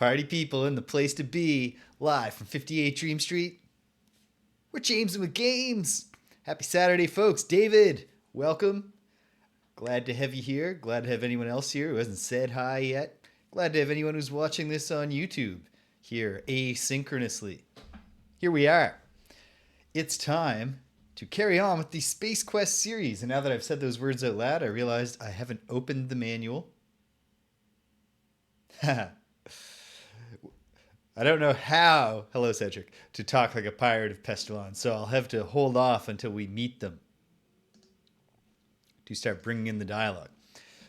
Party people in the place to be, live from 58 Dream Street. We're James with Games. Happy Saturday, folks. David, welcome. Glad to have you here. Glad to have anyone else here who hasn't said hi yet. Glad to have anyone who's watching this on YouTube here asynchronously. Here we are. It's time to carry on with the Space Quest series. And now that I've said those words out loud, I realized I haven't opened the manual. I don't know how, hello Cedric, to talk like a pirate of Pestulon, so I'll have to hold off until we meet them to start bringing in the dialogue.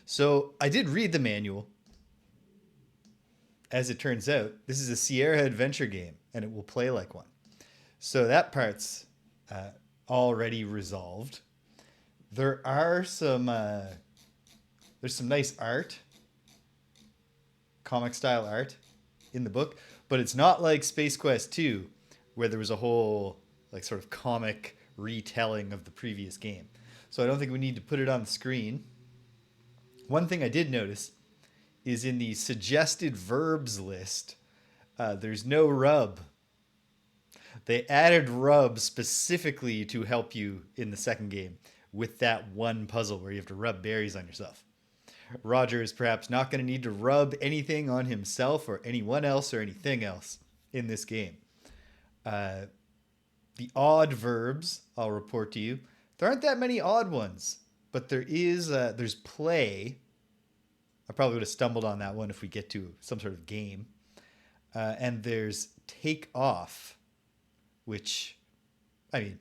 So I did read the manual. As it turns out, this is a Sierra adventure game, and it will play like one. So that part's already resolved. There are some, there's some nice art, comic style art in the book, but it's not like Space Quest 2, where there was a whole like sort of comic retelling of the previous game. So I don't think we need to put it on the screen. One thing I did notice is in the suggested verbs list, there's no rub. They added rub specifically to help you in the second game with that one puzzle where you have to rub berries on yourself. Roger is perhaps not going to need to rub anything on himself or anyone else or anything else in this game. The odd verbs, I'll report to you. There aren't that many odd ones, but there's play. I probably would have stumbled on that one if we get to some sort of game. And there's take off, which, I mean,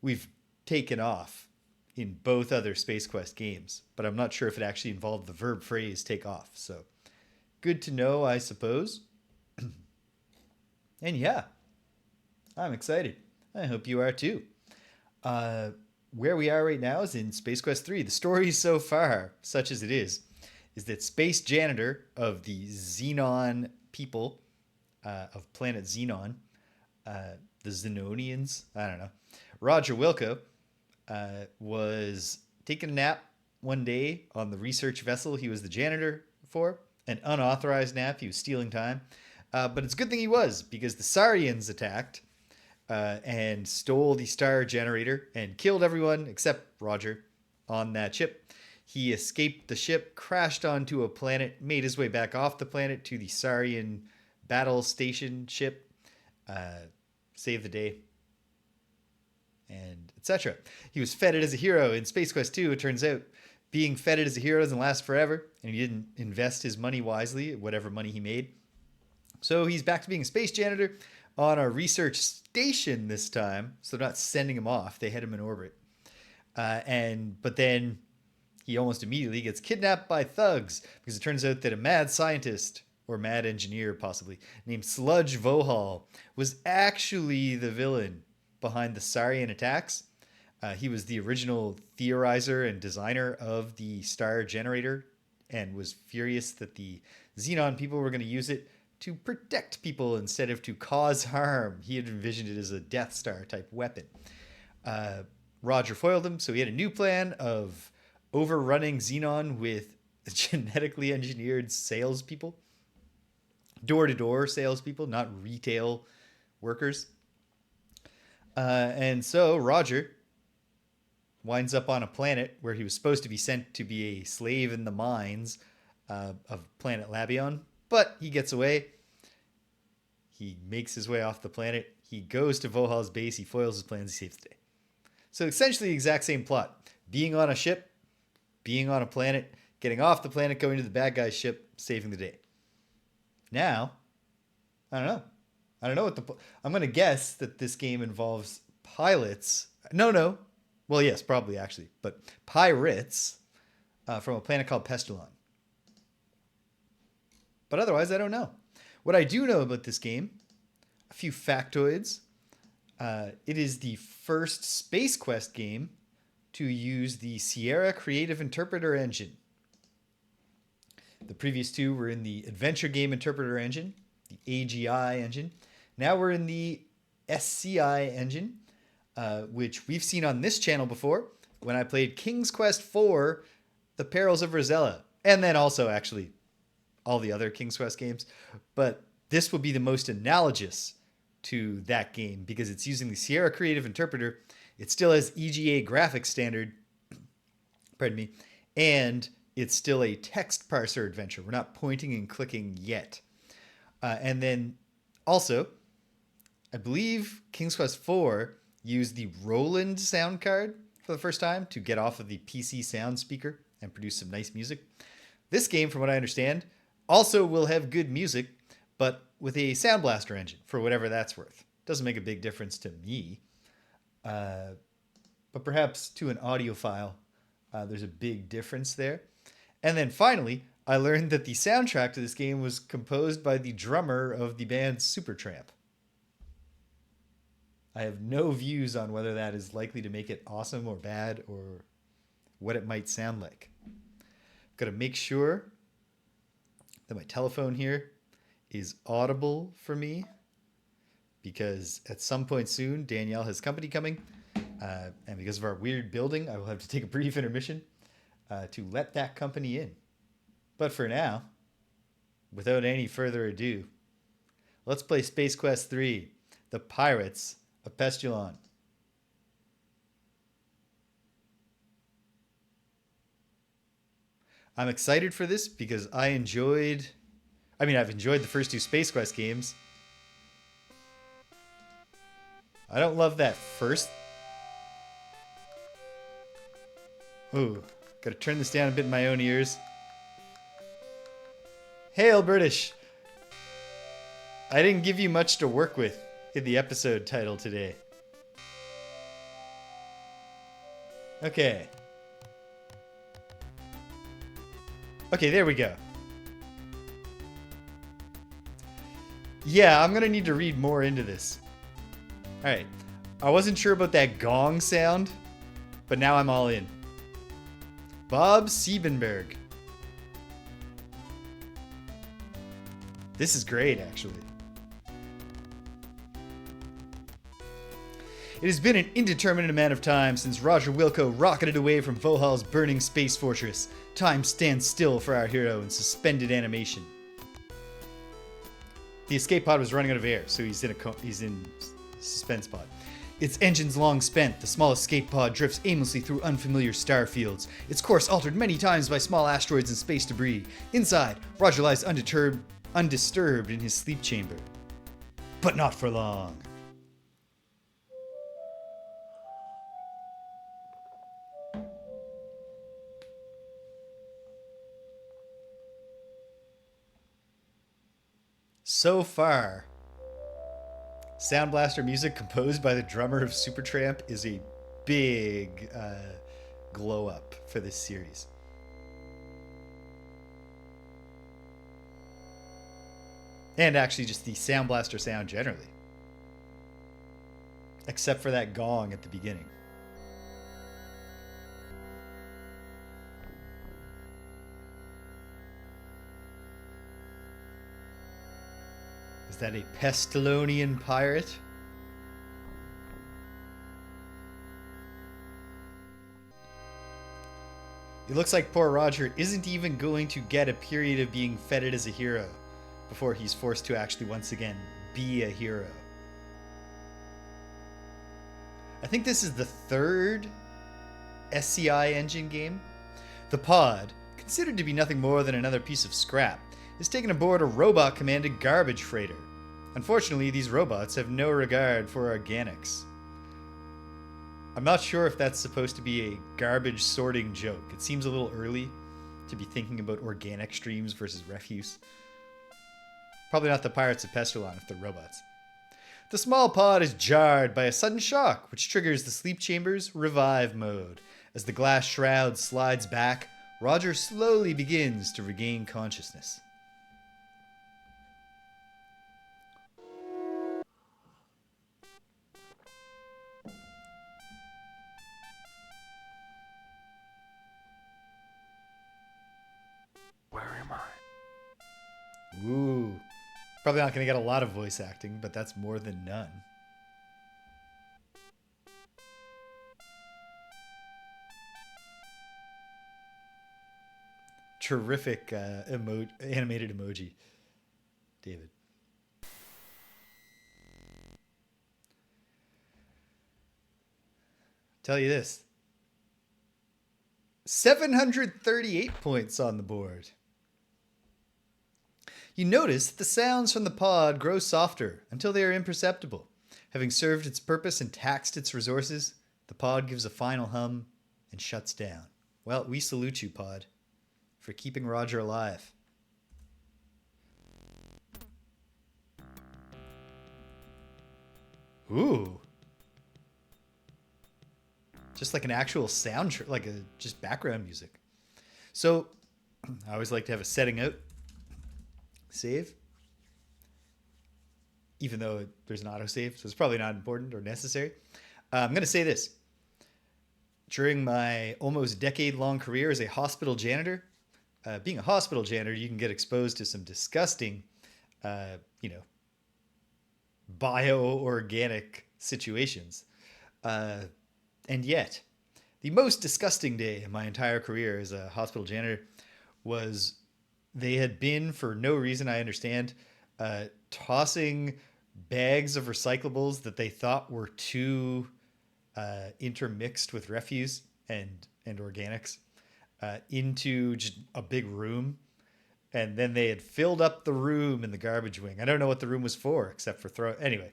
we've taken off in both other Space Quest games, but I'm not sure if it actually involved the verb phrase take off. So good to know, I suppose. And yeah, I'm excited. I hope you are too. Where we are right now is in Space Quest 3. The story so far, such as it is that Space Janitor of the Xenon people, of planet Xenon, the Xenonians, I don't know, Roger Wilco, was taking a nap one day on the research vessel he was the janitor for, an unauthorized nap. He was stealing time. But it's a good thing he was, because the Saurians attacked and stole the star generator and killed everyone except Roger on that ship. He escaped the ship, crashed onto a planet, made his way back off the planet to the Saurian battle station ship, saved the day, and etc. He was feted as a hero in Space Quest 2. It turns out being feted as a hero doesn't last forever, and he didn't invest his money wisely, whatever money he made. So he's back to being a space janitor on a research station this time. So they're not sending him off. They had him in orbit. But then he almost immediately gets kidnapped by thugs, because it turns out that a mad scientist, or mad engineer possibly, named Sludge Vohal was actually the villain behind the Saurian attacks. He was the original theorizer and designer of the star generator and was furious that the Xenon people were going to use it to protect people instead of to cause harm. He had envisioned it as a Death Star type weapon. Roger foiled him, so he had a new plan of overrunning Xenon with genetically engineered salespeople. Door-to-door salespeople, not retail workers. And so Roger winds up on a planet where he was supposed to be sent to be a slave in the mines of planet Labion, but he gets away. He makes his way off the planet. He goes to Vohal's base. He foils his plans. He saves the day. So essentially the exact same plot. Being on a ship, being on a planet, getting off the planet, going to the bad guy's ship, saving the day. Now, I don't know. I don't know what I'm going to guess that this game involves pilots. No. Well, yes, probably actually. But pirates from a planet called Pestulon. But otherwise, I don't know. What I do know about this game, a few factoids. It is the first Space Quest game to use the Sierra Creative Interpreter engine. The previous two were in the Adventure Game Interpreter engine, the AGI engine. Now we're in the SCI engine, which we've seen on this channel before when I played King's Quest IV, The Perils of Rosella. And then also, actually, all the other King's Quest games, but this will be the most analogous to that game because it's using the Sierra Creative Interpreter. It still has EGA graphics standard, pardon me, and it's still a text parser adventure. We're not pointing and clicking yet. And then also, I believe King's Quest IV used the Roland sound card for the first time to get off of the PC sound speaker and produce some nice music. This game, from what I understand, also will have good music, but with a Sound Blaster engine, for whatever that's worth. Doesn't make a big difference to me, but perhaps to an audiophile, there's a big difference there. And then finally, I learned that the soundtrack to this game was composed by the drummer of the band Supertramp. I have no views on whether that is likely to make it awesome or bad or what it might sound like. Got to make sure that my telephone here is audible for me because at some point soon, Danielle has company coming. And because of our weird building, I will have to take a brief intermission to let that company in. But for now, without any further ado, let's play Space Quest 3, The Pirates of Pestulon. I'm excited for this because I've enjoyed the first two Space Quest games. I don't love that first. Ooh, gotta turn this down a bit in my own ears. Hail, British! I didn't give you much to work with in the episode title today. Okay. Okay, there we go. Yeah, I'm gonna need to read more into this. Alright. I wasn't sure about that gong sound, but now I'm all in. Bob Siebenberg. This is great, actually. It has been an indeterminate amount of time since Roger Wilco rocketed away from Vohal's burning space fortress. Time stands still for our hero in suspended animation. The escape pod was running out of air, so he's in suspense pod. Its engines long spent, the small escape pod drifts aimlessly through unfamiliar star fields. Its course altered many times by small asteroids and space debris. Inside, Roger lies undisturbed in his sleep chamber. But not for long. So far, Sound Blaster music composed by the drummer of Supertramp is a big glow up for this series. And actually just the Sound Blaster sound generally. Except for that gong at the beginning. Is that a Pestulonian pirate? It looks like poor Roger isn't even going to get a period of being feted as a hero before he's forced to actually once again be a hero. I think this is the third SCI engine game. The pod, considered to be nothing more than another piece of scrap, is taken aboard a robot-commanded garbage freighter. Unfortunately, these robots have no regard for organics. I'm not sure if that's supposed to be a garbage sorting joke. It seems a little early to be thinking about organic streams versus refuse. Probably not the Pirates of Pestulon if they're robots. The small pod is jarred by a sudden shock, which triggers the sleep chamber's revive mode. As the glass shroud slides back, Roger slowly begins to regain consciousness. Where am I? Ooh. Probably not going to get a lot of voice acting, but that's more than none. terrific animated emoji, David. Tell you this. 738 points on the board. You notice that the sounds from the pod grow softer until they are imperceptible. Having served its purpose and taxed its resources, the pod gives a final hum and shuts down. Well, we salute you, pod, for keeping Roger alive. Ooh. Just like an actual sound, like just background music. So, I always like to have a setting out save. Even though there's an autosave, so it's probably not important or necessary. I'm going to say this. During my almost decade-long career as a hospital janitor, being a hospital janitor, you can get exposed to some disgusting, bio-organic situations. And yet, the most disgusting day in my entire career as a hospital janitor was they had been, for no reason I understand, tossing bags of recyclables that they thought were too intermixed with refuse and organics into just a big room. And then they had filled up the room in the garbage wing. I don't know what the room was for, except for Anyway,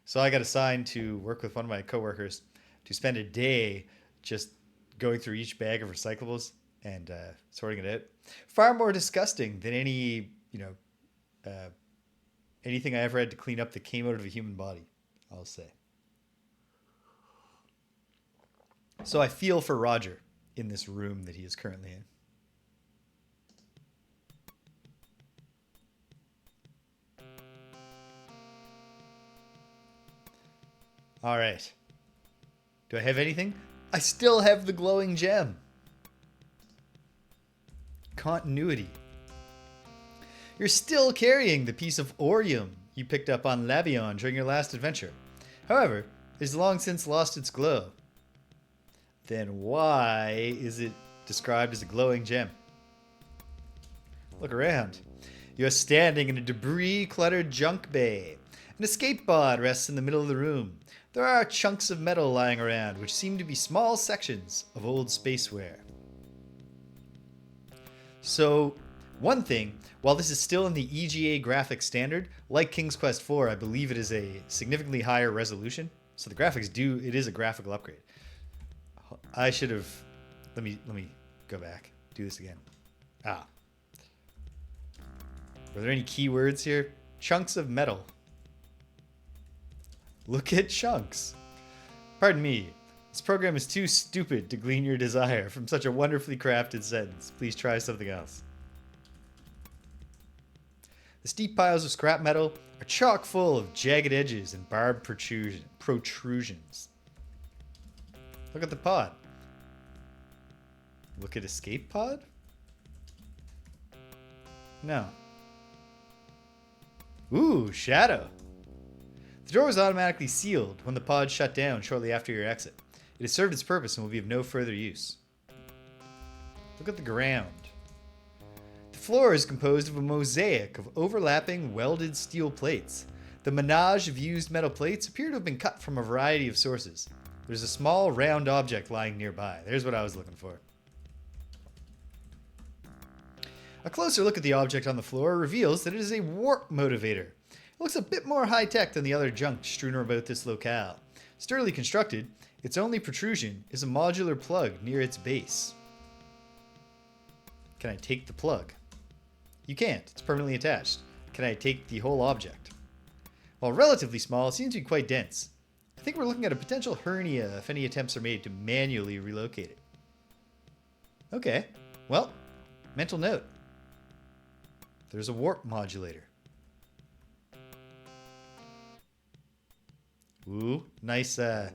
so I got assigned to work with one of my coworkers to spend a day just going through each bag of recyclables and sorting it out. Far more disgusting than any, anything I ever had to clean up that came out of a human body, I'll say. So I feel for Roger in this room that he is currently in. All right. Do I have anything? I still have the glowing gem. Continuity. You're still carrying the piece of Orium you picked up on Labion during your last adventure. However, it has long since lost its glow. Then why is it described as a glowing gem? Look around. You are standing in a debris-cluttered junk bay. An escape pod rests in the middle of the room. There are chunks of metal lying around, which seem to be small sections of old spaceware. So, one thing, while this is still in the EGA graphics standard, like King's Quest IV, I believe it is a significantly higher resolution. So the graphics it is a graphical upgrade. I should have, let me go back, do this again. Were there any keywords here? Chunks of metal. Look at chunks. Pardon me. This program is too stupid to glean your desire from such a wonderfully crafted sentence. Please try something else. The steep piles of scrap metal are chock full of jagged edges and barbed protrusions. Look at the pod. Look at escape pod? No. Ooh, shadow. The door was automatically sealed when the pod shut down shortly after your exit. It has served its purpose and will be of no further use. Look at the ground. The floor is composed of a mosaic of overlapping welded steel plates. The menage of used metal plates appear to have been cut from a variety of sources. There's a small round object lying nearby. There's what I was looking for. A closer look at the object on the floor reveals that it is a warp motivator. It looks a bit more high-tech than the other junk strewn about this locale. Sturdily constructed, its only protrusion is a modular plug near its base. Can I take the plug? You can't. It's permanently attached. Can I take the whole object? While relatively small, it seems to be quite dense. I think we're looking at a potential hernia if any attempts are made to manually relocate it. Okay. Well, mental note. There's a warp modulator. Ooh, nice, I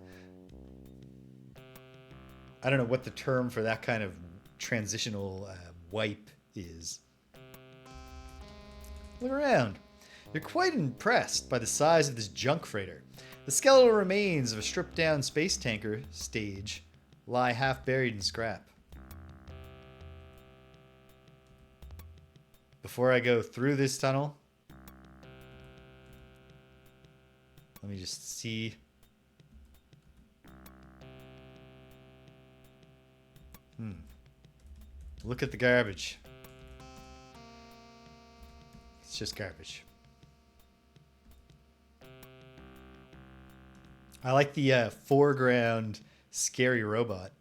don't know what the term for that kind of transitional wipe is. Look around. You're quite impressed by the size of this junk freighter. The skeletal remains of a stripped-down space tanker stage lie half buried in scrap. before I go through this tunnel, let me just see. Look at the garbage. It's just garbage. I like the foreground scary robot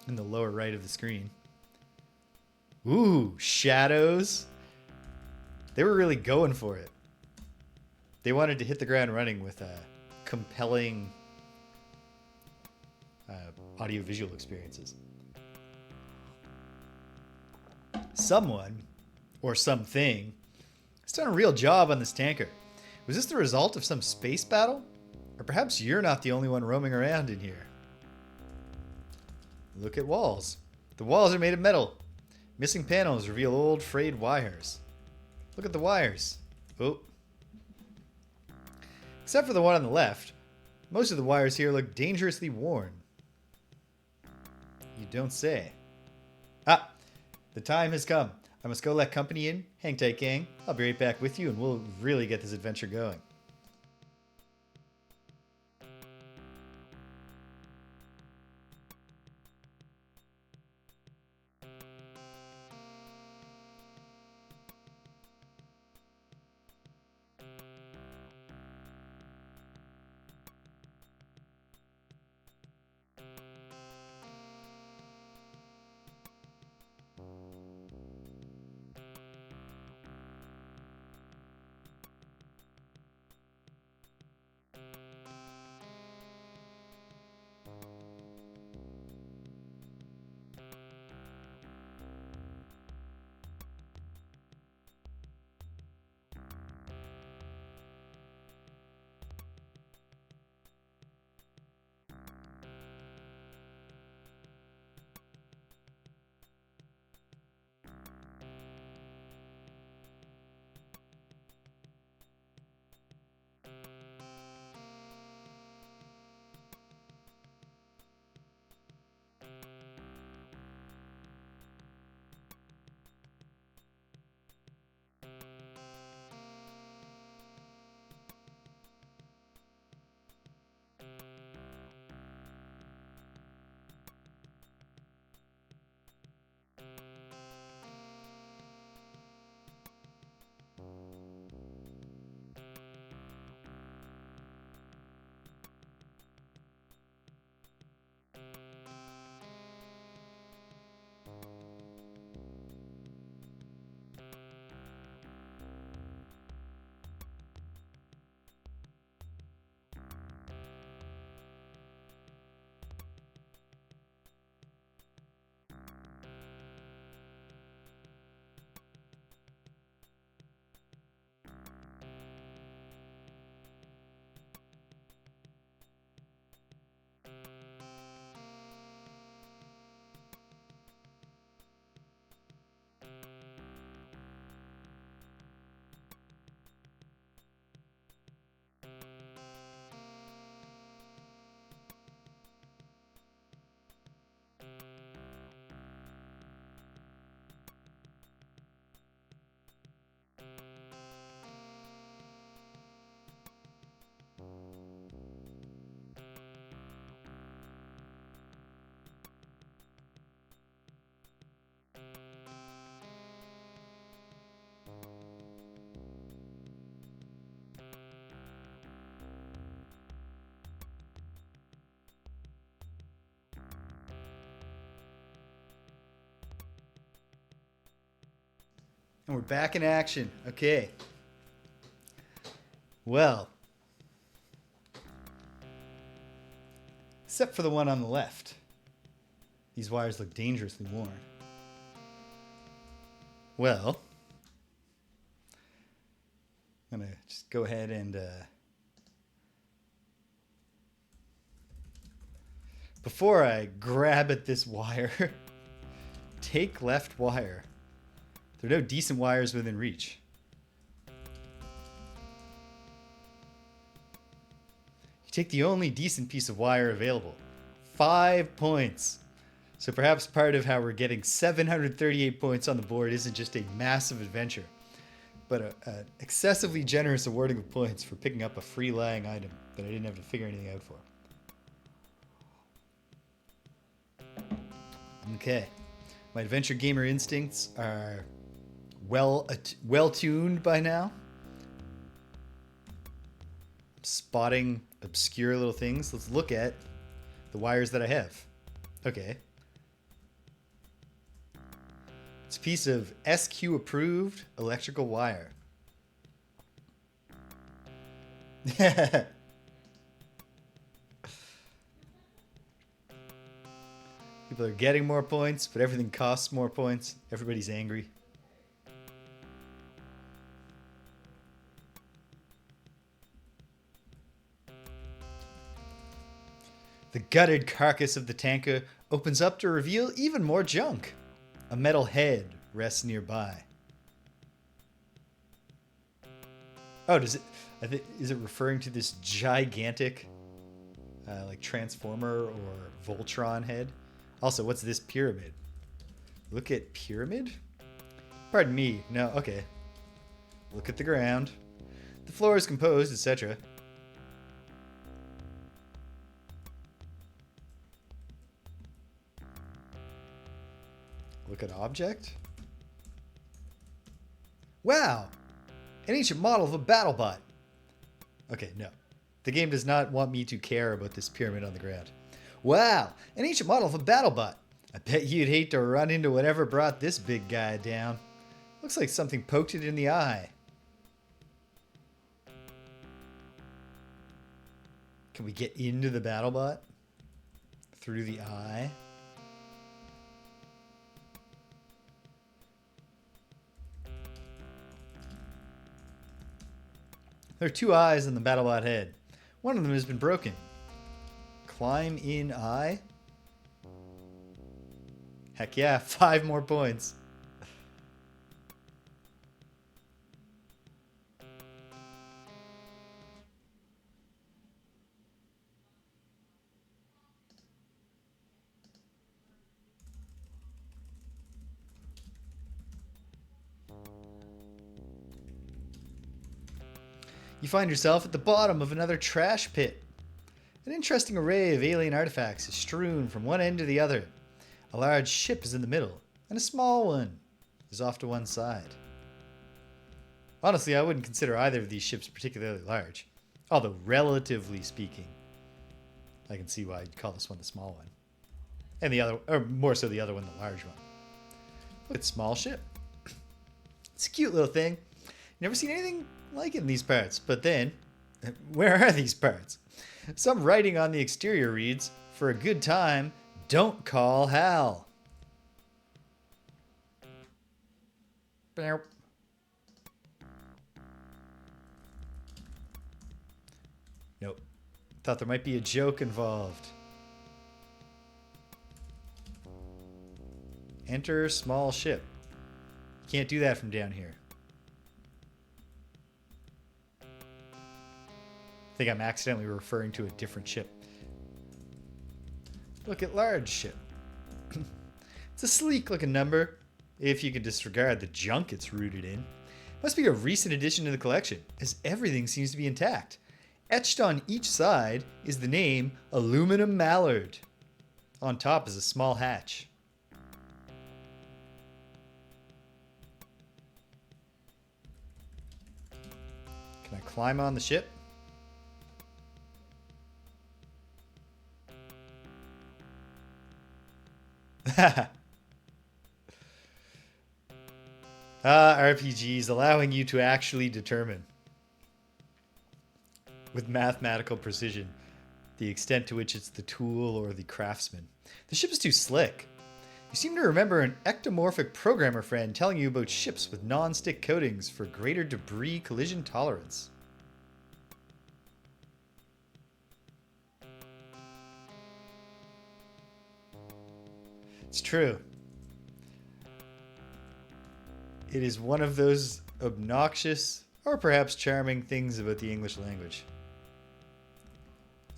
in the lower right of the screen. Ooh, shadows. They were really going for it. They wanted to hit the ground running with compelling audiovisual experiences. Someone, or something, has done a real job on this tanker. Was this the result of some space battle? Or perhaps you're not the only one roaming around in here. Look at walls. The walls are made of metal. Missing panels reveal old frayed wires. Look at the wires. Oh. Except for the one on the left, most of the wires here look dangerously worn. You don't say. Ah, the time has come. I must go let company in. Hang tight, gang. I'll be right back with you and we'll really get this adventure going. And we're back in action. Okay. Well, except for the one on the left. These wires look dangerously worn. Well, I'm going to just go ahead and before I grab at this wire, take left wire. There are no decent wires within reach. You take the only decent piece of wire available. 5 points. So perhaps part of how we're getting 738 points on the board isn't just a massive adventure, but an excessively generous awarding of points for picking up a free lying item that I didn't have to figure anything out for. Okay. My adventure gamer instincts are well tuned by now. Spotting obscure little things. Let's look at the wires that I have. Okay. It's a piece of SQ approved electrical wire. People are getting more points, but everything costs more points. Everybody's angry. The gutted carcass of the tanker opens up to reveal even more junk. A metal head rests nearby. Oh, is it referring to this gigantic like Transformer or Voltron head? Also, what's this pyramid? Look at pyramid? Pardon me. No, okay. Look at the ground. The floor is composed, etc. Look at object. Wow! An ancient model of a BattleBot. Okay, no. The game does not want me to care about this pyramid on the ground. Wow! An ancient model of a BattleBot. I bet you'd hate to run into whatever brought this big guy down. Looks like something poked it in the eye. Can we get into the BattleBot? Through the eye? There are two eyes on the BattleBot head. One of them has been broken. Climb in eye? Heck yeah, 5 more points. You find yourself at the bottom of another trash pit. An interesting array of alien artifacts is strewn from one end to the other. A large ship is in the middle, and a small one is off to one side. Honestly, I wouldn't consider either of these ships particularly large, although relatively speaking, I can see why you'd call this one the small one. And the other, or more so the other one, the large one. Look at small ship. It's a cute little thing. Never seen anything like it in these parts, but then, where are these parts? Some writing on the exterior reads, "For a good time, don't call Hal." Nope. Thought there might be a joke involved. Enter small ship. Can't do that from down here. I think I'm accidentally referring to a different ship. Look at large ship. It's a sleek looking number, if you can disregard the junk it's rooted in. Must be a recent addition to the collection, as everything seems to be intact. Etched on each side is the name Aluminum Mallard. On top is a small hatch. Can I climb on the ship? RPGs allowing you to actually determine with mathematical precision the extent to which it's the tool or the craftsman. The ship is too slick. You seem to remember an ectomorphic programmer friend telling you about ships with non-stick coatings for greater debris collision tolerance. It's true. It is one of those obnoxious, or perhaps charming things about the English language.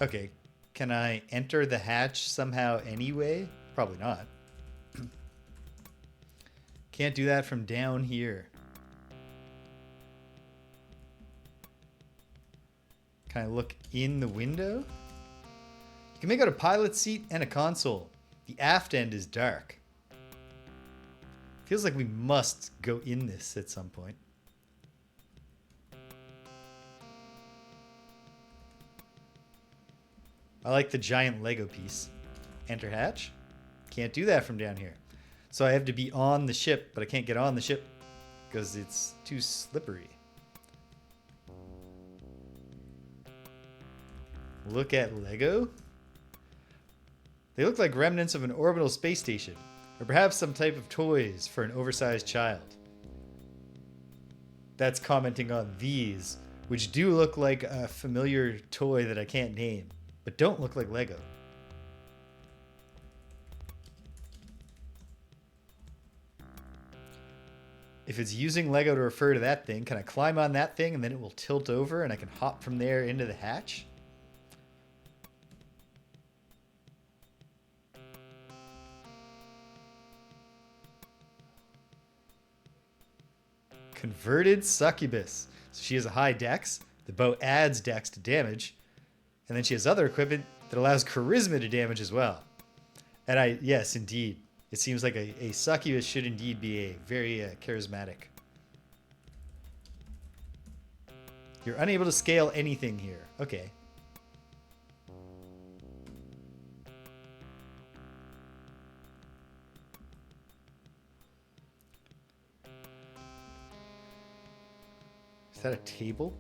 Okay, can I enter the hatch somehow anyway? Probably not. Can't do that from down here. Can I look in the window? You can make out a pilot seat and a console. The aft end is dark. Feels like we must go in this at some point. I like the giant Lego piece. Enter hatch. Can't do that from down here. So I have to be on the ship, but I can't get on the ship because it's too slippery. Look at Lego. They look like remnants of an orbital space station, or perhaps some type of toys for an oversized child. That's commenting on these, which do look like a familiar toy that I can't name, but don't look like Lego. If it's using Lego to refer to that thing, can I climb on that thing and then it will tilt over and I can hop from there into the hatch? Converted succubus. So she has a high dex. The bow adds dex to damage. And then she has other equipment that allows charisma to damage as well. And yes, indeed. It seems like a succubus should indeed be a very charismatic. You're unable to scale anything here. Okay. Is that a table?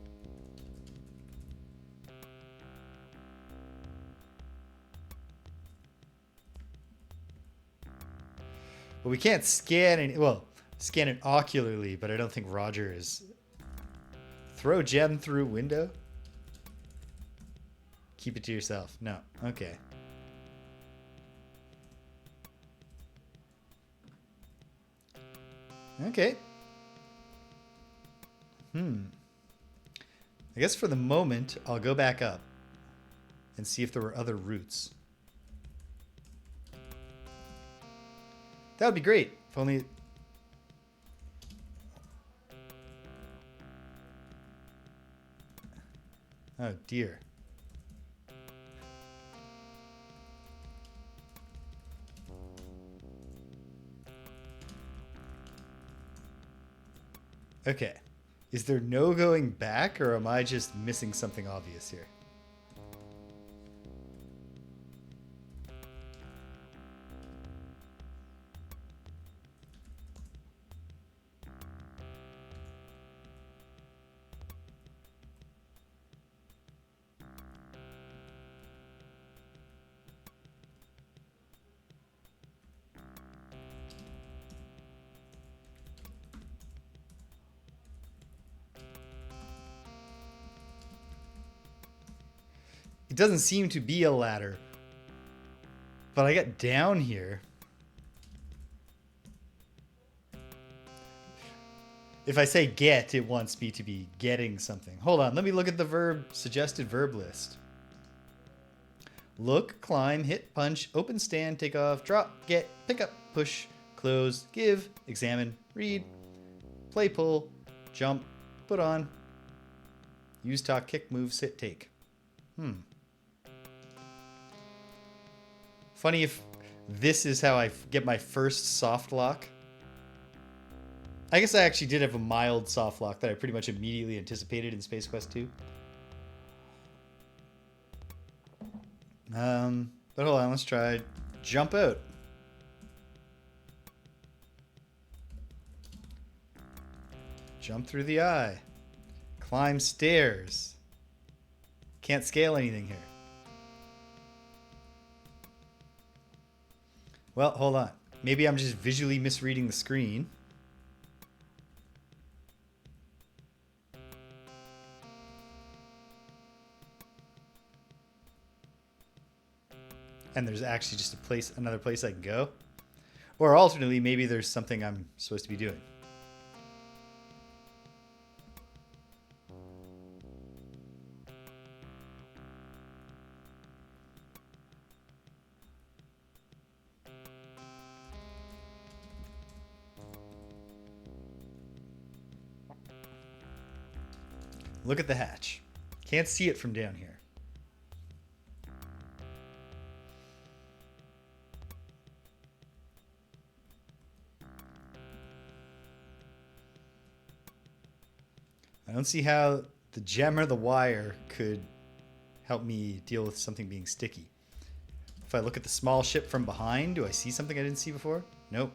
Well, we can't scan it. Well, scan it ocularly, but I don't think Roger is. Throw gem through window? Keep it to yourself. No. Okay. Okay. I guess for the moment, I'll go back up and see if there were other routes. That would be great. If only... Oh, dear. Okay. Is there no going back, or am I just missing something obvious here? It doesn't seem to be a ladder. But I get down here. If I say get, it wants me to be getting something. Hold on, let me look at the suggested verb list. Look, climb, hit, punch, open, stand, take off, drop, get, pick up, push, close, give, examine, read, play, pull, jump, put on, use, talk, kick, move, sit, take. Funny if this is how I get my first soft lock. I guess I actually did have a mild soft lock that I pretty much immediately anticipated in Space Quest 2. But hold on, let's try jump out. Jump through the eye. Climb stairs. Can't scale anything here. Well, hold on. Maybe I'm just visually misreading the screen. And there's actually just another place I can go. Or alternately, maybe there's something I'm supposed to be doing. Look at the hatch. Can't see it from down here. I don't see how the gem or the wire could help me deal with something being sticky. If I look at the small ship from behind, do I see something I didn't see before? Nope.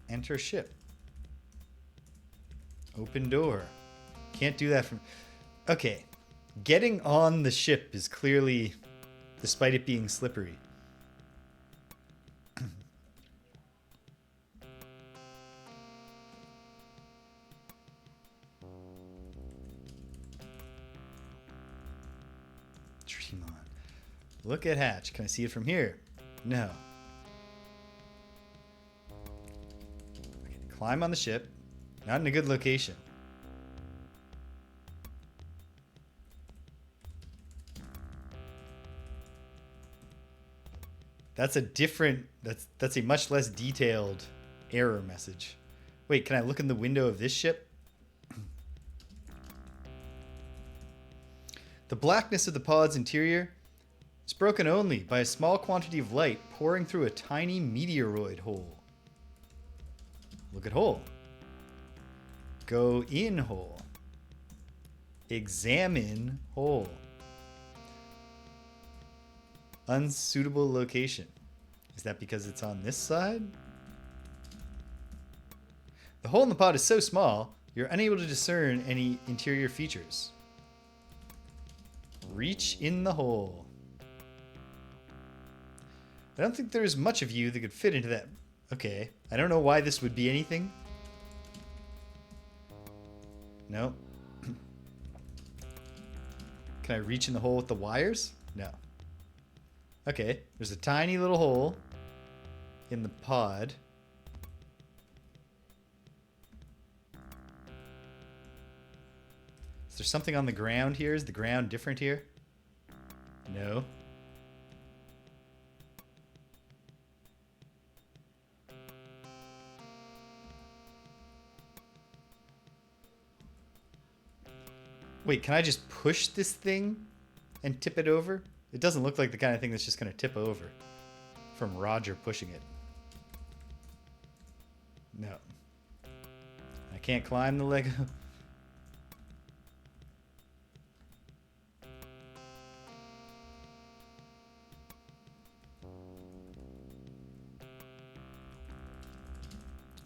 Enter ship. Open door. Can't do that from... Okay. Getting on the ship is clearly, despite it being slippery. Dream on. Look at hatch. Can I see it from here? No. Okay, climb on the ship. Not in a good location. That's a different... That's a much less detailed error message. Wait, can I look in the window of this ship? The blackness of the pod's interior is broken only by a small quantity of light pouring through a tiny meteoroid hole. Look at hole. Go in hole. Examine hole. Unsuitable location. Is that because it's on this side? The hole in the pod is so small, you're unable to discern any interior features. Reach in the hole. I don't think there's much of you that could fit into that. Okay. I don't know why this would be anything. No. Can I reach in the hole with the wires? No. Okay. There's a tiny little hole in the pod. Is there something on the ground here? Is the ground different here? No. Wait, can I just push this thing and tip it over? It doesn't look like the kind of thing that's just going to tip over from Roger pushing it. No. I can't climb the Lego.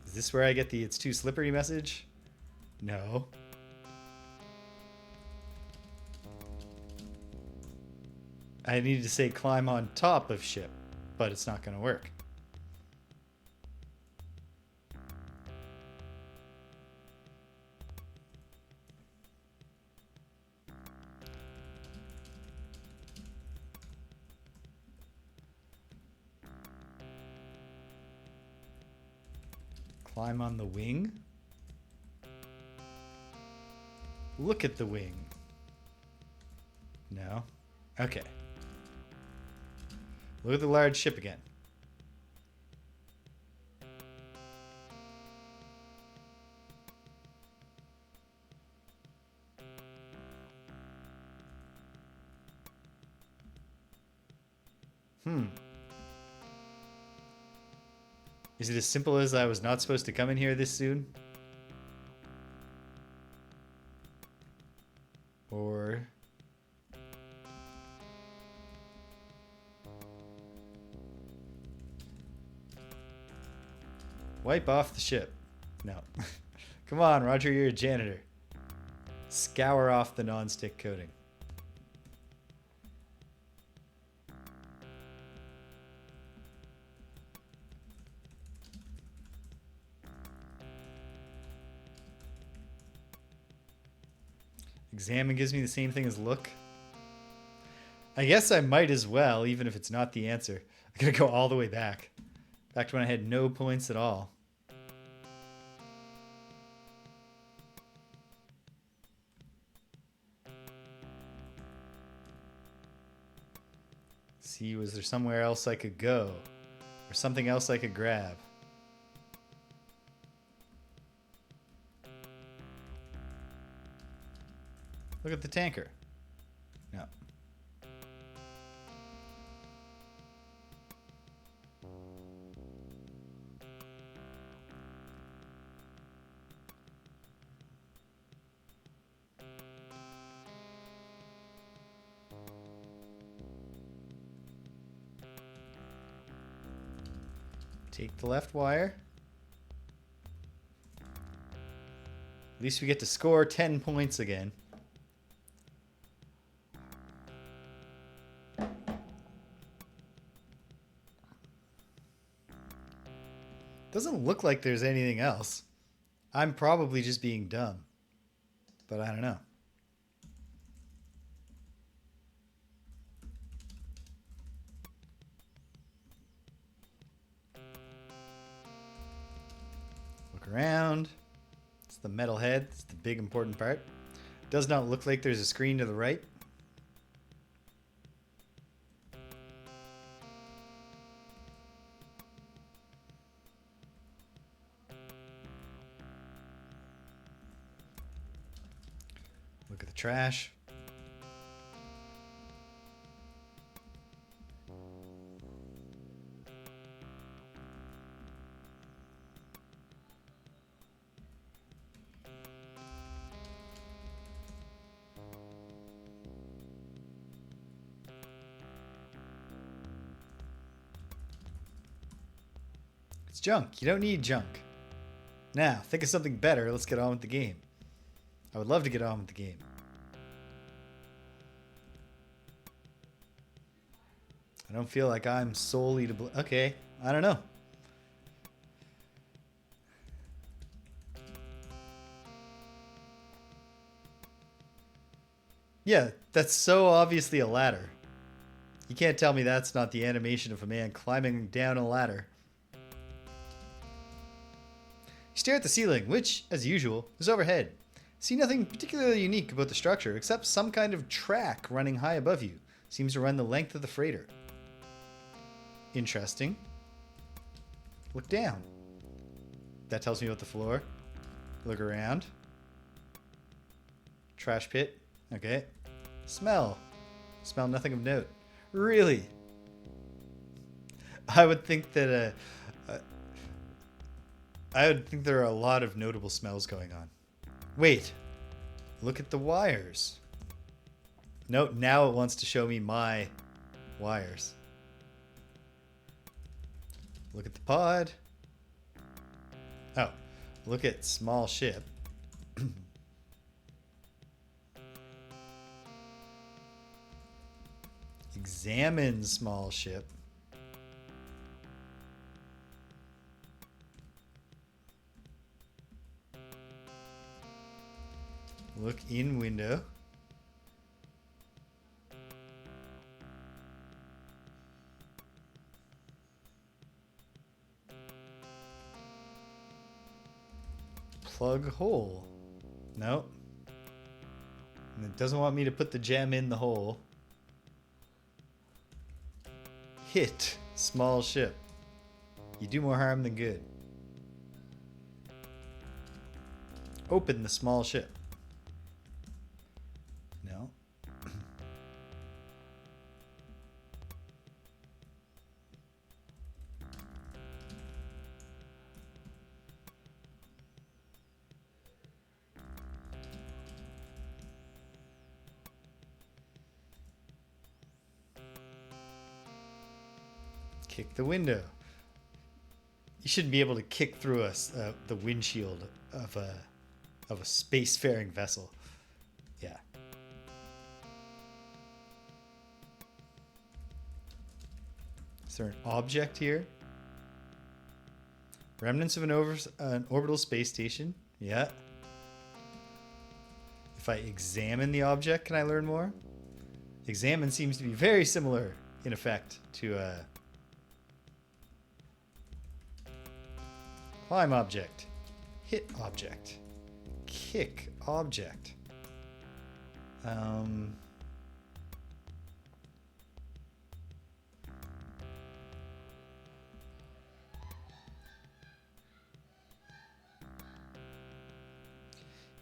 Is this where I get the "it's too slippery" message? No. I needed to say climb on top of ship, but it's not going to work. Climb on the wing? Look at the wing. No. Okay. Look at the large ship again. Is it as simple as I was not supposed to come in here this soon? Or... wipe off the ship. No. Come on, Roger, you're a janitor. Scour off the non-stick coating. Examine gives me the same thing as look. I guess I might as well, even if it's not the answer. I gotta go all the way back. Back to when I had no points at all. See, was there somewhere else I could go? Or something else I could grab? Look at the tanker. No. Take the left wire. At least we get to score 10 points again. Doesn't look like there's anything else. I'm probably just being dumb. But I don't know. Look around. It's the metal head. It's the big important part. Does not look like there's a screen to the right. Look at the trash. It's junk. You don't need junk. Now, think of something better. Let's get on with the game. I would love to get on with the game. I don't feel like I'm solely to blame. Okay, I don't know. Yeah, that's so obviously a ladder. You can't tell me that's not the animation of a man climbing down a ladder. You stare at the ceiling, which, as usual, is overhead. See nothing particularly unique about the structure, except some kind of track running high above you. Seems to run the length of the freighter. Interesting. Look down. That tells me about the floor. Look around. Trash pit. Okay. Smell. Smell nothing of note. Really? I would think that I would think there are a lot of notable smells going on. Wait. Look at the wires. No, now it wants to show me my wires. Look at the pod. Oh, look at small ship. Examine small ship. Look in window. Plug hole. No. And it doesn't want me to put the gem in the hole. Hit small ship. You do more harm than good. Open the small ship. No. Kick the window. You shouldn't be able to kick through the windshield of a spacefaring vessel. Yeah. Is there an object here? Remnants of an orbital space station. Yeah. If I examine the object, can I learn more? Examine seems to be very similar in effect to climb object, hit object, kick object.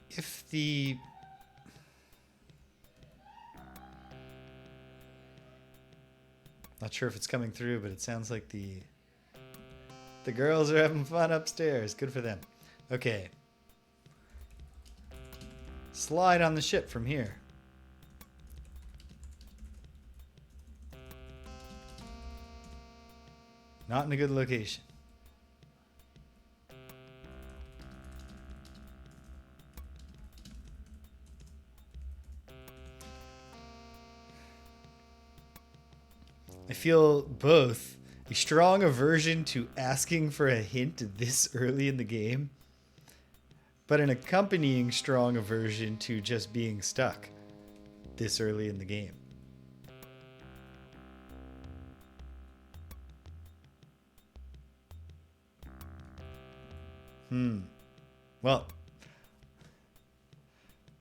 If the Not sure if it's coming through, but it sounds like the girls are having fun upstairs. Good for them. Okay. Slide on the ship from here. Not in a good location. I feel both a strong aversion to asking for a hint this early in the game, but an accompanying strong aversion to just being stuck this early in the game. Well,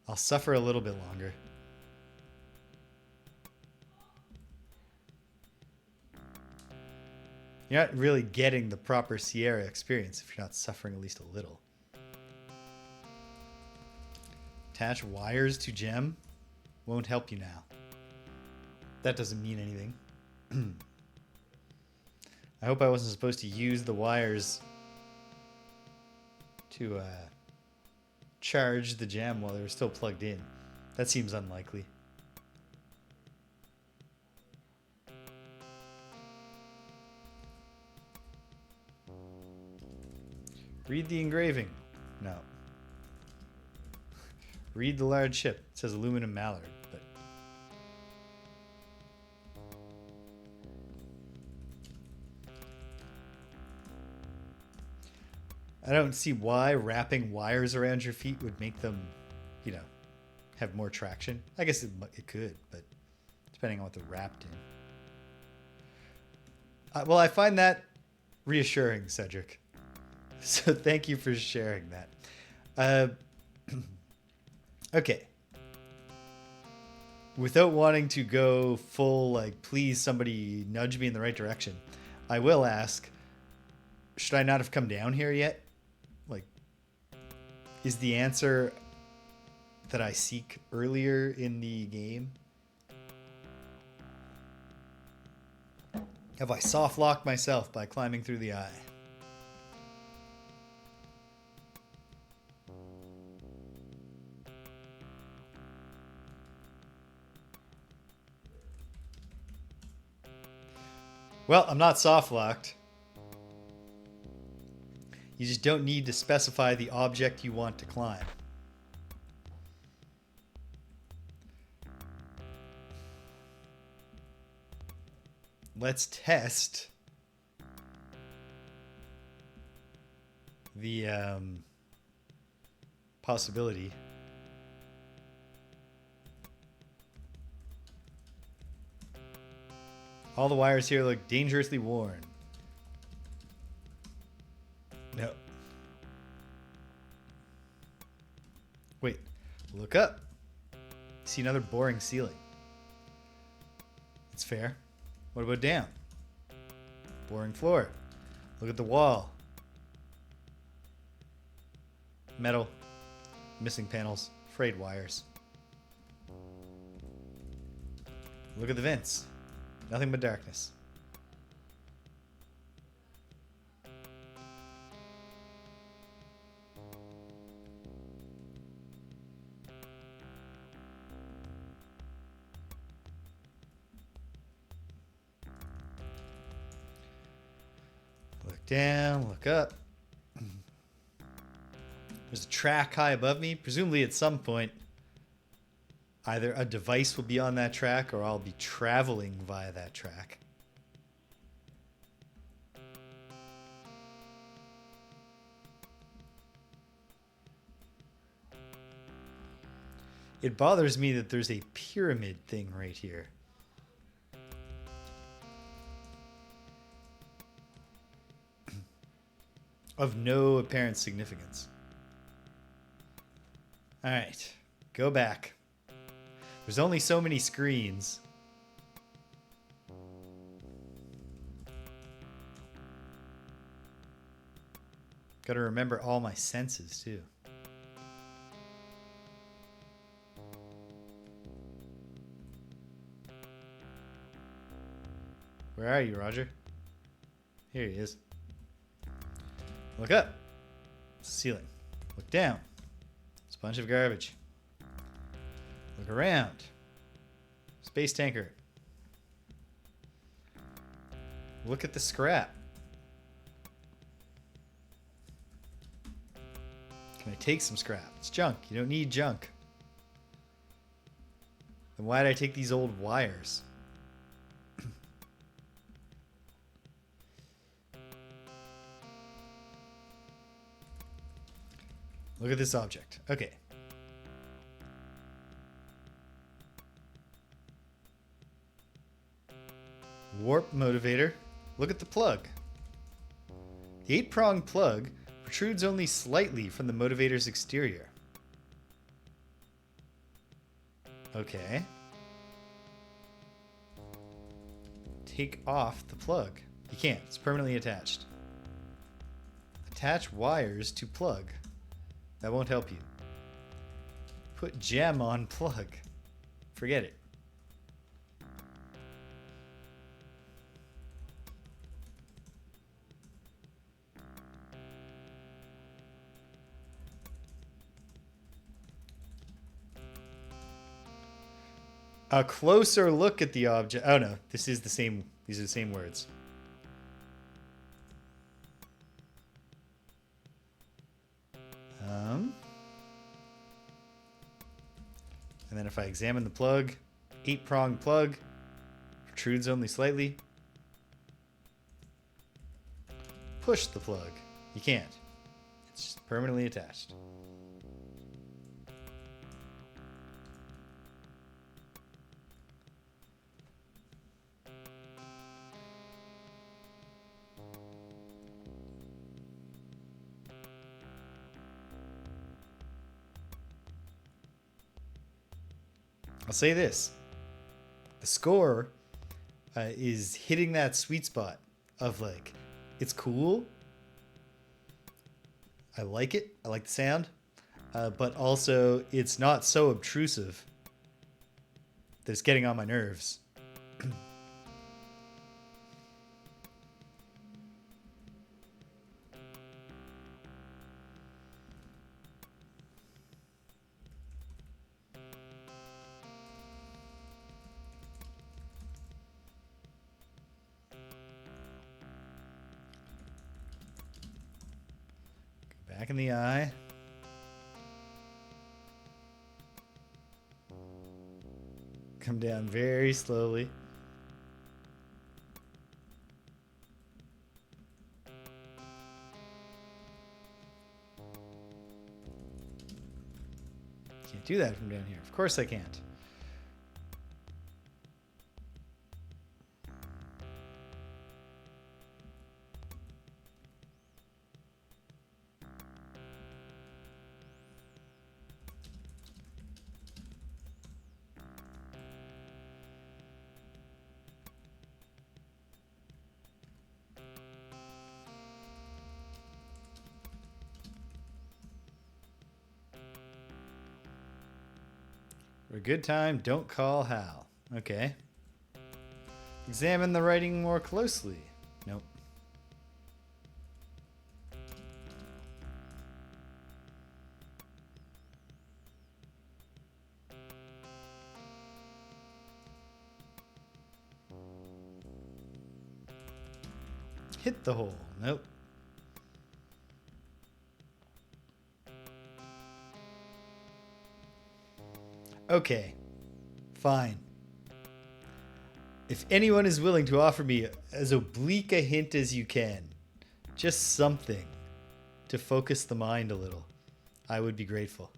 I'll suffer a little bit longer. You're not really getting the proper Sierra experience if you're not suffering at least a little. Attach wires to gem won't help you now. That doesn't mean anything. I hope I wasn't supposed to use the wires to charge the gem while they were still plugged in. That seems unlikely. Read the engraving. No. Read the large ship. It says aluminum mallard, but I don't see why wrapping wires around your feet would make them, you know, have more traction. I guess it could, but depending on what they're wrapped in. Well, I find that reassuring, Cedric. So thank you for sharing that. Okay. Without wanting to go full, like, please somebody nudge me in the right direction, I will ask, should I not have come down here yet? Like, is the answer that I seek earlier in the game? Have I soft locked myself by climbing through the eye? Well, I'm not soft locked. You just don't need to specify the object you want to climb. Let's test the possibility. All the wires here look dangerously worn. No. Wait, look up. See another boring ceiling. It's fair. What about down? Boring floor. Look at the wall. Metal. Missing panels. Frayed wires. Look at the vents. Nothing but darkness. Look down, look up. There's a track high above me. Presumably at some point, either a device will be on that track or I'll be traveling via that track. It bothers me that there's a pyramid thing right here. Of no apparent significance. All right, go back. There's only so many screens. Got to remember all my senses too. Where are you, Roger? Here he is. Look up. Ceiling. Look down. It's a bunch of garbage. Look around. Space tanker. Look at the scrap. Can I take some scrap? It's junk. You don't need junk. Then why did I take these old wires? Look at this object. Okay. Warp motivator. Look at the plug. The 8-pronged plug protrudes only slightly from the motivator's exterior. Okay. Take off the plug. You can't. It's permanently attached. Attach wires to plug. That won't help you. Put gem on plug. Forget it. A closer look at the object. Oh no, this is the same. These are the same words. And then if I examine the plug, 8-pronged plug, protrudes only slightly. Push the plug. You can't. It's just permanently attached. I'll say this. The score is hitting that sweet spot of like, it's cool. I like it. I like the sound. But also, it's not so obtrusive that it's getting on my nerves. Back in the eye. Come down very slowly. Can't do that from down here. Of course I can't. For a good time, don't call Hal. Okay. Examine the writing more closely. Nope. Hit the hole. Nope. Okay, fine. If anyone is willing to offer me as oblique a hint as you can, just something to focus the mind a little, I would be grateful.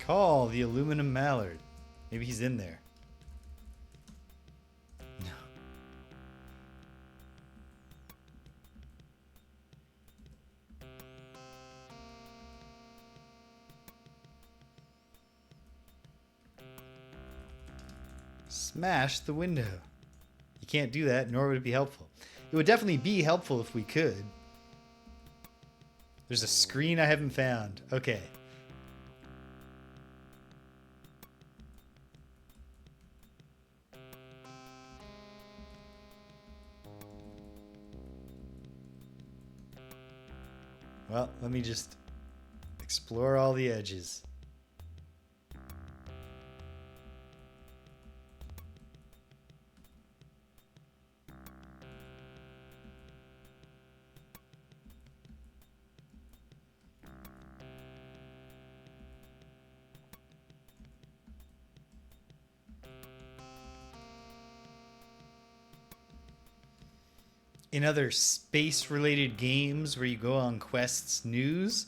Call the aluminum mallard. Maybe he's in there. Smash the window. You can't do that, nor would it be helpful. It would definitely be helpful if we could. There's a screen I haven't found. Okay. Well, let me just explore all the edges. In other space-related games where you go on quests news,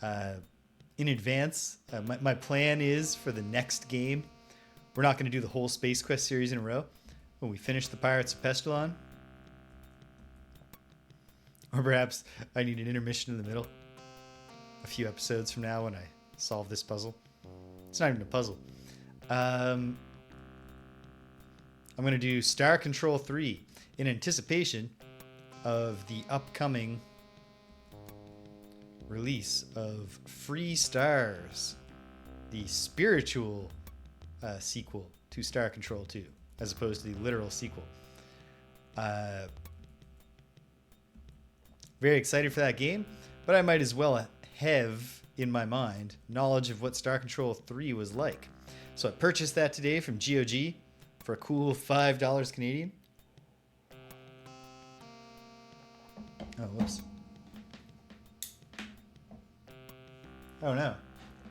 in advance, my plan is for the next game, we're not going to do the whole Space Quest series in a row. When we finish the Pirates of Pestulon, or perhaps I need an intermission in the middle, a few episodes from now when I solve this puzzle. It's not even a puzzle. I'm going to do Star Control 3 in anticipation of the upcoming release of Free Stars, the spiritual sequel to Star Control 2, as opposed to the literal sequel. Very excited for that game, but I might as well have in my mind knowledge of what Star Control 3 was like. So I purchased that today from GOG for a cool $5 Canadian. Oh, whoops. Oh no.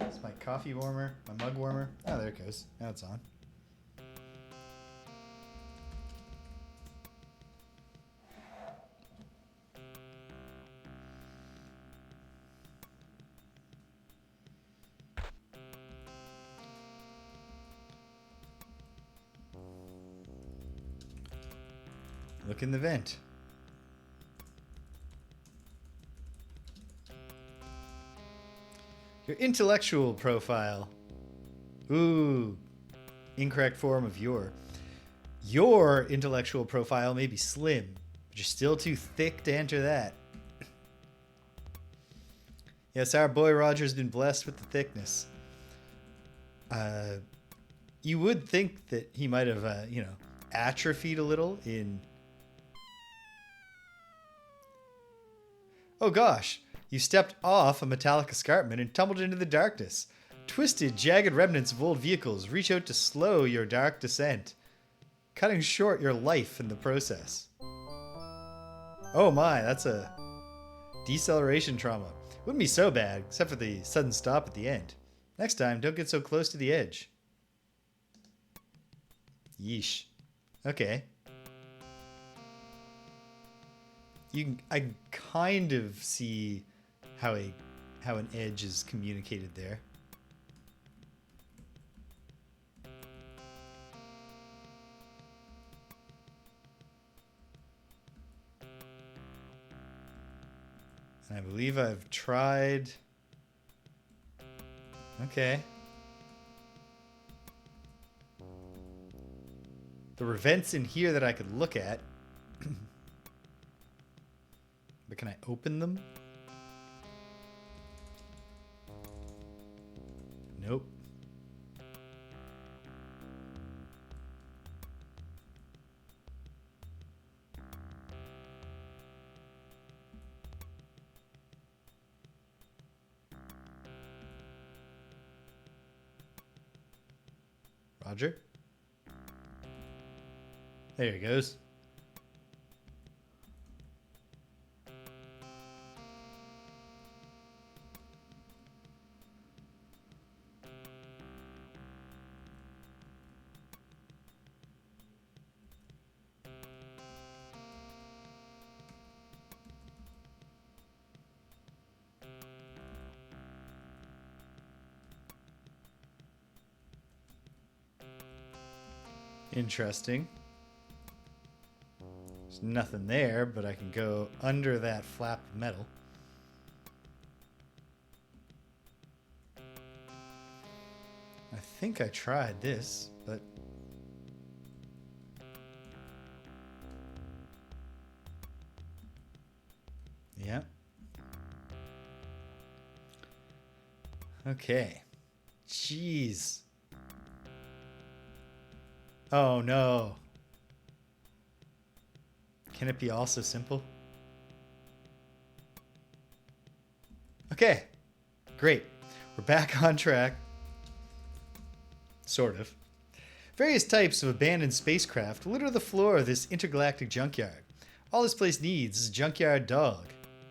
It's my coffee warmer, my mug warmer. Oh, there it goes. Now it's on. Look in the vent. Your intellectual profile. Ooh, incorrect form of your. Your intellectual profile may be slim, but you're still too thick to enter that. Yes, our boy Roger's been blessed with the thickness. You would think that he might have, atrophied a little in... Oh gosh, you stepped off a metallic escarpment and tumbled into the darkness. Twisted, jagged remnants of old vehicles reach out to slow your dark descent, cutting short your life in the process. Oh my, that's a deceleration trauma. Wouldn't be so bad, except for the sudden stop at the end. Next time, don't get so close to the edge. Yeesh. Okay. I kind of see how an edge is communicated there. And I believe I've tried. Okay. There were vents in here that I could look at. But can I open them? Nope. Roger? There he goes. Interesting. There's nothing there, but I can go under that flap of metal. I think I tried this, but... Yeah. Okay. Jeez. Oh no. Can it be all so simple? Okay. Great. We're back on track. Sort of. Various types of abandoned spacecraft litter the floor of this intergalactic junkyard. All this place needs is a junkyard dog.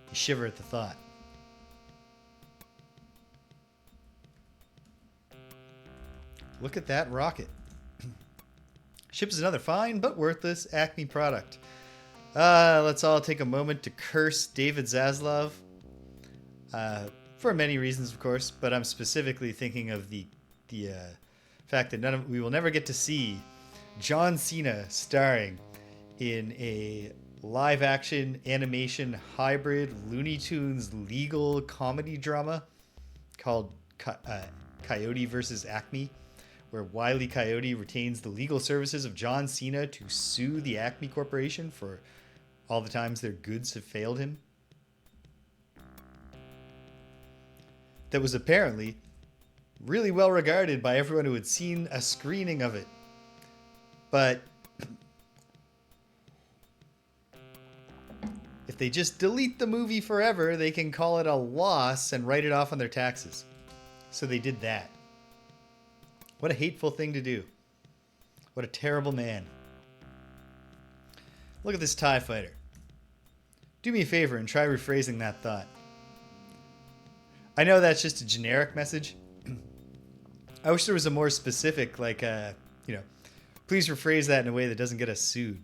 You shiver at the thought. Look at that rocket. Ship is another fine but worthless Acme product. Let's all take a moment to curse David Zaslav. For many reasons, of course, but I'm specifically thinking of the fact that we will never get to see John Cena starring in a live-action animation hybrid Looney Tunes legal comedy drama called Coyote vs. Acme, where Wile E. Coyote retains the legal services of John Cena to sue the Acme Corporation for all the times their goods have failed him. That was apparently really well regarded by everyone who had seen a screening of it. But if they just delete the movie forever, they can call it a loss and write it off on their taxes. So they did that. What a hateful thing to do. What a terrible man. Look at this TIE fighter. Do me a favor and try rephrasing that thought. I know that's just a generic message. I wish there was a more specific, like, please rephrase that in a way that doesn't get us sued.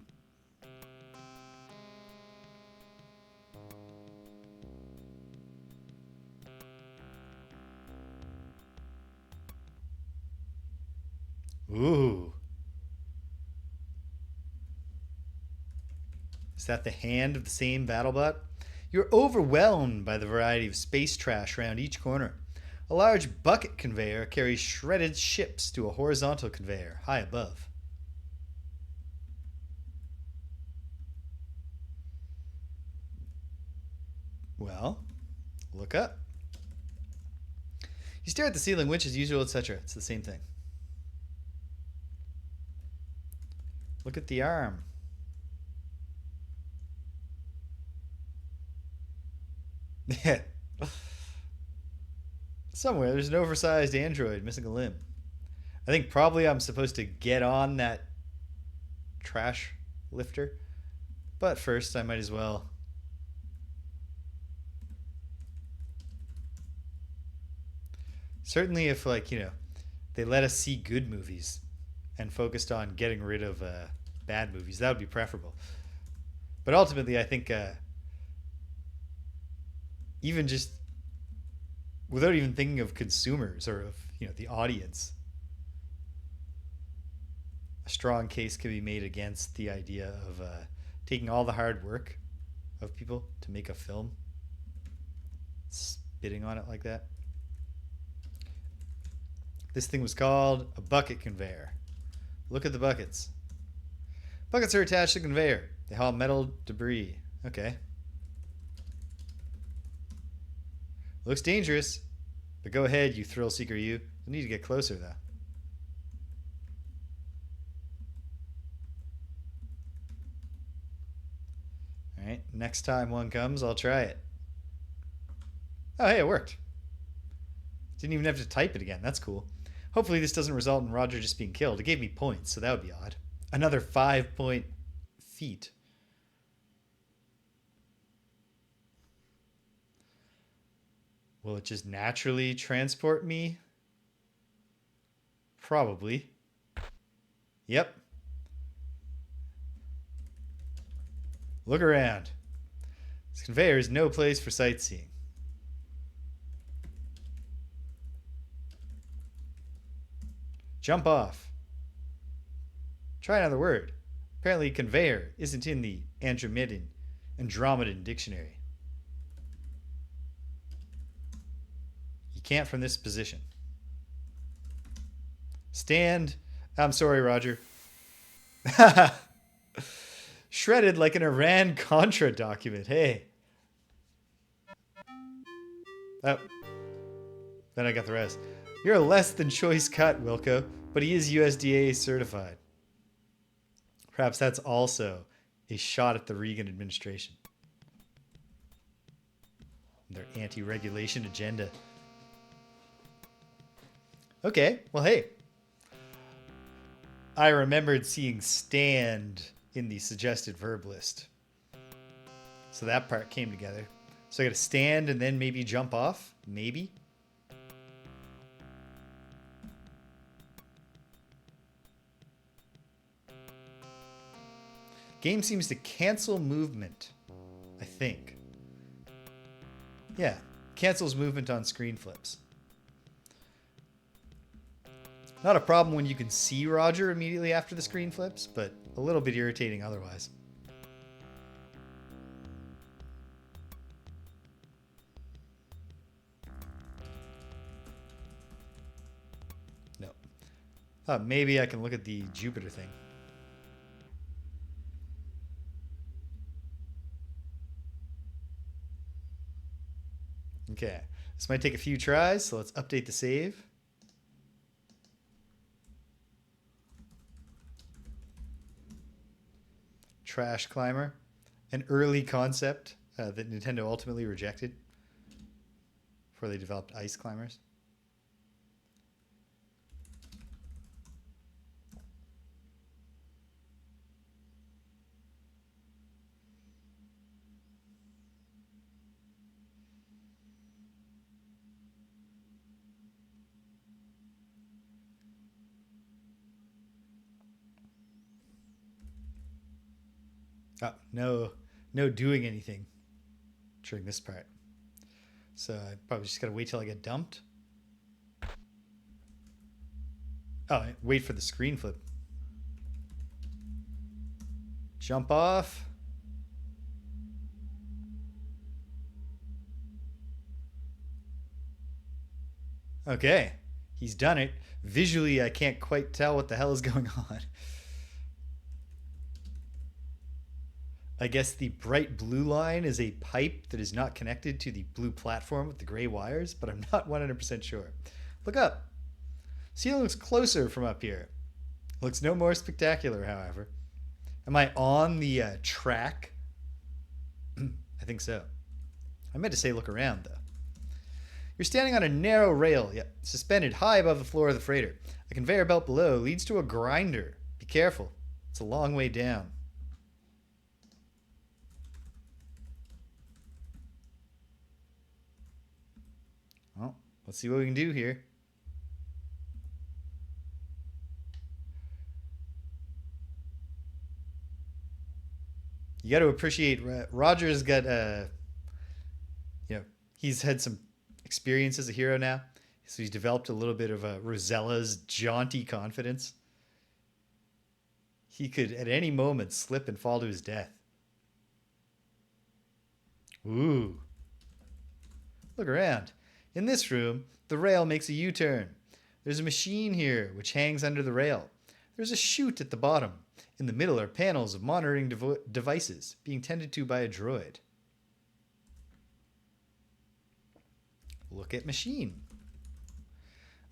Ooh. Is that the hand of the same BattleBot? You're overwhelmed by the variety of space trash around each corner. A large bucket conveyor carries shredded ships to a horizontal conveyor high above. Well, look up. You stare at the ceiling winch as usual, etc. It's the same thing. Look at the arm. Yeah. Somewhere there's an oversized android missing a limb. I think probably I'm supposed to get on that trash lifter. But first I might as well. Certainly if, they let us see good movies and focused on getting rid of bad movies, that would be preferable. But ultimately I think even just without even thinking of consumers or of the audience, a strong case can be made against the idea of taking all the hard work of people to make a film, spitting on it like that. This thing was called a bucket conveyor. Look at the buckets. Buckets are attached to the conveyor. They haul metal debris. Okay. Looks dangerous, but go ahead, you thrill seeker, you. You'll need to get closer, though. All right, next time one comes, I'll try it. Oh, hey, it worked. Didn't even have to type it again. That's cool. Hopefully this doesn't result in Roger just being killed. It gave me points, so that would be odd. Another 5-point feat. Will it just naturally transport me? Probably. Yep. Look around. This conveyor is no place for sightseeing. Jump off. Try another word. Apparently conveyor isn't in the Andromedan dictionary. You can't from this position. Stand. I'm sorry, Roger. Shredded like an Iran-Contra document. Hey. Oh. Then I got the rest. You're a less than choice cut, Wilco, but he is USDA certified. Perhaps that's also a shot at the Reagan administration. Their anti-regulation agenda. Okay, well, hey. I remembered seeing stand in the suggested verb list. So that part came together. So I got to stand and then maybe jump off? Maybe? Game seems to cancel movement, I think. Yeah, cancels movement on screen flips. Not a problem when you can see Roger immediately after the screen flips, but a little bit irritating otherwise. No. Thought maybe I can look at the Jupiter thing. Okay, this might take a few tries, so let's update the save. Trash Climber, an early concept that Nintendo ultimately rejected before they developed Ice Climbers. Oh, no doing anything during this part. So I probably just gotta wait till I get dumped. Oh, wait for the screen flip. Jump off. Okay, he's done it. Visually, I can't quite tell what the hell is going on. I guess the bright blue line is a pipe that is not connected to the blue platform with the gray wires, but I'm not 100% sure. Look up. Ceiling looks closer from up here. Looks no more spectacular, however. Am I on the track? I think so. I meant to say look around, though. You're standing on a narrow rail, suspended high above the floor of the freighter. A conveyor belt below leads to a grinder. Be careful. It's a long way down. Well, let's see what we can do here. You got to appreciate Roger's got he's had some experience as a hero now, so he's developed a little bit of Rosella's jaunty confidence. He could at any moment slip and fall to his death. Ooh. Look around. In this room, the rail makes a U-turn. There's a machine here which hangs under the rail. There's a chute at the bottom. In the middle are panels of monitoring devices being tended to by a droid. Look at machine.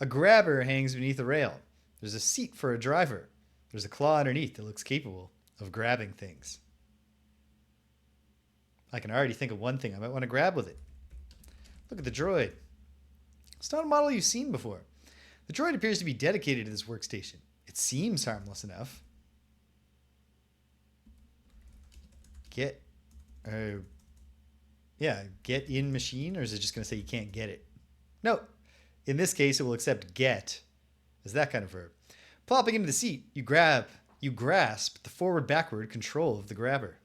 A grabber hangs beneath the rail. There's a seat for a driver. There's a claw underneath that looks capable of grabbing things. I can already think of one thing I might want to grab with it. Look at the droid. It's not a model you've seen before. The droid appears to be dedicated to this workstation. It seems harmless enough. Get in machine, or is it just going to say you can't get it? No. In this case, it will accept get as that kind of verb. Plopping into the seat, you grasp the forward-backward control of the grabber.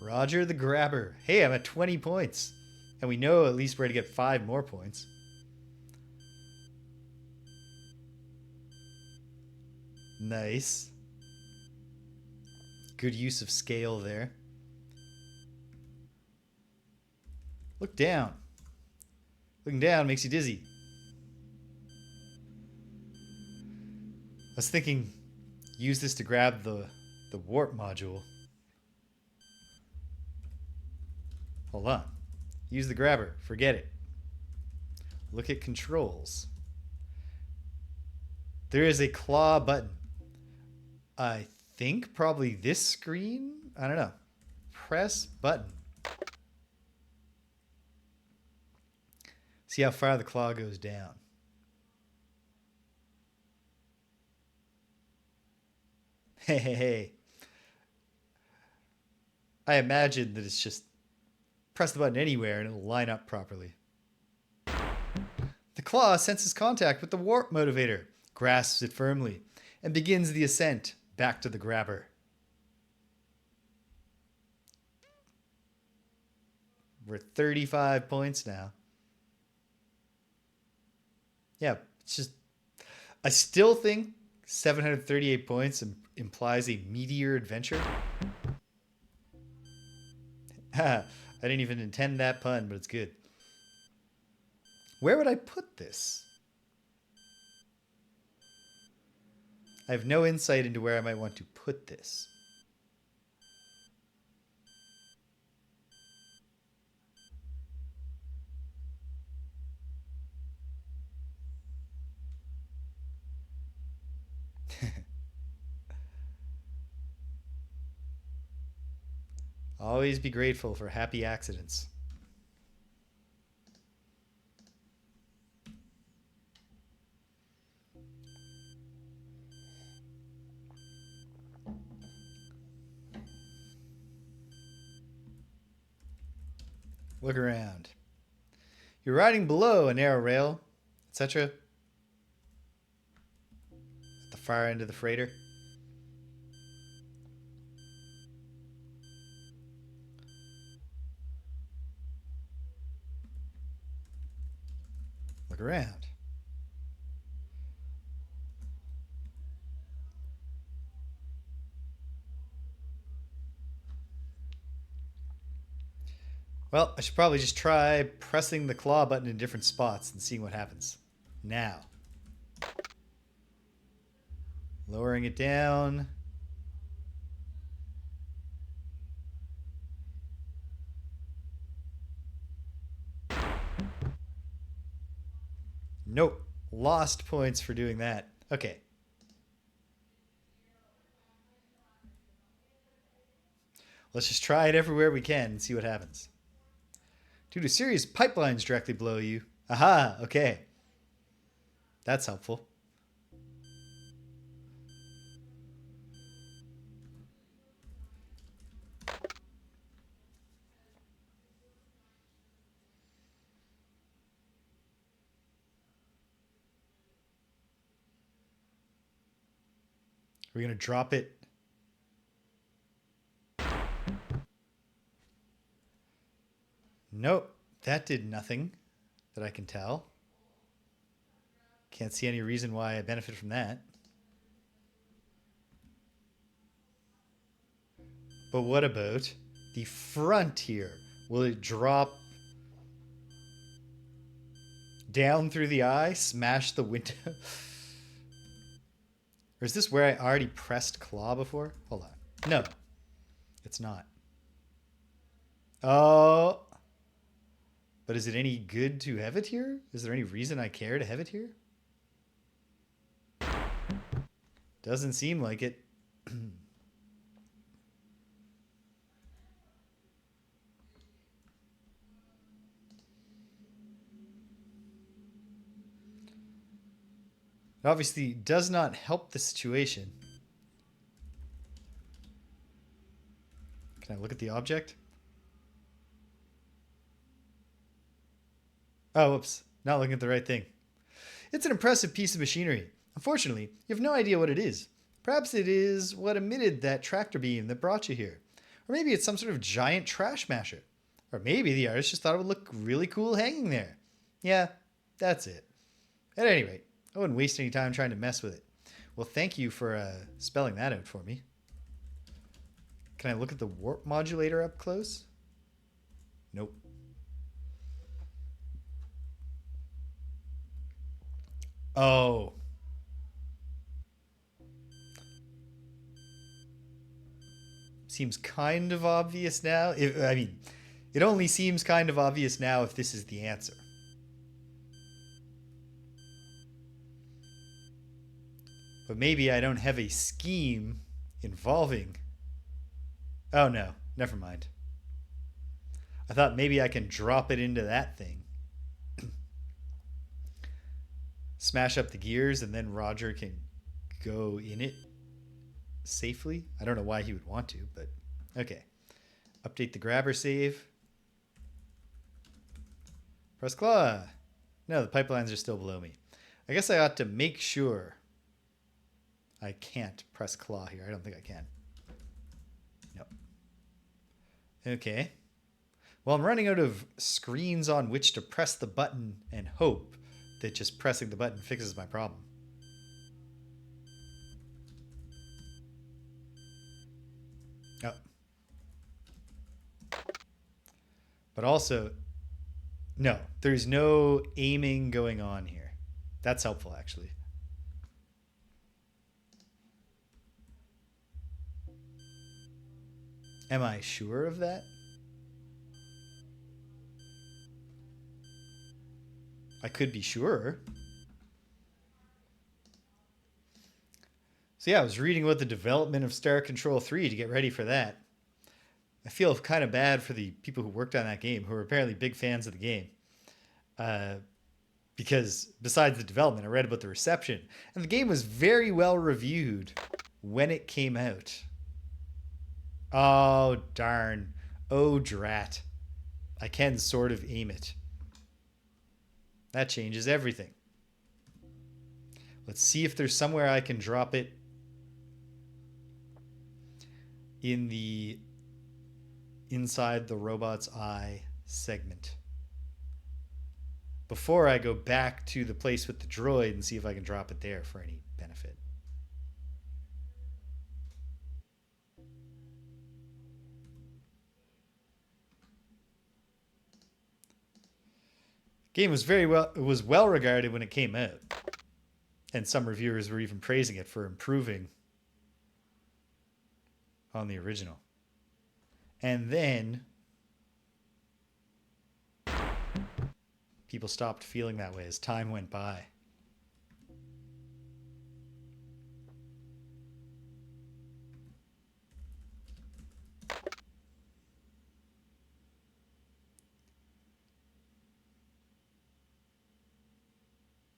Roger the grabber. Hey, I'm at 20 points. And we know at least where to get 5 more points. Nice. Good use of scale there. Look down. Looking down makes you dizzy. was thinking, use this to grab the warp module. Hold on. Use the grabber. Forget it. Look at controls. There is a claw button. I think probably this screen? I don't know. Press button. See how far the claw goes down. Hey, hey, hey. I imagine that it's just press the button anywhere and it'll line up properly. The claw senses contact with the warp motivator, grasps it firmly, and begins the ascent back to the grabber. We're 35 points now. Yeah, it's just... I still think 738 points implies a meteor adventure. I didn't even intend that pun, but it's good. Where would I put this? I have no insight into where I might want to put this. Always be grateful for happy accidents. Look around. You're riding below a narrow rail, etc. At the far end of the freighter. Look around. Well, I should probably just try pressing the claw button in different spots and seeing what happens. Now. Lowering it down. Nope. Lost points for doing that. Okay. Let's just try it everywhere we can and see what happens. Due to serious pipelines directly below you. Aha, okay. That's helpful. We're going to drop it. Nope, that did nothing that I can tell. Can't see any reason why I benefit from that. But what about the front here? Will it drop down through the eye, smash the window? Or is this where I already pressed claw before? Hold on. No, it's not. Oh. But is it any good to have it here? Is there any reason I care to have it here? Doesn't seem like it. It obviously does not help the situation. Can I look at the object? Oh, whoops. Not looking at the right thing. It's an impressive piece of machinery. Unfortunately, you have no idea what it is. Perhaps it is what emitted that tractor beam that brought you here. Or maybe it's some sort of giant trash masher. Or maybe the artist just thought it would look really cool hanging there. Yeah, that's it. At any rate, I wouldn't waste any time trying to mess with it. Well, thank you for spelling that out for me. Can I look at the warp modulator up close? Nope. Oh. seems kind of obvious now. I mean, it only seems kind of obvious now if this is the answer. But maybe I don't have a scheme involving... Oh no, never mind. I thought maybe I can drop it into that thing. Smash up the gears and then Roger can go in it safely. I don't know why he would want to, but okay. Update the grabber save. Press claw. No, the pipelines are still below me. I guess I ought to make sure I can't press claw here. I don't think I can. No. Okay. Well, I'm running out of screens on which to press the button and hope that just pressing the button fixes my problem. Oh. But also, no, there's no aiming going on here. That's helpful, actually. Am I sure of that? I could be sure. So yeah, I was reading about the development of Star Control 3 to get ready for that. I feel kind of bad for the people who worked on that game, who are apparently big fans of the game. Because besides the development, I read about the reception. And the game was very well reviewed when it came out. Oh, darn. Oh, drat. I can sort of aim it. That changes everything. Let's see if there's somewhere I can drop it in the inside the robot's eye segment before I go back to the place with the droid and see if I can drop it there for any benefit. Game was well regarded when it came out, and some reviewers were even praising it for improving on the original. And then people stopped feeling that way as time went by.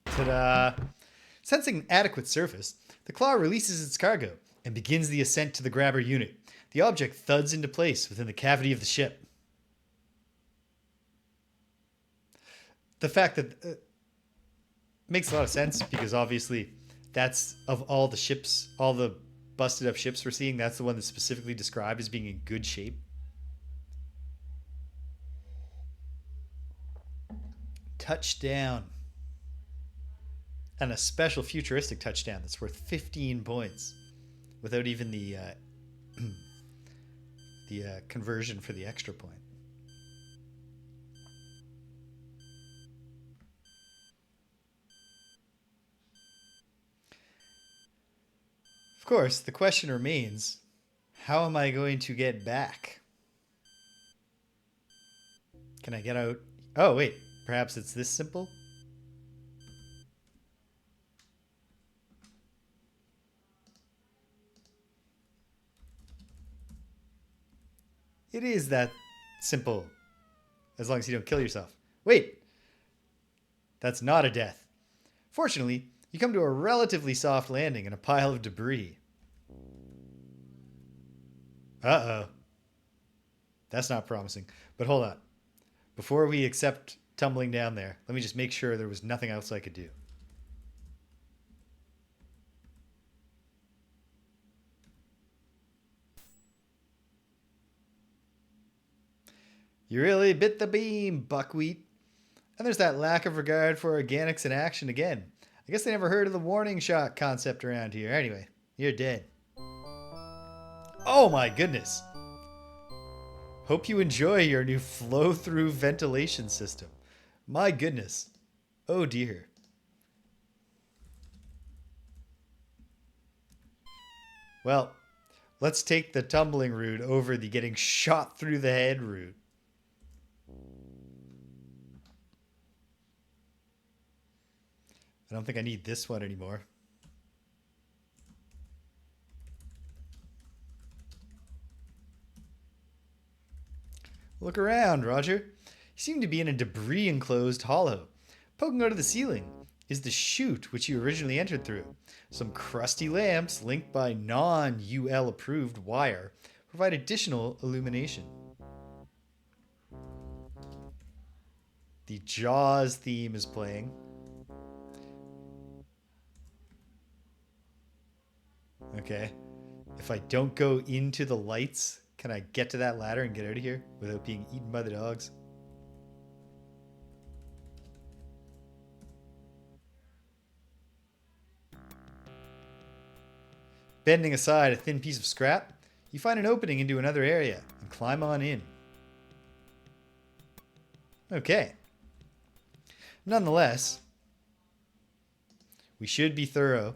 Ta-da! Sensing adequate surface, the claw releases its cargo and begins the ascent to the grabber unit. The object thuds into place within the cavity of the ship. The fact that makes a lot of sense because obviously that's of all the ships, all the busted up ships we're seeing, that's the one that's specifically described as being in good shape. Touchdown. And a special futuristic touchdown that's worth 15 points without even the conversion for the extra point. Of course, the question remains, how am I going to get back? Can I get out? Oh, wait, perhaps it's this simple? It is that simple, as long as you don't kill yourself. Wait, that's not a death. Fortunately, you come to a relatively soft landing in a pile of debris. Uh-oh. That's not promising. But hold on. Before we accept tumbling down there, let me just make sure there was nothing else I could do. You really bit the beam, buckwheat. And there's that lack of regard for organics in action again. I guess they never heard of the warning shot concept around here. Anyway, you're dead. Oh my goodness. Hope you enjoy your new flow-through ventilation system. My goodness. Oh dear. Well, Let's take the tumbling route over the getting shot through the head route. I don't think I need this one anymore. Look around, Roger. You seem to be in a debris-enclosed hollow. Poking out of the ceiling is the chute which you originally entered through. Some crusty lamps linked by non-UL approved wire provide additional illumination. The Jaws theme is playing. Okay. If I don't go into the lights, can I get to that ladder and get out of here without being eaten by the dogs? Bending aside a thin piece of scrap, you find an opening into another area and climb on in. Okay. Nonetheless, we should be thorough,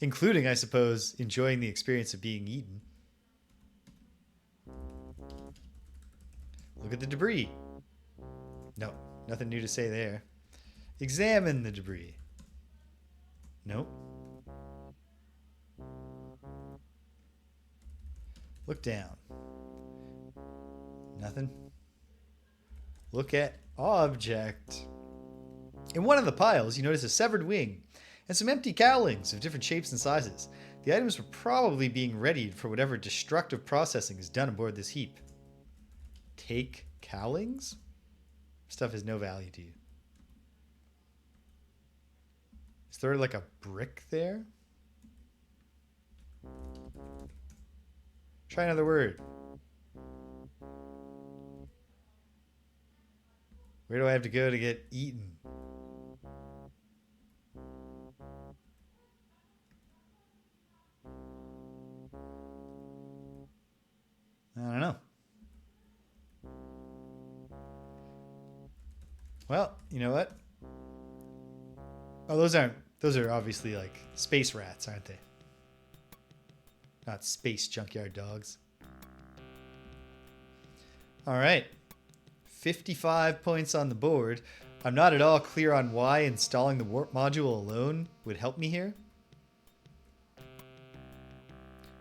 including, I suppose, enjoying the experience of being eaten. Look at the debris. No, nothing new to say there. Examine the debris. Nope. Look down. Nothing. Look at object. In one of the piles, you notice a severed wing and some empty cowlings of different shapes and sizes. The items were probably being readied for whatever destructive processing is done aboard this heap. Take cowlings? Stuff has no value to you. Is there like a brick there? Try another word. Where do I have to go to get eaten? I don't know. Well, you know what? Oh, those are obviously like space rats, aren't they? Not space junkyard dogs. All right. 55 points on the board. I'm not at all clear on why installing the warp module alone would help me here.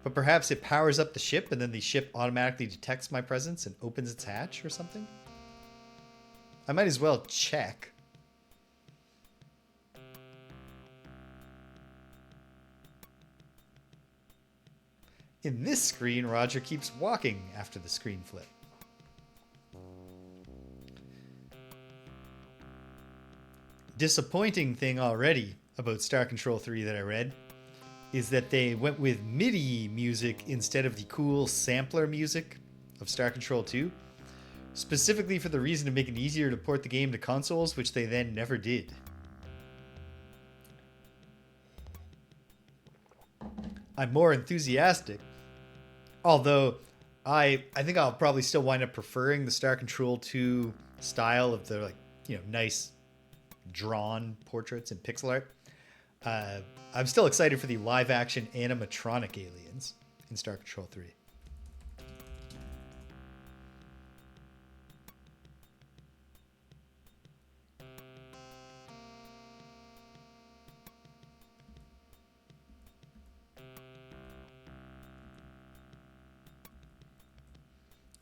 But perhaps it powers up the ship and then the ship automatically detects my presence and opens its hatch or something? I might as well check. In this screen, Roger keeps walking after the screen flip. Disappointing thing already about Star Control 3 that I read is that they went with MIDI music instead of the cool sampler music of Star Control 2, specifically for the reason to make it easier to port the game to consoles, which they then never did. I'm more enthusiastic, although I think I'll probably still wind up preferring the Star Control 2 style of the nice drawn portraits and pixel art. I'm still excited for the live action animatronic aliens in Star Control 3.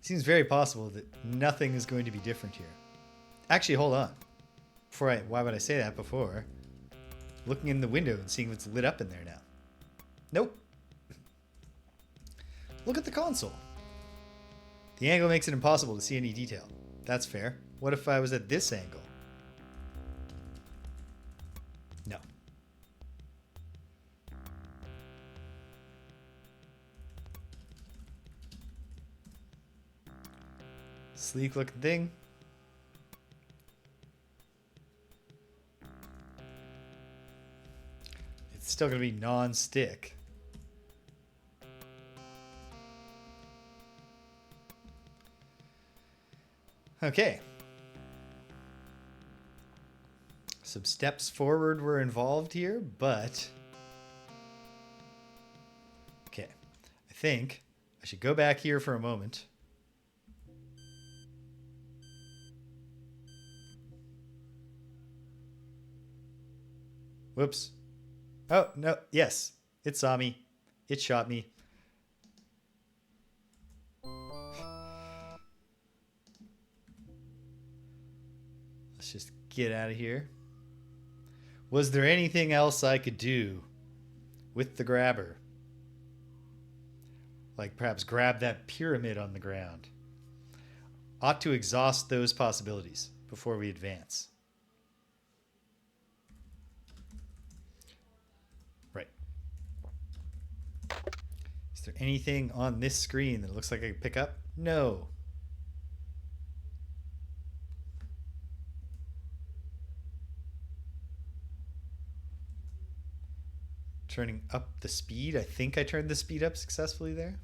Seems very possible that nothing is going to be different here. Actually, hold on. Why would I say that before looking in the window and seeing what's lit up in there now? Nope. Look at the console. The angle makes it impossible to see any detail. That's fair. What if I was at this angle? No. Sleek looking thing. It's still going to be non-stick. Okay. Some steps forward were involved here, but... Okay. I think I should go back here for a moment. Whoops. Oh, no. Yes. It saw me. It shot me. Let's just get out of here. Was there anything else I could do with the grabber? Like perhaps grab that pyramid on the ground. Ought to exhaust those possibilities before we advance. Right. Is there anything on this screen that looks like I could pick up? No. Turning up the speed. I think I turned the speed up successfully there.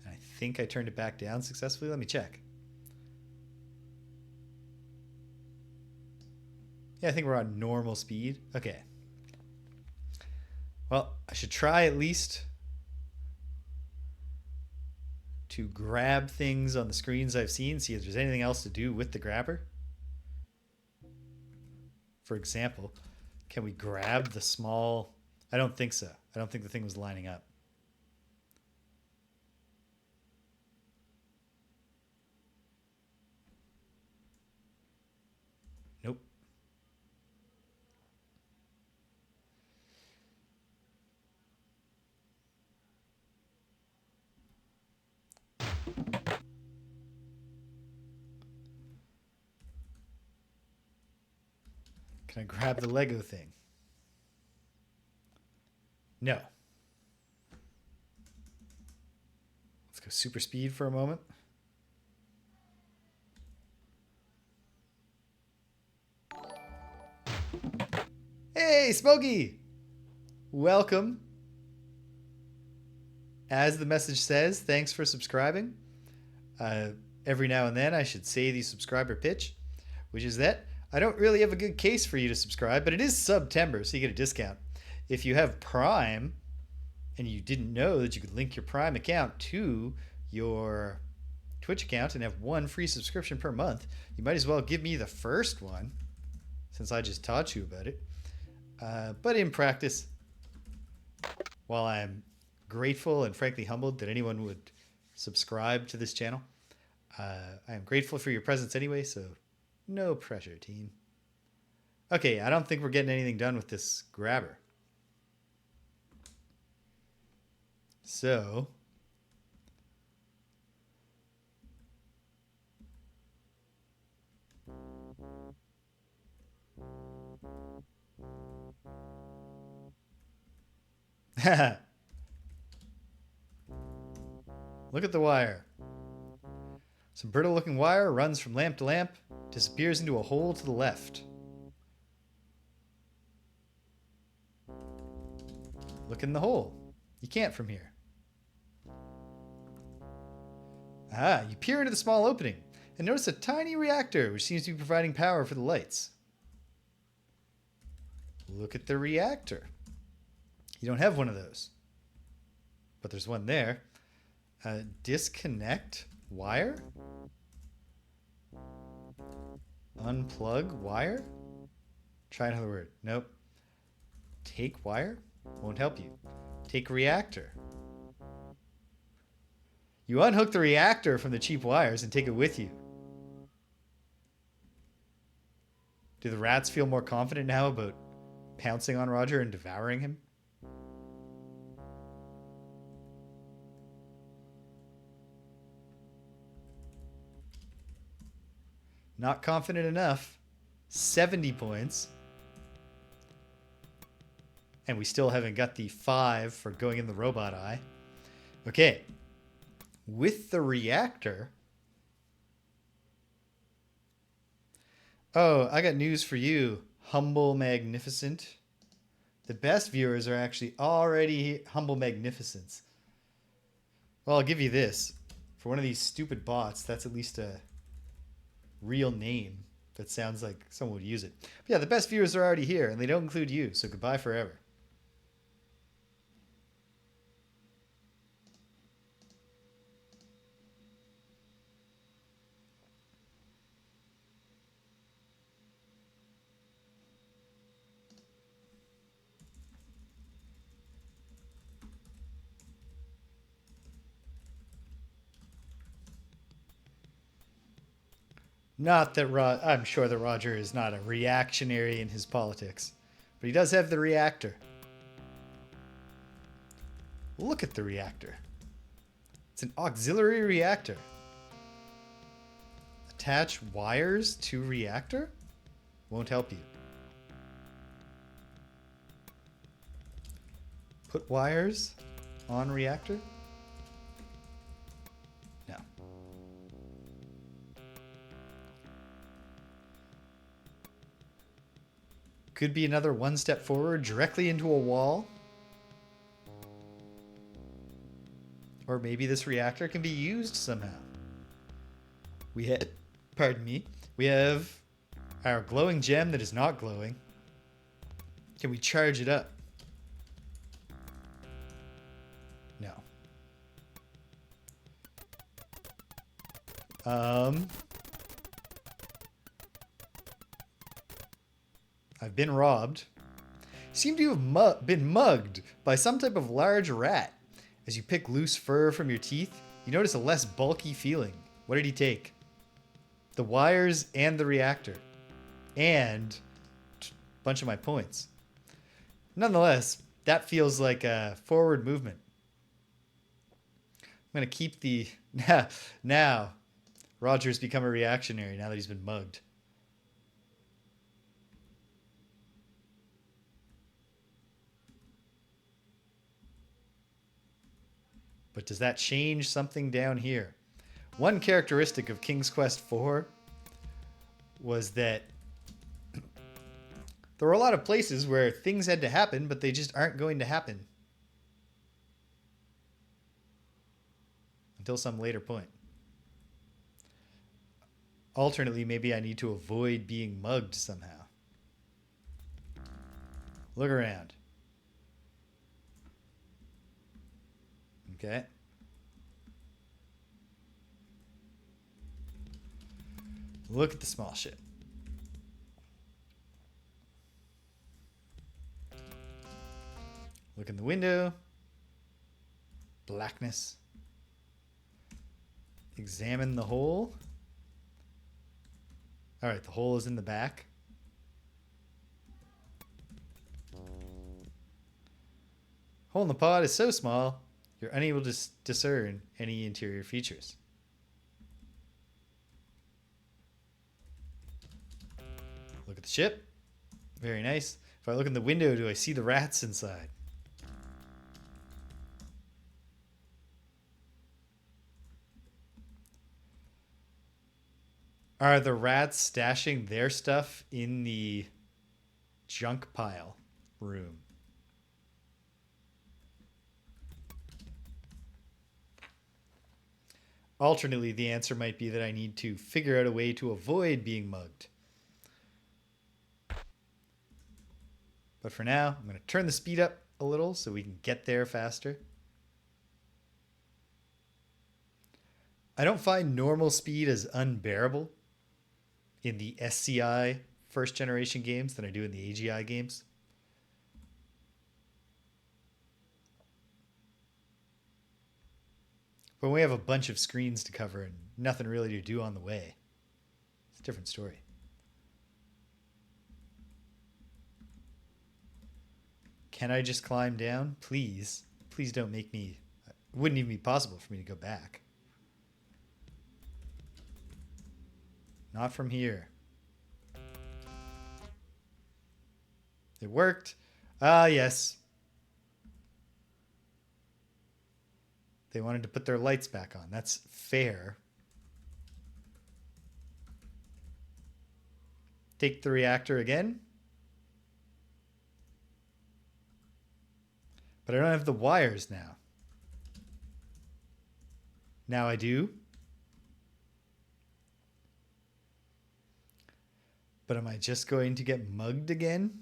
I think I turned it back down successfully. Let me check. Yeah, I think we're on normal speed. Okay. Well, I should try at least to grab things on the screens I've seen, see if there's anything else to do with the grabber. For example, can we grab the small... I don't think so. I don't think the thing was lining up. Nope. Can I grab the Lego thing? No. Let's go super speed for a moment. Hey, Smokey! Welcome. As the message says, thanks for subscribing. Every now and then I should say the subscriber pitch, which is that I don't really have a good case for you to subscribe, but it is September, so you get a discount. If you have Prime and you didn't know that you could link your Prime account to your Twitch account and have one free subscription per month, you might as well give me the first one since I just taught you about it. But in practice, while I'm grateful and frankly humbled that anyone would subscribe to this channel, I am grateful for your presence anyway, so no pressure, team. Okay, I don't think we're getting anything done with this grabber. So... Look at the wire. Some brittle-looking wire runs from lamp to lamp, disappears into a hole to the left. Look in the hole. You can't from here. Ah, you peer into the small opening and notice a tiny reactor which seems to be providing power for the lights. Look at the reactor. You don't have one of those. But there's one there. Disconnect wire? Unplug wire? Try another word. Nope. Take wire? Won't help you. Take reactor. You unhook the reactor from the cheap wires and take it with you. Do the rats feel more confident now about pouncing on Roger and devouring him? Not confident enough. 70 points. And we still haven't got the 5 for going in the robot eye. Okay. With the reactor... Oh, I got news for you, Humble Magnificent. The best viewers are actually already Humble Magnificents. Well, I'll give you this. For one of these stupid bots, that's at least a real name that sounds like someone would use it. But yeah, the best viewers are already here, and they don't include you, so goodbye forever. Not that I'm sure that Roger is not a reactionary in his politics, but he does have the reactor. Look at the reactor. It's an auxiliary reactor. Attach wires to reactor? Won't help you. Put wires on reactor? No. Could be another one step forward directly into a wall. Or maybe this reactor can be used somehow. We have, pardon me, we have our glowing gem that is not glowing. Can we charge it up? No. I've been robbed. Seem to have been mugged by some type of large rat. As you pick loose fur from your teeth, you notice a less bulky feeling. What did he take? The wires and the reactor. And a bunch of my points. Nonetheless, that feels like a forward movement. I'm going to keep the... Now, Roger's become a reactionary now that he's been mugged. But does that change something down here? One characteristic of King's Quest IV was that there were a lot of places where things had to happen, but they just aren't going to happen. Until some later point. Alternately, maybe I need to avoid being mugged somehow. Look around. Okay. Look at the small shit. Look in the window. Blackness. Examine the hole. All right, the hole is in the back. Hole in the pod is so small, you're unable to discern any interior features. Look at the ship. Very nice. If I look in the window, do I see the rats inside? Are the rats stashing their stuff in the junk pile room? Alternately, the answer might be that I need to figure out a way to avoid being mugged. But for now, I'm going to turn the speed up a little so we can get there faster. I don't find normal speed as unbearable in the SCI first generation games than I do in the AGI games. But we have a bunch of screens to cover and nothing really to do on the way. It's a different story. Can I just climb down? Please. Please don't make me... It wouldn't even be possible for me to go back. Not from here. It worked. Ah, yes. They wanted to put their lights back on. That's fair. Take the reactor again. But I don't have the wires now. Now I do. But am I just going to get mugged again?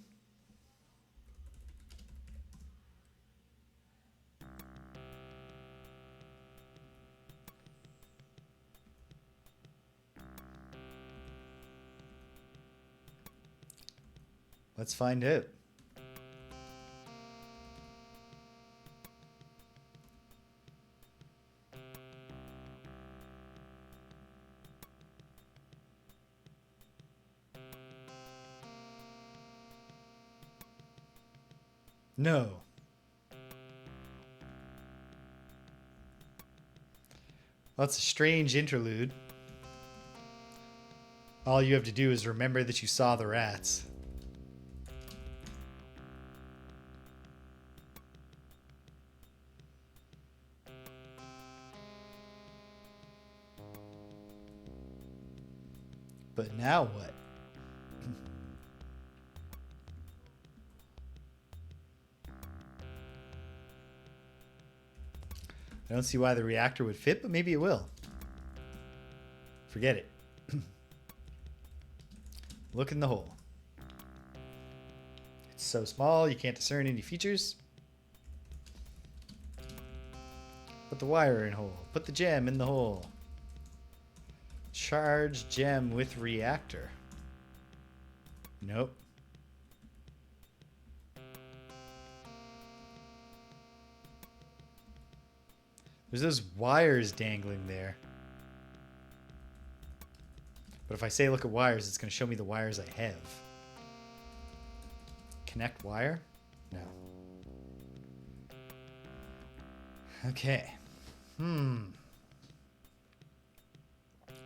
Let's find out. No. Well, that's a strange interlude. All you have to do is remember that you saw the rats. But now what? I don't see why the reactor would fit, but maybe it will. Forget it. Look in the hole. It's so small you can't discern any features. Put the wire in hole. Put the gem in the hole. Charge gem with reactor. Nope. There's those wires dangling there. But if I say look at wires, it's going to show me the wires I have. Connect wire? No. Okay.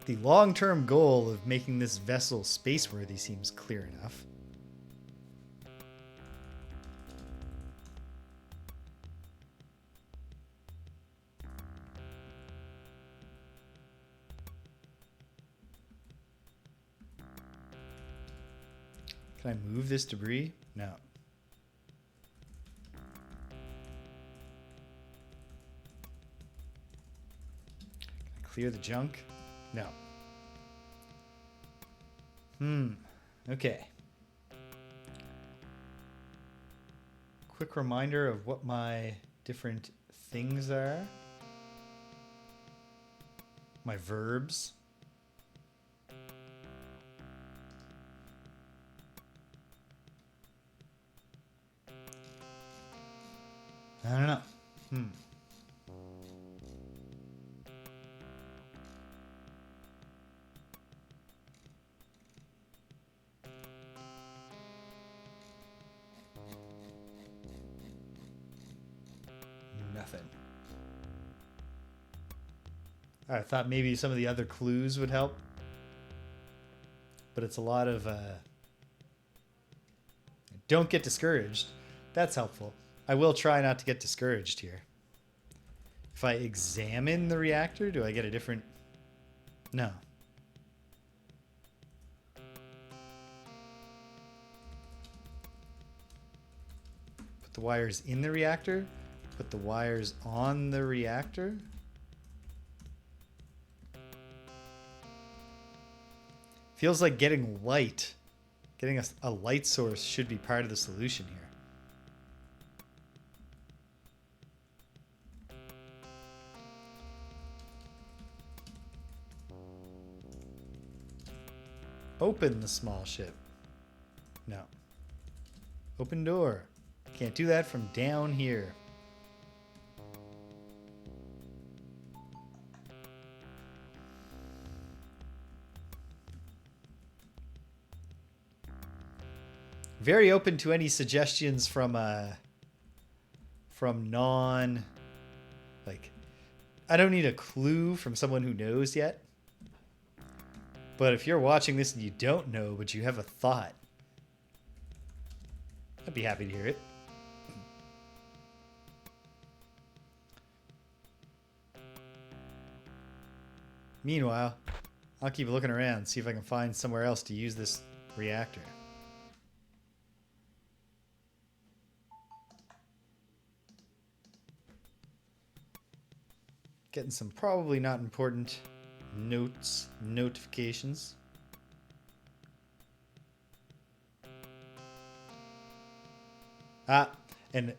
The long-term goal of making this vessel spaceworthy seems clear enough. Can I move this debris? No. Can I clear the junk? No. Okay. Quick reminder of what my different things are. My verbs. I don't know. Nothing. I thought maybe some of the other clues would help. But it's a lot of... don't get discouraged. That's helpful. I will try not to get discouraged here. If I examine the reactor, do I get a different... No. Put the wires in the reactor. Put the wires on the reactor. Feels like getting light. Getting a light source should be part of the solution here. Open the small ship. No. Open door. Can't do that from down here. Very open to any suggestions from non... Like, I don't need a clue from someone who knows yet. But if you're watching this and you don't know, but you have a thought, I'd be happy to hear it. Meanwhile, I'll keep looking around, see if I can find somewhere else to use this reactor. Getting some probably not important notifications. And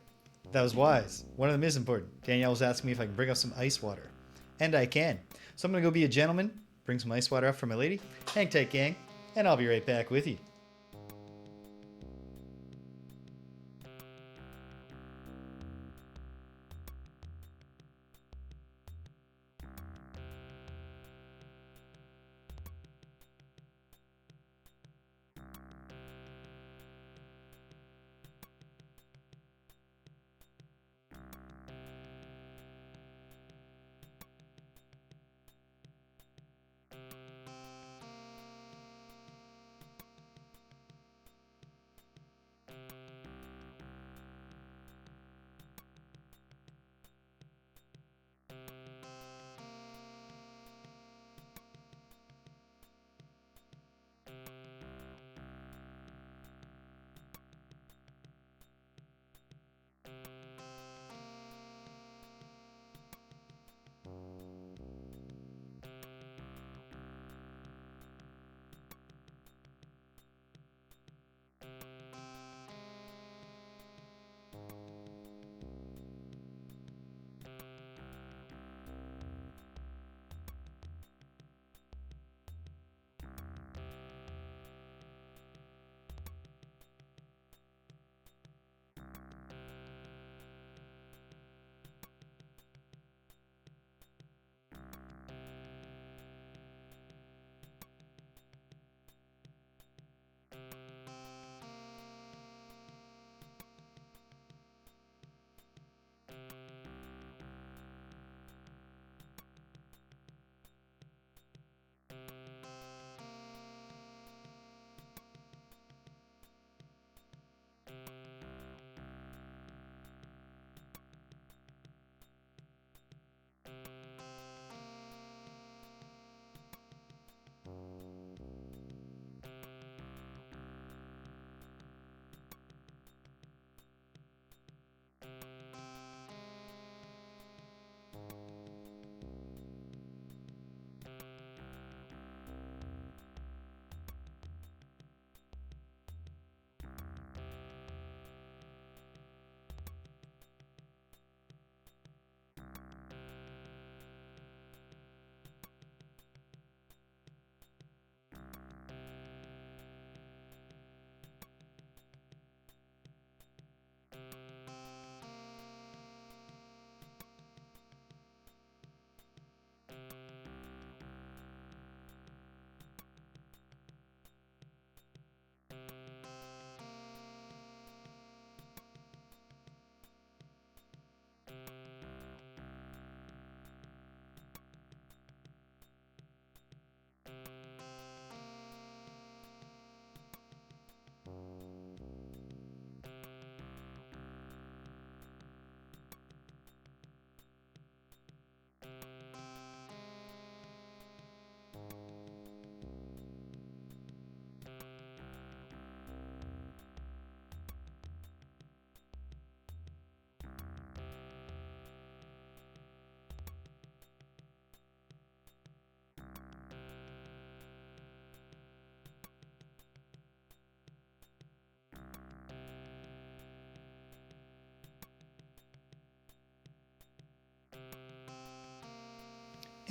that was wise. One of them is important. Danielle was asking me if I can bring up some ice water. And I can. So I'm going to go be a gentleman, bring some ice water up for my lady. Hang tight, gang, and I'll be right back with you.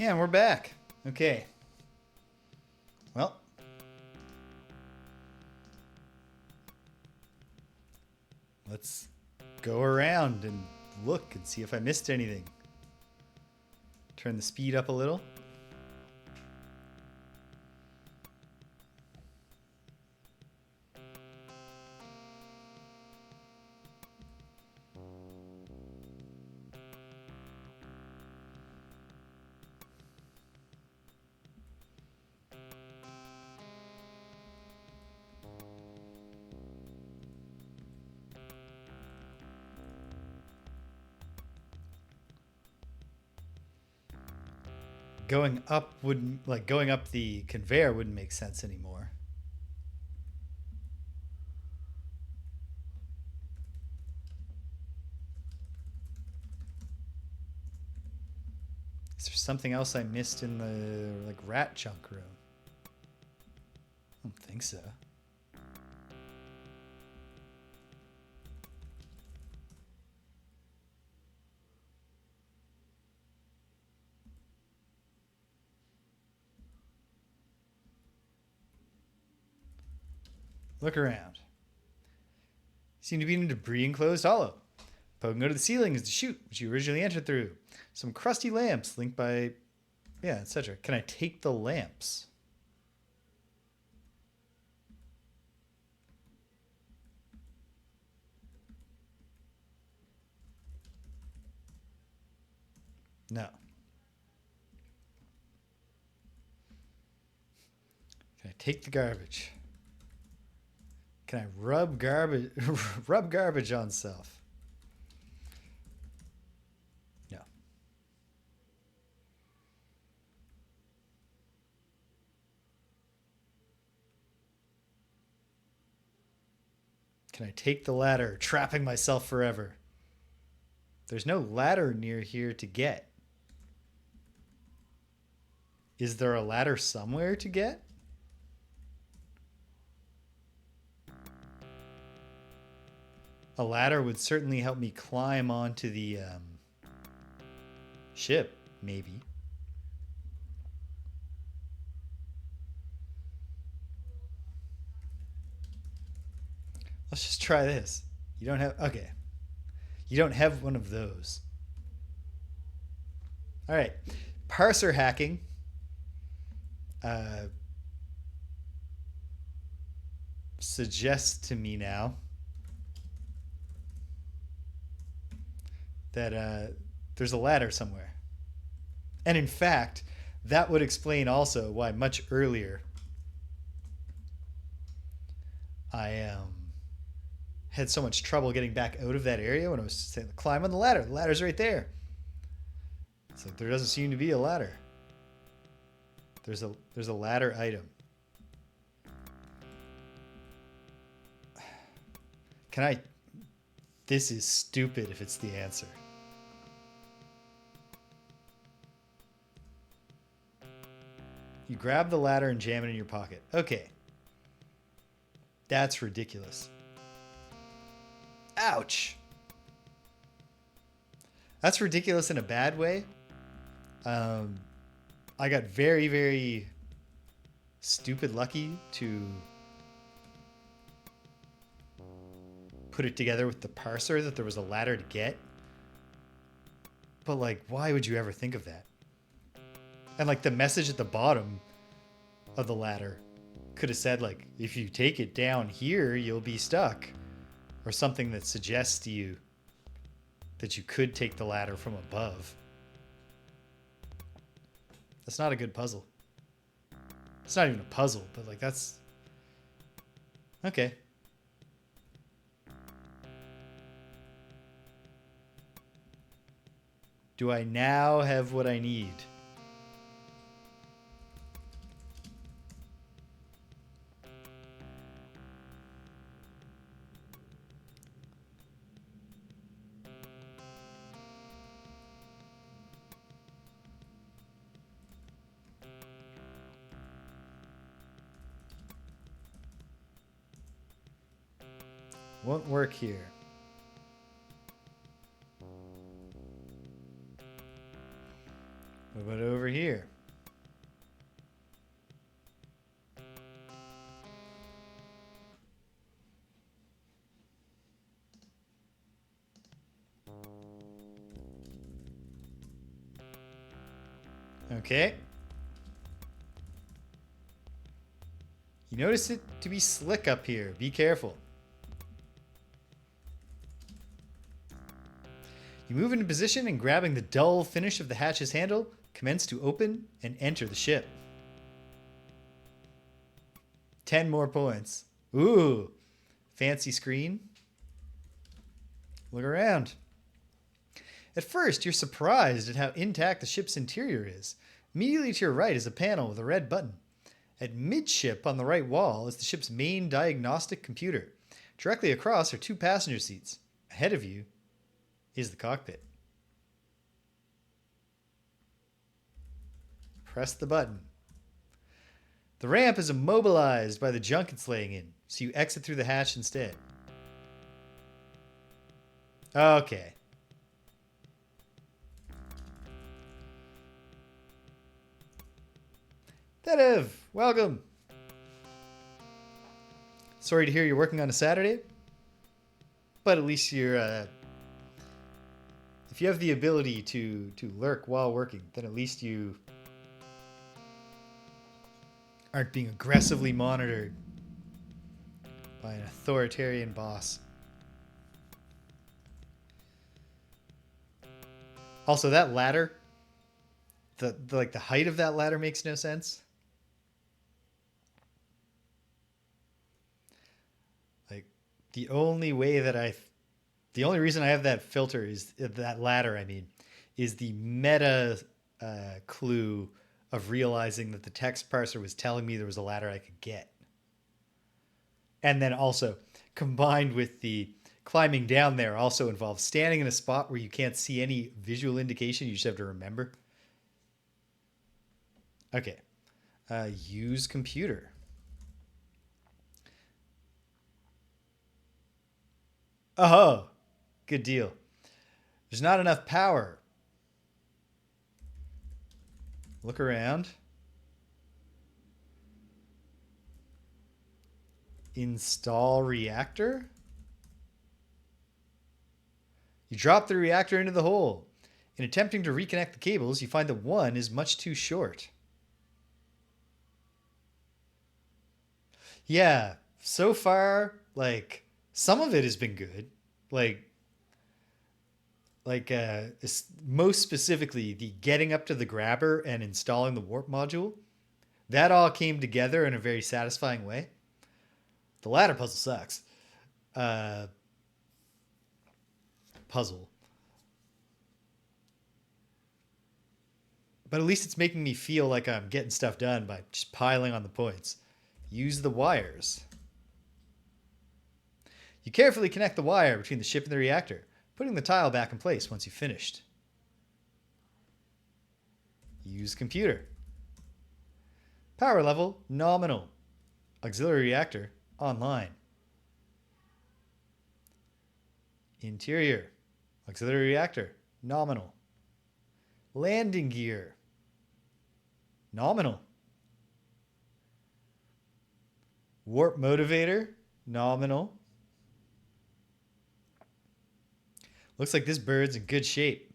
Yeah, we're back. Okay. Well. Let's go around and look and see if I missed anything. Turn the speed up a little. Going up wouldn't, like, going up the conveyor wouldn't make sense anymore. Is there something else I missed in the, like, rat junk room? I don't think so. Look around. Seem to be in a debris enclosed hollow. Poking out of the ceiling is the chute which you originally entered through. Some crusty lamps linked by, yeah, etc. Can I take the lamps? No. Can I take the garbage? Can I rub garbage rub garbage on self? No. Can I take the ladder, trapping myself forever? There's no ladder near here to get. Is there a ladder somewhere to get? A ladder would certainly help me climb onto the ship, maybe. Let's just try this. You don't have... Okay. You don't have one of those. All right. Parser hacking. Suggests to me now that there's a ladder somewhere. And in fact, that would explain also why much earlier I had so much trouble getting back out of that area when I was saying, climb on the ladder. The ladder's right there. It's like there doesn't seem to be a ladder. There's a ladder item. Can I... This is stupid if it's the answer. You grab the ladder and jam it in your pocket. Okay. That's ridiculous. Ouch. That's ridiculous in a bad way. I got very, very stupid lucky to put it together with the parser that there was a ladder to get. But, like, why would you ever think of that? And, like, the message at the bottom of the ladder could have said, like, if you take it down here, you'll be stuck. Or something that suggests to you that you could take the ladder from above. That's not a good puzzle. It's not even a puzzle, but, like, that's... Okay. Do I now have what I need? Won't work here. What about over here? Okay. You notice it to be slick up here. Be careful. You move into position and grabbing the dull finish of the hatch's handle, commence to open and enter the ship. 10 more points. Ooh. Fancy screen. Look around. At first, you're surprised at how intact the ship's interior is. Immediately to your right is a panel with a red button. At midship on the right wall is the ship's main diagnostic computer. Directly across are 2 passenger seats. Ahead of you is the cockpit. Press the button. The ramp is immobilized by the junk it's laying in, so you exit through the hatch instead. Okay. Dedev, welcome. Sorry to hear you're working on a Saturday, but at least you're, if you have the ability to lurk while working, then at least you aren't being aggressively monitored by an authoritarian boss. Also, that ladder, the height of that ladder makes no sense. Like, the only reason I have that filter is that ladder. I mean, is the meta clue of realizing that the text parser was telling me there was a ladder I could get, and then also combined with the climbing down there also involves standing in a spot where you can't see any visual indication. You just have to remember. Okay. Use computer. Oh, good deal. There's not enough power. Look around. Install reactor. You drop the reactor into the hole. In attempting to reconnect the cables, you find that one is much too short. Yeah, so far, like, some of it has been good. Most specifically, the getting up to the grabber and installing the warp module. That all came together in a very satisfying way. The ladder puzzle sucks. Puzzle. But at least it's making me feel like I'm getting stuff done by just piling on the points. Use the wires. You carefully connect the wire between the ship and the reactor, putting the tile back in place once you've finished. Use computer. Power level nominal. Auxiliary reactor online. Interior. Auxiliary reactor nominal. Landing gear nominal. Warp motivator nominal. Looks like this bird's in good shape.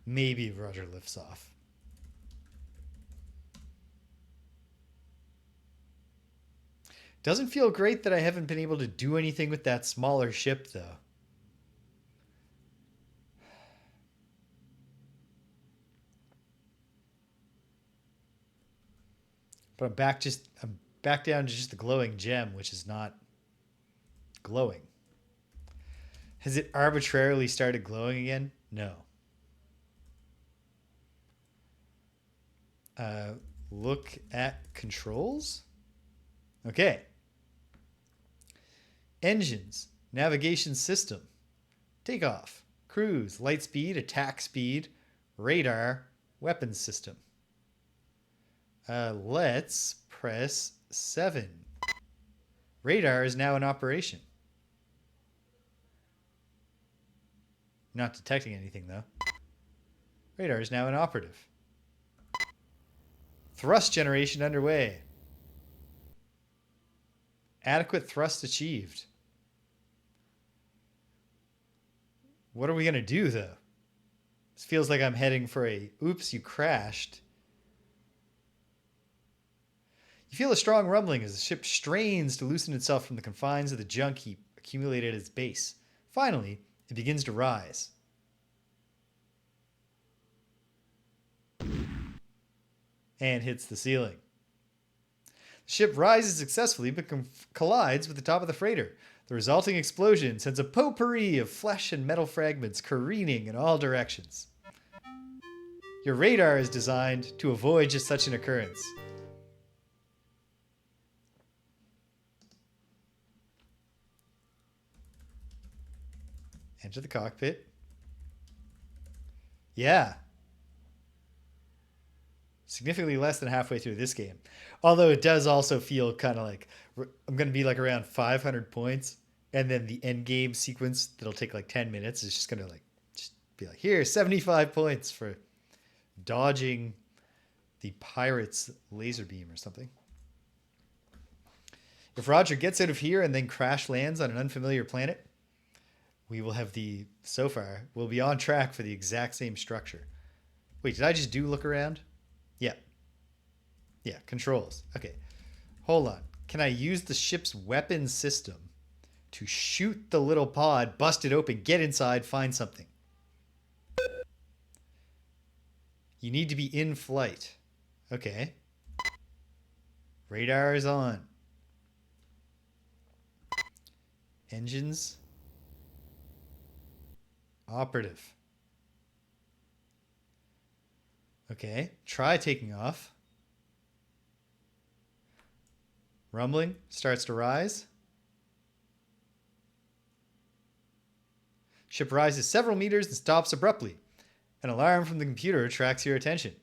Maybe Roger lifts off. Doesn't feel great that I haven't been able to do anything with that smaller ship, though. But I'm back down to just the glowing gem, which is not glowing. Has it arbitrarily started glowing again? No. Look at controls. Okay. Engines, navigation system, takeoff, cruise, light speed, attack speed, radar, weapons system. Let's press 7. Radar is now in operation. Not detecting anything, though. Radar is now inoperative. Thrust generation underway. Adequate thrust achieved. What are we going to do, though? This feels like I'm heading for a oops, you crashed. You feel a strong rumbling as the ship strains to loosen itself from the confines of the junk heap accumulated at its base. Finally, it begins to rise. And hits the ceiling. The ship rises successfully but collides with the top of the freighter. The resulting explosion sends a potpourri of flesh and metal fragments careening in all directions. Your radar is designed to avoid just such an occurrence. Enter the cockpit. Yeah. Significantly less than halfway through this game. Although it does also feel kind of like I'm going to be like around 500 points. And then the end game sequence that'll take like 10 minutes is just going to just be like, here, 75 points for dodging the Pirates laser beam or something. If Roger gets out of here and then crash lands on an unfamiliar planet, we will have so far, we'll be on track for the exact same structure. Wait, did I just look around? Yeah. Yeah, controls. Okay. Hold on. Can I use the ship's weapon system to shoot the little pod, bust it open, get inside, find something? You need to be in flight. Okay. Radar is on. Engines operative. Okay, try taking off. Rumbling starts to rise. Ship rises several meters and stops abruptly. An alarm from the computer attracts your attention.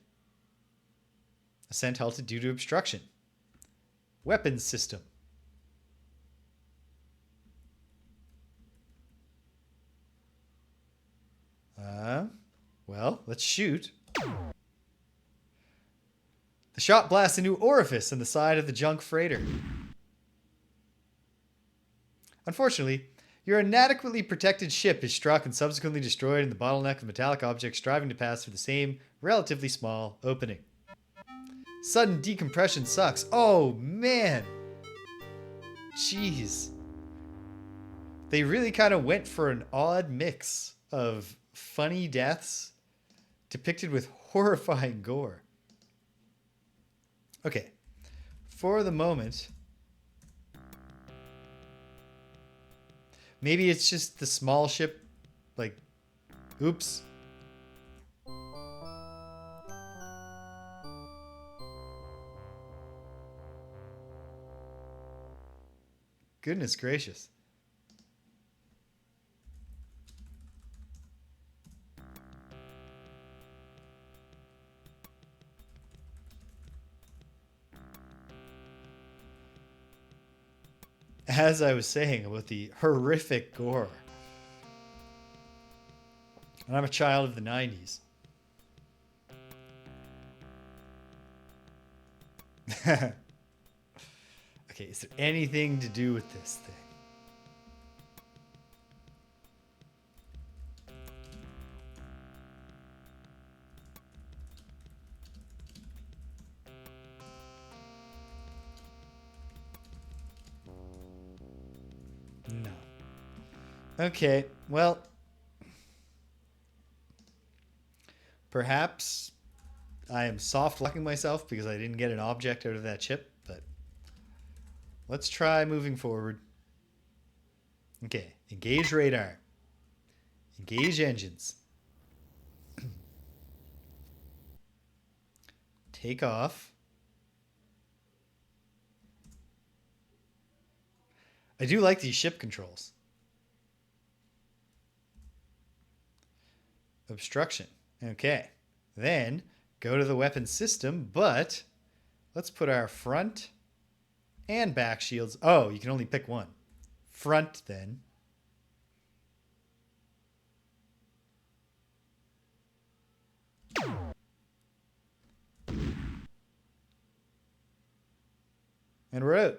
Ascent halted due to obstruction. Weapons system. Well, let's shoot. The shot blasts a new orifice in the side of the junk freighter. Unfortunately, your inadequately protected ship is struck and subsequently destroyed in the bottleneck of metallic objects striving to pass through the same relatively small opening. Sudden decompression sucks. Oh, man. Jeez. They really kind of went for an odd mix of funny deaths depicted with horrifying gore. Okay. For the moment, maybe it's just the small ship, oops. Goodness gracious. As I was saying about the horrific gore. And I'm a child of the 90s. Okay, is there anything to do with this thing? No. Okay, well, perhaps I am soft locking myself because I didn't get an object out of that chip, but let's try moving forward. Okay, engage radar. Engage engines. Take off. I do like these ship controls. Obstruction. Okay. Then go to the weapon system, but let's put our front and back shields. Oh, you can only pick one. Front, then. And we're out.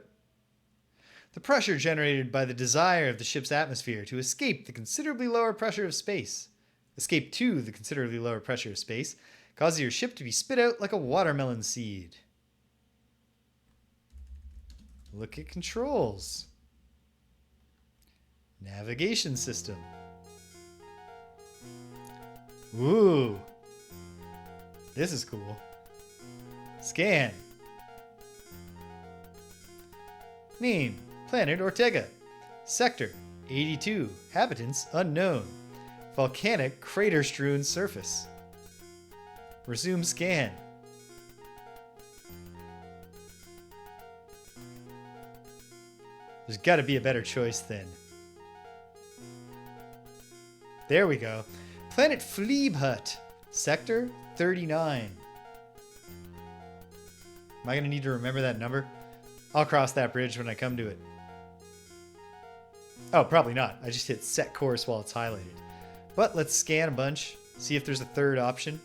The pressure generated by the desire of the ship's atmosphere to escape the considerably lower pressure of space. Escape to the considerably lower pressure of space causes your ship to be spit out like a watermelon seed. Look at controls. Navigation system. Ooh. This is cool. Scan. Name, planet Ortega. Sector, 82. Habitants, unknown. Volcanic, crater-strewn surface. Resume scan. There's got to be a better choice then. There we go. Planet Phleebhut. Sector 39. Am I going to need to remember that number? I'll cross that bridge when I come to it. Oh, probably not. I just hit set course while it's highlighted. But let's scan a bunch. See if there's a third option.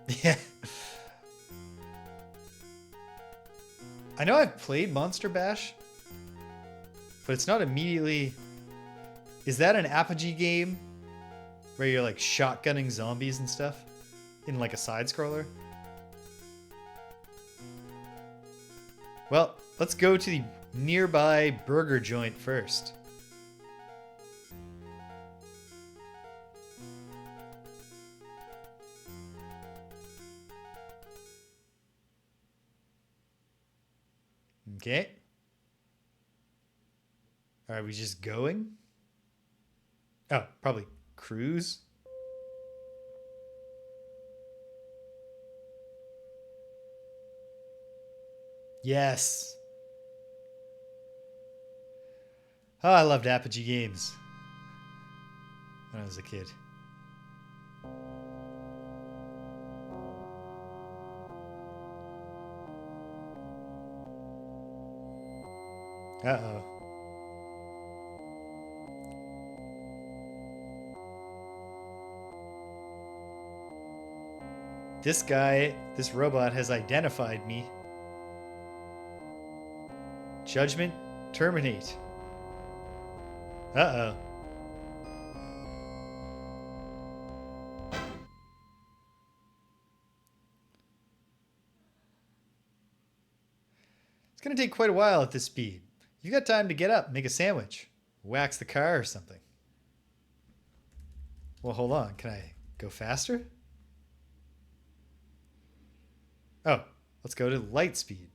Yeah. I know I've played Monster Bash, but it's not immediately... Is that an Apogee game where you're like shotgunning zombies and stuff in like a side scroller? Well, let's go to the nearby burger joint first. Okay. Are we just going? Oh, probably cruise. Yes. Oh, I loved Apogee games when I was a kid. Uh-oh. This robot has identified me. Judgment, terminate. Uh-oh. It's going to take quite a while at this speed. You got time to get up, make a sandwich, wax the car or something. Well, hold on. Can I go faster? Oh, let's go to light speed.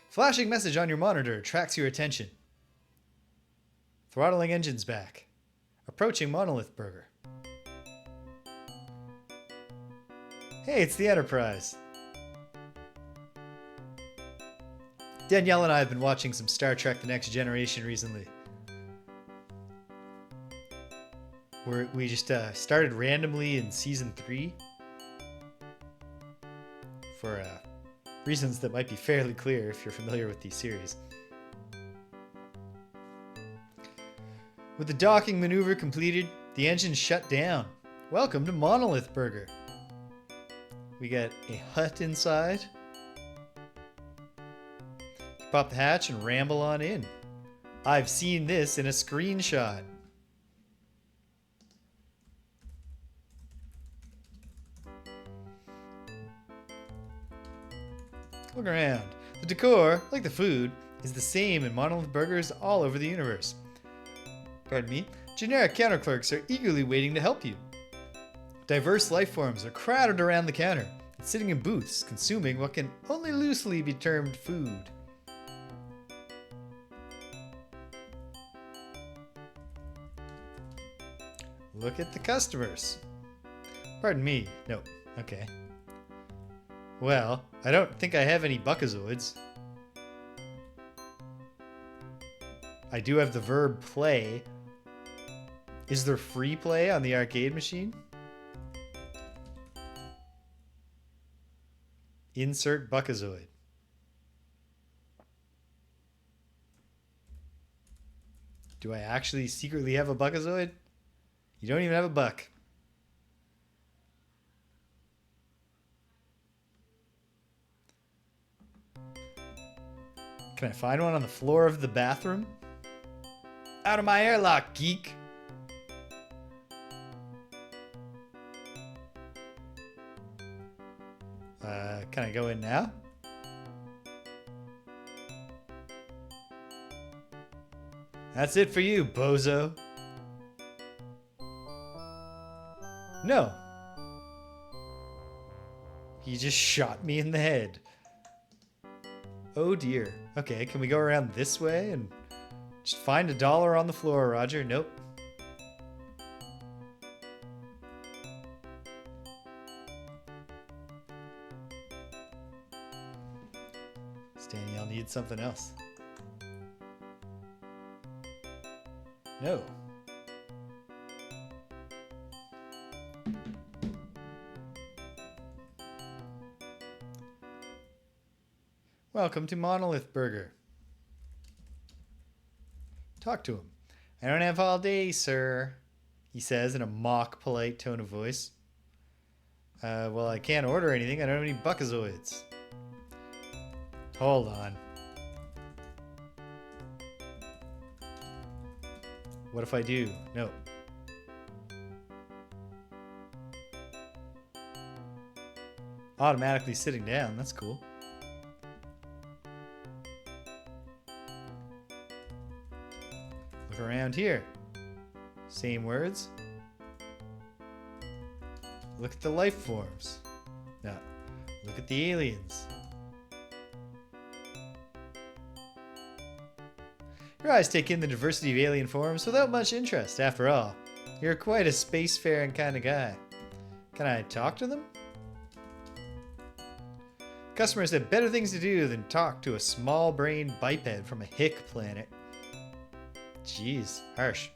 Flashing message on your monitor attracts your attention. Throttling engines back. Approaching Monolith Burger. Hey, it's the Enterprise. Danielle and I have been watching some Star Trek The Next Generation recently. We just started randomly in Season 3 for reasons that might be fairly clear if you're familiar with these series. With the docking maneuver completed, the engine shut down. Welcome to Monolith Burger. We got a hut inside. Pop the hatch and ramble on in. I've seen this in a screenshot. Look around. The decor, like the food, is the same in Monolith Burgers all over the universe. Pardon me. Generic counter clerks are eagerly waiting to help you. Diverse life forms are crowded around the counter, sitting in booths, consuming what can only loosely be termed food. Look at the customers. Pardon me. No. Okay. Well, I don't think I have any Buckazoids. I do have the verb play. Is there free play on the arcade machine? Insert Buckazoid. Do I actually secretly have a Buckazoid? You don't even have a buck. Can I find one on the floor of the bathroom? Out of my airlock, geek! Can I go in now? That's it for you, bozo. No. He just shot me in the head. Oh dear. Okay, can we go around this way and just find $1 on the floor, Roger? Nope. Danielle needs something else. No. Welcome to Monolith Burger. Talk to him. I don't have all day, sir, he says in a mock polite tone of voice. Well, I can't order anything. I don't have any Buckazoids. Hold on. What if I do? No. Automatically sitting down. That's cool. Look around here. Same words. Look at the life forms. No. Look at the aliens. Your eyes take in the diversity of alien forms without much interest. After all, you're quite a spacefaring kind of guy. Can I talk to them? Customers have better things to do than talk to a small-brained biped from a hick planet. Jeez, harsh.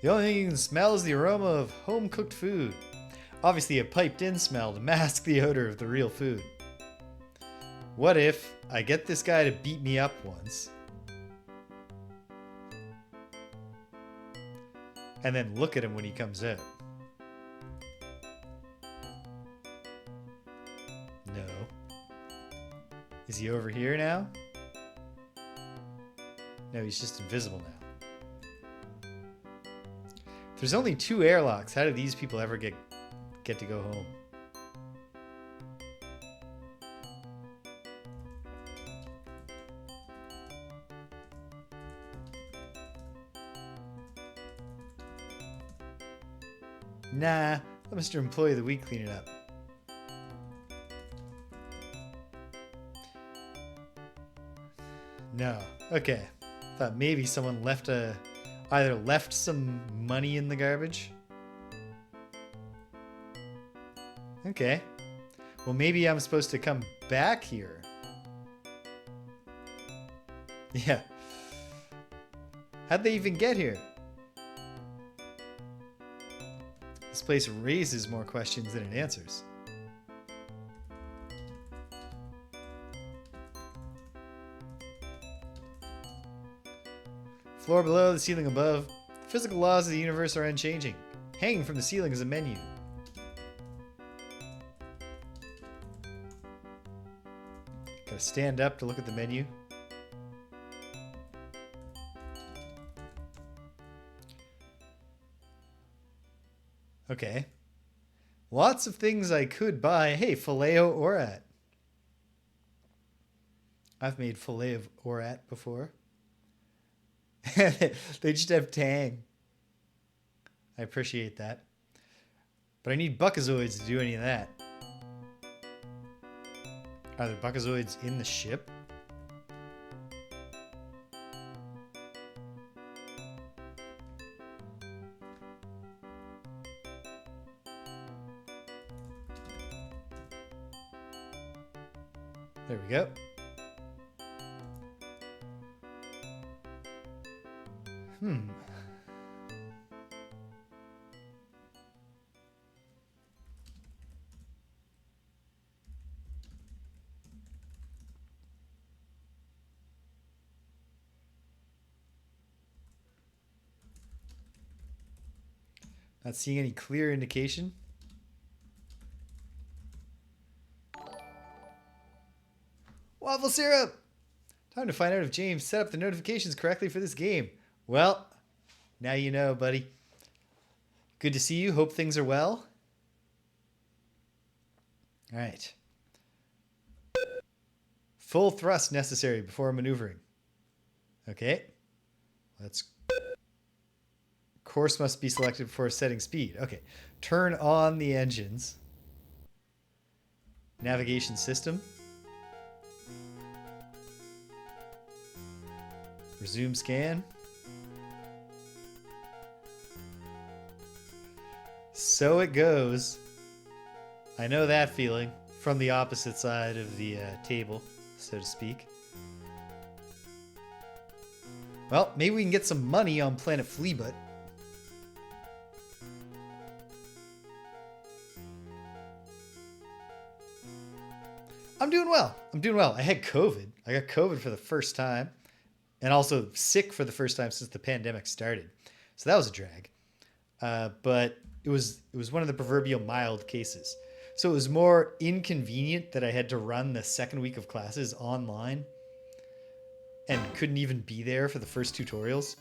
The only thing you can smell is the aroma of home-cooked food. Obviously a piped-in smell to mask the odor of the real food. What if I get this guy to beat me up once, and then look at him when he comes out? No. Is he over here now? No, he's just invisible now. If there's only 2 airlocks, how do these people ever get to go home? Nah, let Mr. Employee of the Week clean it up. No. Okay. Thought maybe someone either left some money in the garbage. Okay. Well, maybe I'm supposed to come back here. Yeah. How'd they even get here? This place raises more questions than it answers. Floor below, the ceiling above. The physical laws of the universe are unchanging. Hanging from the ceiling is a menu. Gotta stand up to look at the menu. Okay. Lots of things I could buy. Hey, filet o orat. I've made filet of orat before. They just have tang. I appreciate that. But I need Buckazoids to do any of that. Are there Buckazoids in the ship? There we go. Not seeing any clear indication. Waffle syrup! Time to find out if James set up the notifications correctly for this game. Well, now you know, buddy. Good to see you. Hope things are well. All right. Full thrust necessary before maneuvering. Okay. Let's... Course must be selected before setting speed. Okay. Turn on the engines. Navigation system. Resume scan. So it goes. I know that feeling from the opposite side of the table, so to speak. Well, maybe we can get some money on planet Phleebhut. I'm doing well. I'm doing well. I had COVID. I got COVID for the first time. And also sick for the first time since the pandemic started. So that was a drag. But it was one of the proverbial mild cases. So it was more inconvenient that I had to run the second week of classes online and couldn't even be there for the first tutorials.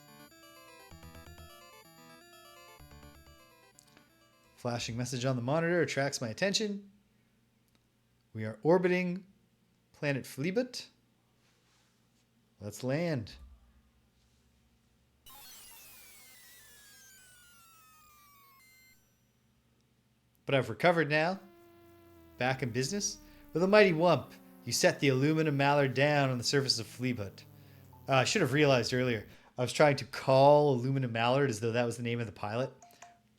Flashing message on the monitor attracts my attention. We are orbiting planet Phleebhut. Let's land. But I've recovered now. Back in business. With a mighty whump, you set the aluminum mallard down on the surface of Phleebhut. I should have realized earlier. I was trying to call aluminum mallard as though that was the name of the pilot.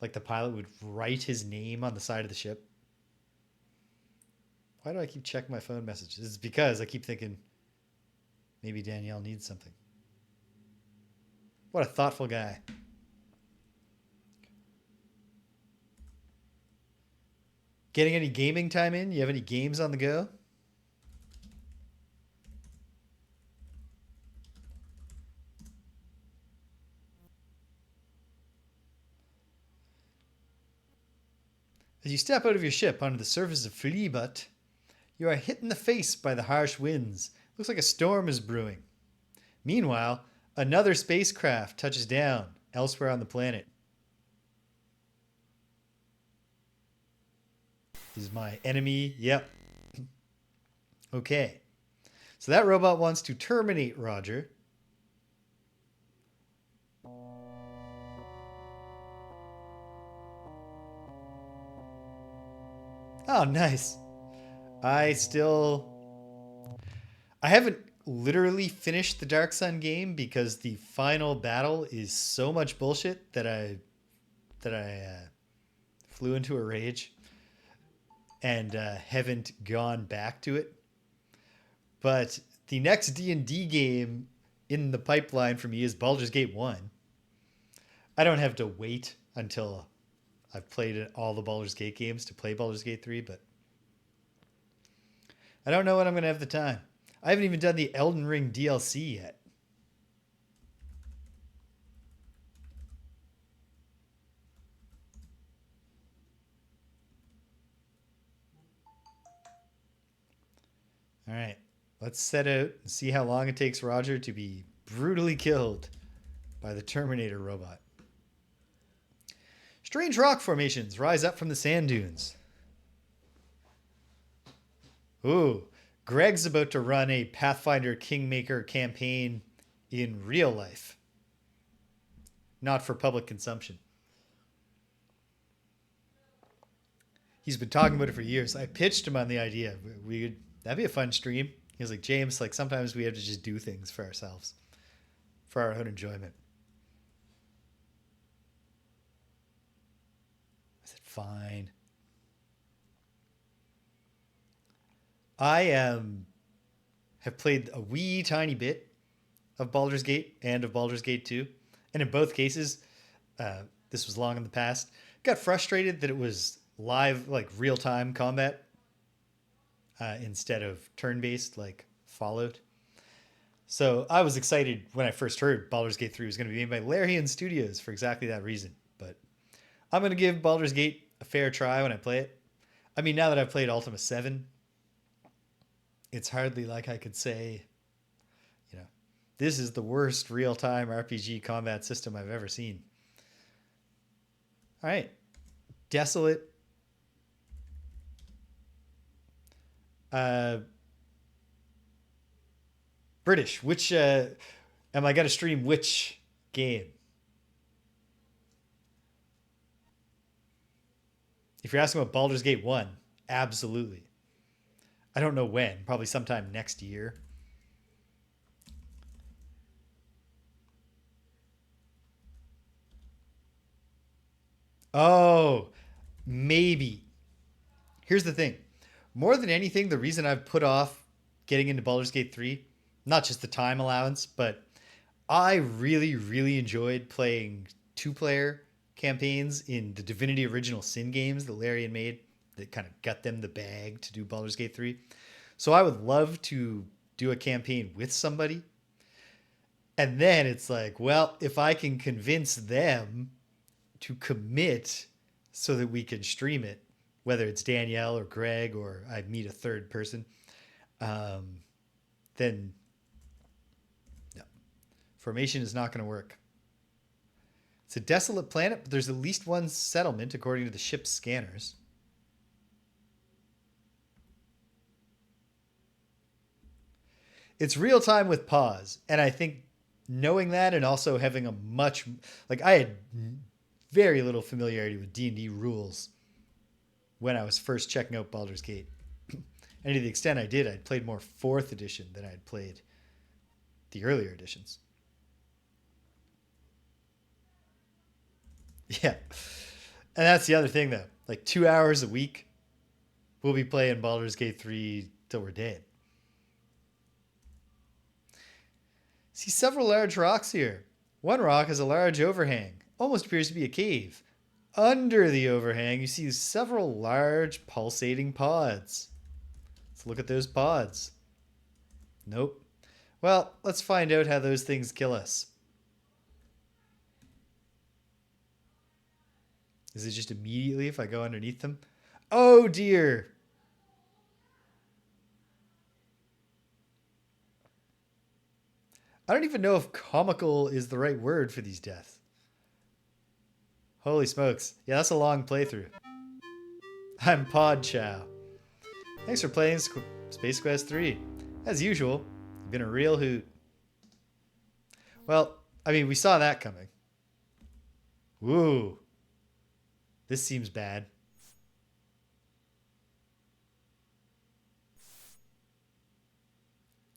Like the pilot would write his name on the side of the ship. Why do I keep checking my phone messages? It's because I keep thinking maybe Danielle needs something. What a thoughtful guy. Getting any gaming time in? You have any games on the go? As you step out of your ship onto the surface of Phleebhut, you are hit in the face by the harsh winds. Looks like a storm is brewing. Meanwhile, another spacecraft touches down elsewhere on the planet. Is my enemy? Yep. Okay. So that robot wants to terminate Roger. Oh, nice. I haven't literally finished the Dark Sun game because the final battle is so much bullshit that I flew into a rage and haven't gone back to it. But the next D&D game in the pipeline for me is Baldur's Gate 1. I don't have to wait until I've played all the Baldur's Gate games to play Baldur's Gate 3, but I don't know when I'm going to have the time. I haven't even done the Elden Ring DLC yet. All right, let's set out and see how long it takes Roger to be brutally killed by the Terminator robot. Strange rock formations rise up from the sand dunes. Ooh, Greg's about to run a Pathfinder Kingmaker campaign in real life. Not for public consumption. He's been talking about it for years. I pitched him on the idea. That'd be a fun stream. He was like, James, like sometimes we have to just do things for ourselves. For our own enjoyment. I said, fine. I am have played a wee tiny bit of Baldur's Gate and of Baldur's Gate 2. And in both cases, this was long in the past, got frustrated that it was live, like real-time combat instead of turn-based like Fallout. So I was excited when I first heard Baldur's Gate 3 was going to be made by Larian Studios for exactly that reason. But I'm going to give Baldur's Gate a fair try when I play it. I mean, now that I've played Ultima 7, it's hardly like I could say, you know, this is the worst real-time RPG combat system I've ever seen. All right. Desolate. British. Which am I going to stream which game? If you're asking about Baldur's Gate 1, absolutely. I don't know when. Probably sometime next year. Oh, maybe. Here's the thing. More than anything, the reason I've put off getting into Baldur's Gate 3, not just the time allowance, but I really, really enjoyed playing two-player campaigns in the Divinity Original Sin games that Larian made that kind of got them the bag to do Baldur's Gate 3. So I would love to do a campaign with somebody. And then it's like, well, if I can convince them to commit so that we can stream it, whether it's Danielle or Greg or I meet a third person, then no. Formation is not going to work. It's a desolate planet, but there's at least one settlement according to the ship's scanners. It's real time with pause. And I think knowing that and also having a much, like I had very little familiarity with D&D rules when I was first checking out Baldur's Gate. And to the extent I did, I'd played more 4th edition than I'd played the earlier editions. Yeah. And that's the other thing, though. Like 2 hours a week, we'll be playing Baldur's Gate 3 till we're dead. See several large rocks here. One rock has a large overhang. Almost appears to be a cave. Under the overhang, you see several large pulsating pods. Let's look at those pods. Nope. Well, let's find out how those things kill us. Is it just immediately if I go underneath them? Oh dear. I don't even know if comical is the right word for these deaths. Holy smokes. Yeah, that's a long playthrough. I'm Pod Chow. Thanks for playing Space Quest 3. As usual, you've been a real hoot. Well, I mean, we saw that coming. Woo. This seems bad.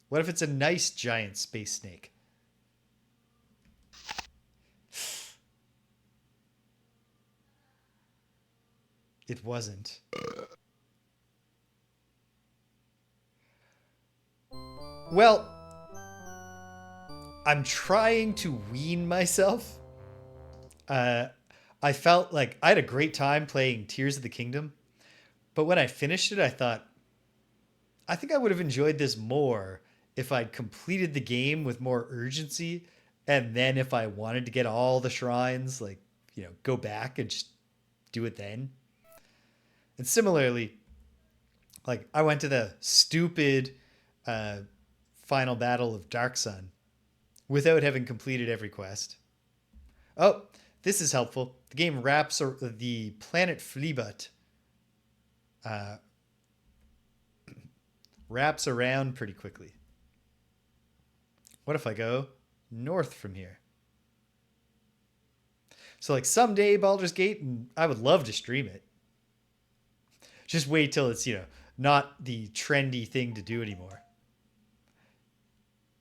What if it's a nice giant space snake? It wasn't. Well, I'm trying to wean myself. I felt like I had a great time playing Tears of the Kingdom, but when I finished it, I thought, I think I would have enjoyed this more if I'd completed the game with more urgency, and then if I wanted to get all the shrines, like, you know, go back and just do it then. And similarly, like, I went to the stupid final battle of Dark Sun without having completed every quest. Oh, this is helpful. The game wraps the planet Phleebhut wraps around pretty quickly. What if I go north from here? So like someday Baldur's Gate, and I would love to stream it. Just wait till it's, you know, not the trendy thing to do anymore.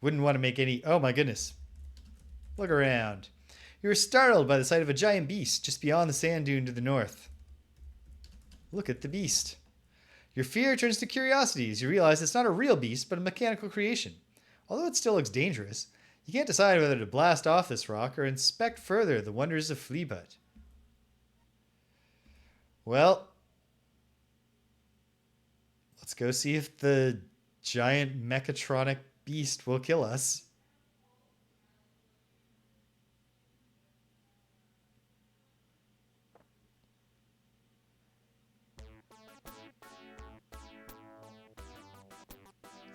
Wouldn't want to make any... Oh my goodness. Look around. You were startled by the sight of a giant beast just beyond the sand dune to the north. Look at the beast. Your fear turns to curiosity as you realize it's not a real beast, but a mechanical creation. Although it still looks dangerous, you can't decide whether to blast off this rock or inspect further the wonders of Phleebhut. Well, let's go see if the giant mechatronic beast will kill us.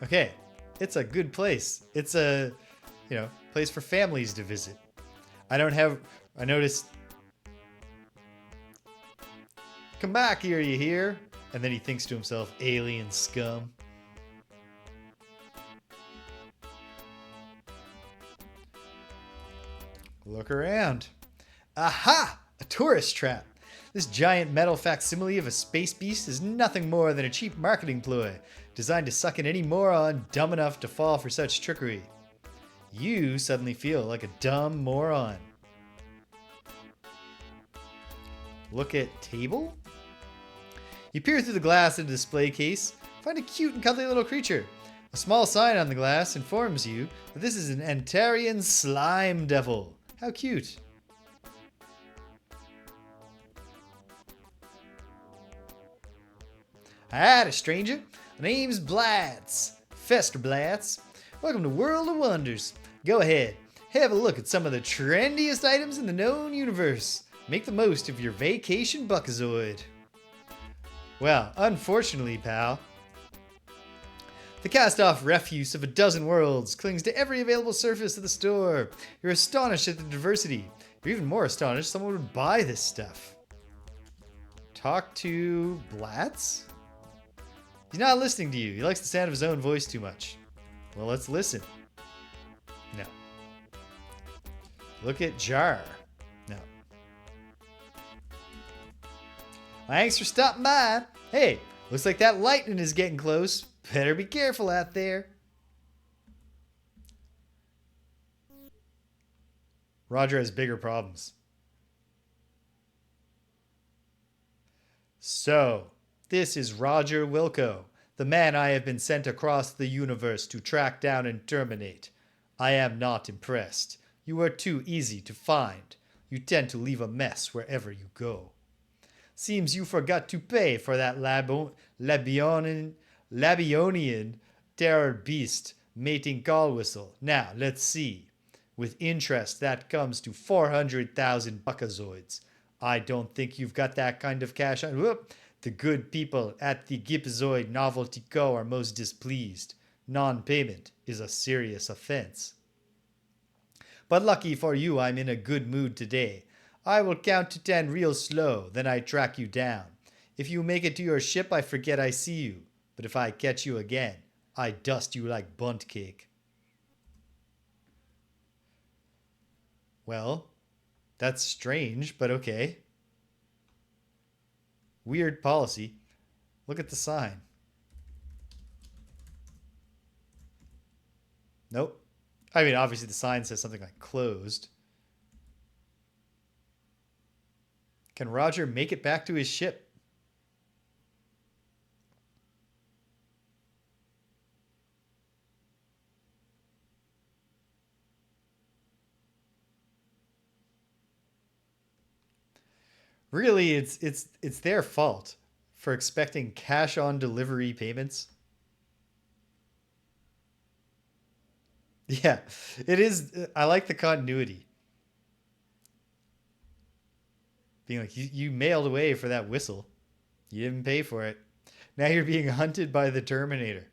Okay, it's a good place. It's a, place for families to visit. I noticed, come back here, you hear? And then he thinks to himself, alien scum. Look around. Aha! A tourist trap. This giant metal facsimile of a space beast is nothing more than a cheap marketing ploy designed to suck in any moron dumb enough to fall for such trickery. You suddenly feel like a dumb moron. Look at table? You peer through the glass in the display case, find a cute and cuddly little creature. A small sign on the glass informs you that this is an Antarian slime devil. How cute. Hi, stranger. My name's Blatz. Fester Blatz. Welcome to World of Wonders. Go ahead, have a look at some of the trendiest items in the known universe. Make the most of your vacation buckazoid. Well, unfortunately, pal, the cast-off refuse of a dozen worlds clings to every available surface of the store. You're astonished at the diversity. You're even more astonished someone would buy this stuff. Talk to Blatz? He's not listening to you. He likes the sound of his own voice too much. Well, let's listen. No. Look at Jar. No. Thanks for stopping by. Hey, looks like that lightning is getting close. Better be careful out there. Roger has bigger problems. So, this is Roger Wilco, the man I have been sent across the universe to track down and terminate. I am not impressed. You are too easy to find. You tend to leave a mess wherever you go. Seems you forgot to pay for that Labionian terror beast mating call whistle. Now, let's see. With interest, that comes to 400,000 buckazoids. I don't think you've got that kind of cash on. Whoop. The good people at the Gipzoid Novelty Co. are most displeased. Non-payment is a serious offense. But lucky for you, I'm in a good mood today. I will count to 10 real slow, then I track you down. If you make it to your ship, I forget I see you. But if I catch you again, I dust you like bunt cake. Well, that's strange, but okay. Weird policy. Look at the sign. Nope. I mean, obviously the sign says something like closed. Can Roger make it back to his ship? Really, it's their fault for expecting cash on delivery payments. Yeah, it is. I like the continuity. Being like, you mailed away for that whistle. You didn't pay for it. Now you're being hunted by the Terminator.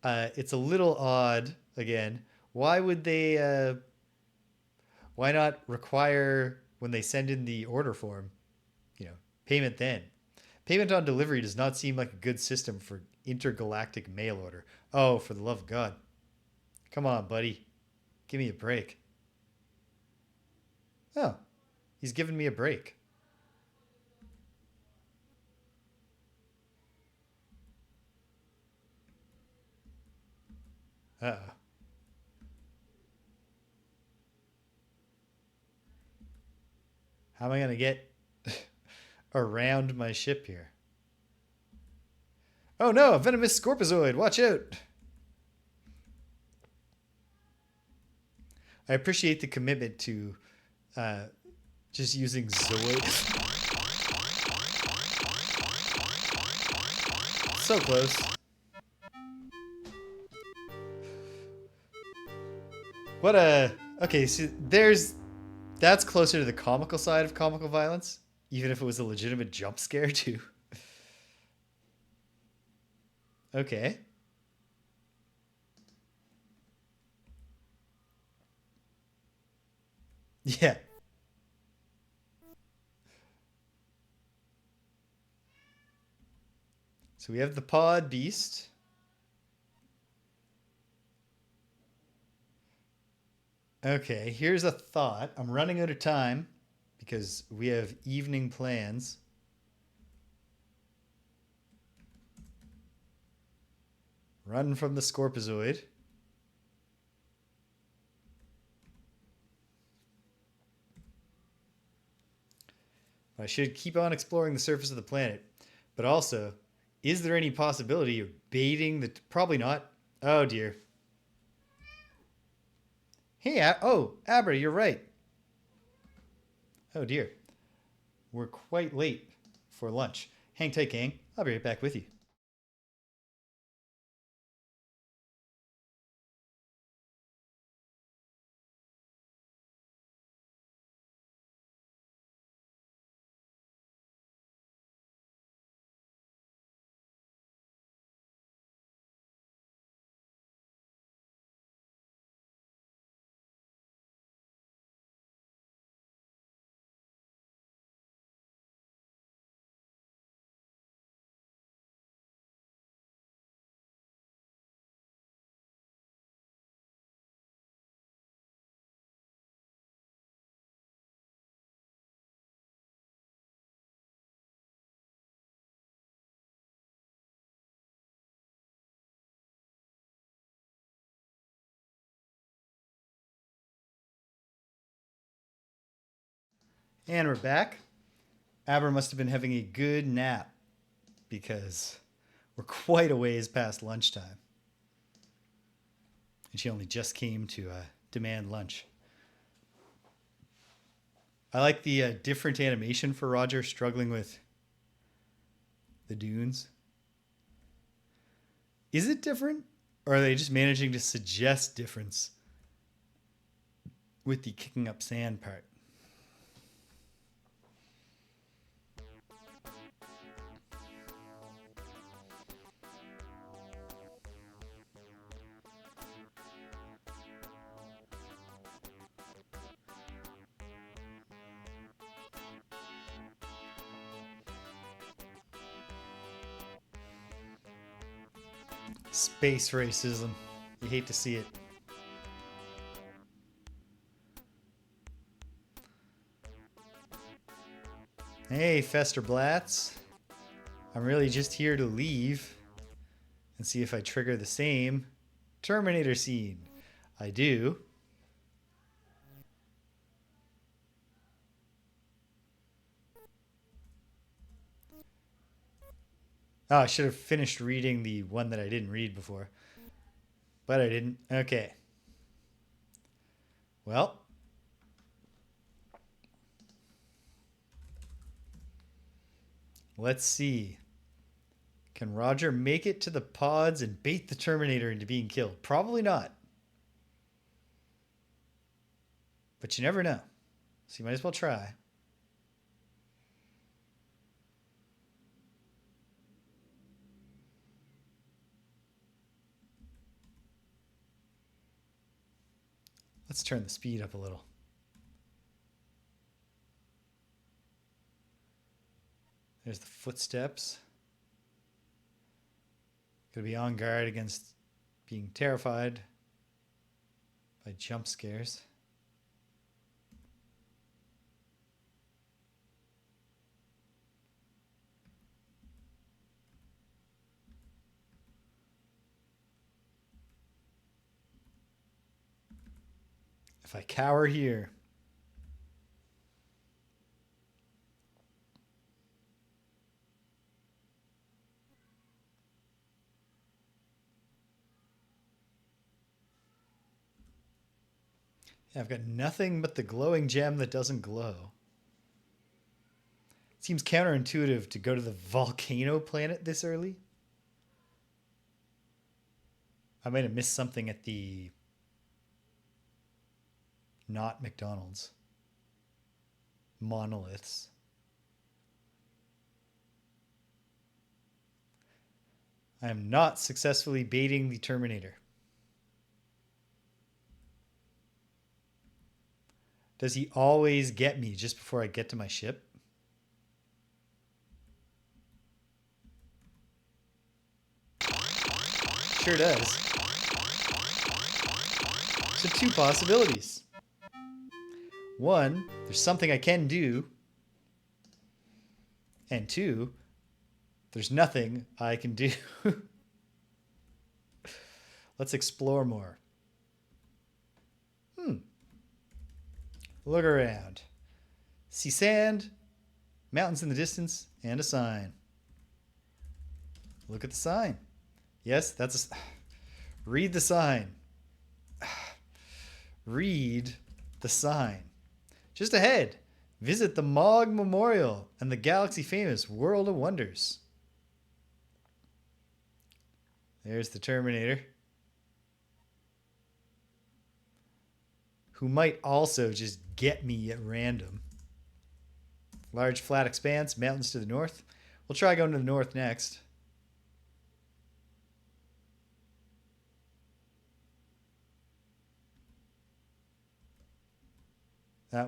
It's a little odd, again. Why would they, why not require, when they send in the order form, payment then? Payment on delivery does not seem like a good system for intergalactic mail order. Oh, for the love of God. Come on, buddy. Give me a break. Oh, he's giving me a break. Uh-oh. How am I going to get around my ship here? Oh no, a venomous scorpizoid. Watch out. I appreciate the commitment to uh, just using Zoid. So close. What a... Okay, so that's closer to the comical side of comical violence, even if it was a legitimate jump scare too. Okay. Yeah. So we have the pod beast. Okay, here's a thought. I'm running out of time because we have evening plans. Run from the Scorpizoid. I should keep on exploring the surface of the planet. But also, is there any possibility of baiting the... Probably not. Oh, dear. Hey, Abra, you're right. Oh, dear. We're quite late for lunch. Hang tight, gang. I'll be right back with you. And we're back. Abra must have been having a good nap because we're quite a ways past lunchtime. And she only just came to demand lunch. I like the different animation for Roger struggling with the dunes. Is it different? Or are they just managing to suggest difference with the kicking up sand part? Space racism. You hate to see it. Hey, Fester Blatz. I'm really just here to leave and see if I trigger the same Terminator scene. I do. Oh, I should have finished reading the one that I didn't read before. But I didn't. Okay. Well. Let's see. Can Roger make it to the pods and bait the Terminator into being killed? Probably not. But you never know. So you might as well try. Let's turn the speed up a little. There's the footsteps. Gotta be on guard against being terrified by jump scares. If I cower here, I've got nothing but the glowing gem that doesn't glow. Seems counterintuitive to go to the volcano planet this early. I might have missed something at the not McDonald's. Monoliths. I am not successfully baiting the Terminator. Does he always get me just before I get to my ship? Sure does. So two possibilities. One, there's something I can do. And two, there's nothing I can do. Let's explore more. Look around. See sand, mountains in the distance, and a sign. Look at the sign. Yes, that's a... Read the sign. Read the sign. Just ahead, visit the Mog Memorial and the galaxy-famous World of Wonders. There's the Terminator, who might also just get me at random. Large flat expanse, mountains to the north. We'll try going to the north next.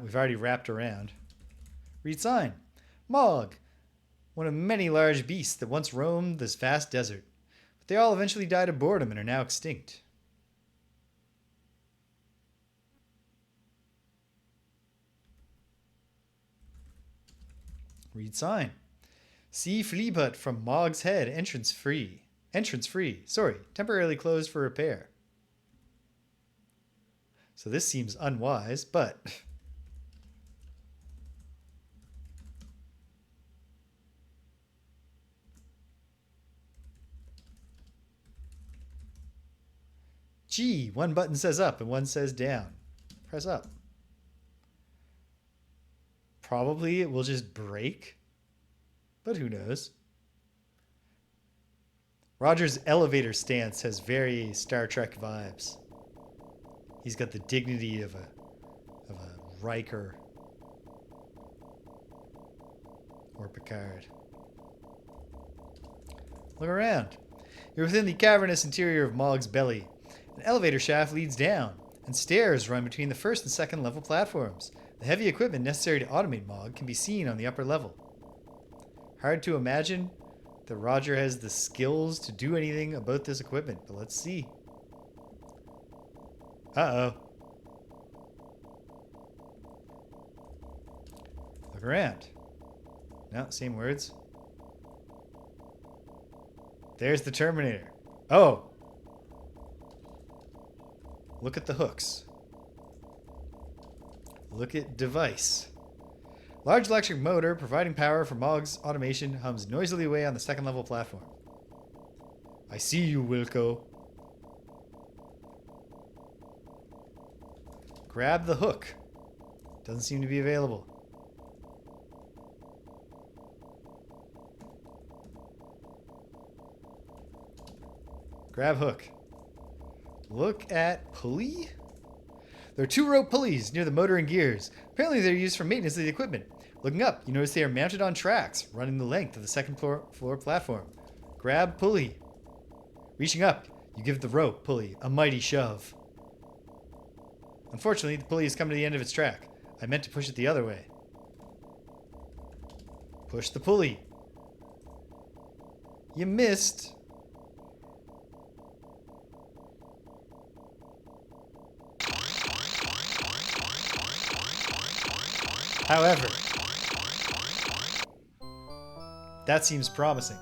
We've already wrapped around. Read sign. Mog, one of many large beasts that once roamed this vast desert. But they all eventually died of boredom and are now extinct. Read sign. See Phleebhut from Mog's Head, entrance free. Entrance free. Sorry, temporarily closed for repair. So this seems unwise, but... Gee, one button says up and one says down. Press up. Probably it will just break, but who knows? Roger's elevator stance has very Star Trek vibes. He's got the dignity of a Riker or Picard. Look around. You're within the cavernous interior of Mog's belly. An elevator shaft leads down, and stairs run between the first and second level platforms. The heavy equipment necessary to automate Mog can be seen on the upper level. Hard to imagine that Roger has the skills to do anything about this equipment, but let's see. Uh-oh. Look around. No, same words. There's the Terminator. Oh! Look at the hooks. Look at device. Large electric motor providing power for Mog's automation hums noisily away on the second level platform. I see you, Wilco. Grab the hook. Doesn't seem to be available. Grab hook. Look at pulley. There are two rope pulleys near the motor and gears. Apparently they're used for maintenance of the equipment. Looking up, you notice they are mounted on tracks running the length of the second floor platform. Grab pulley. Reaching up, you give the rope pulley a mighty shove. Unfortunately, the pulley has come to the end of its track. I meant to push it the other way. Push the pulley. You missed. However, that seems promising.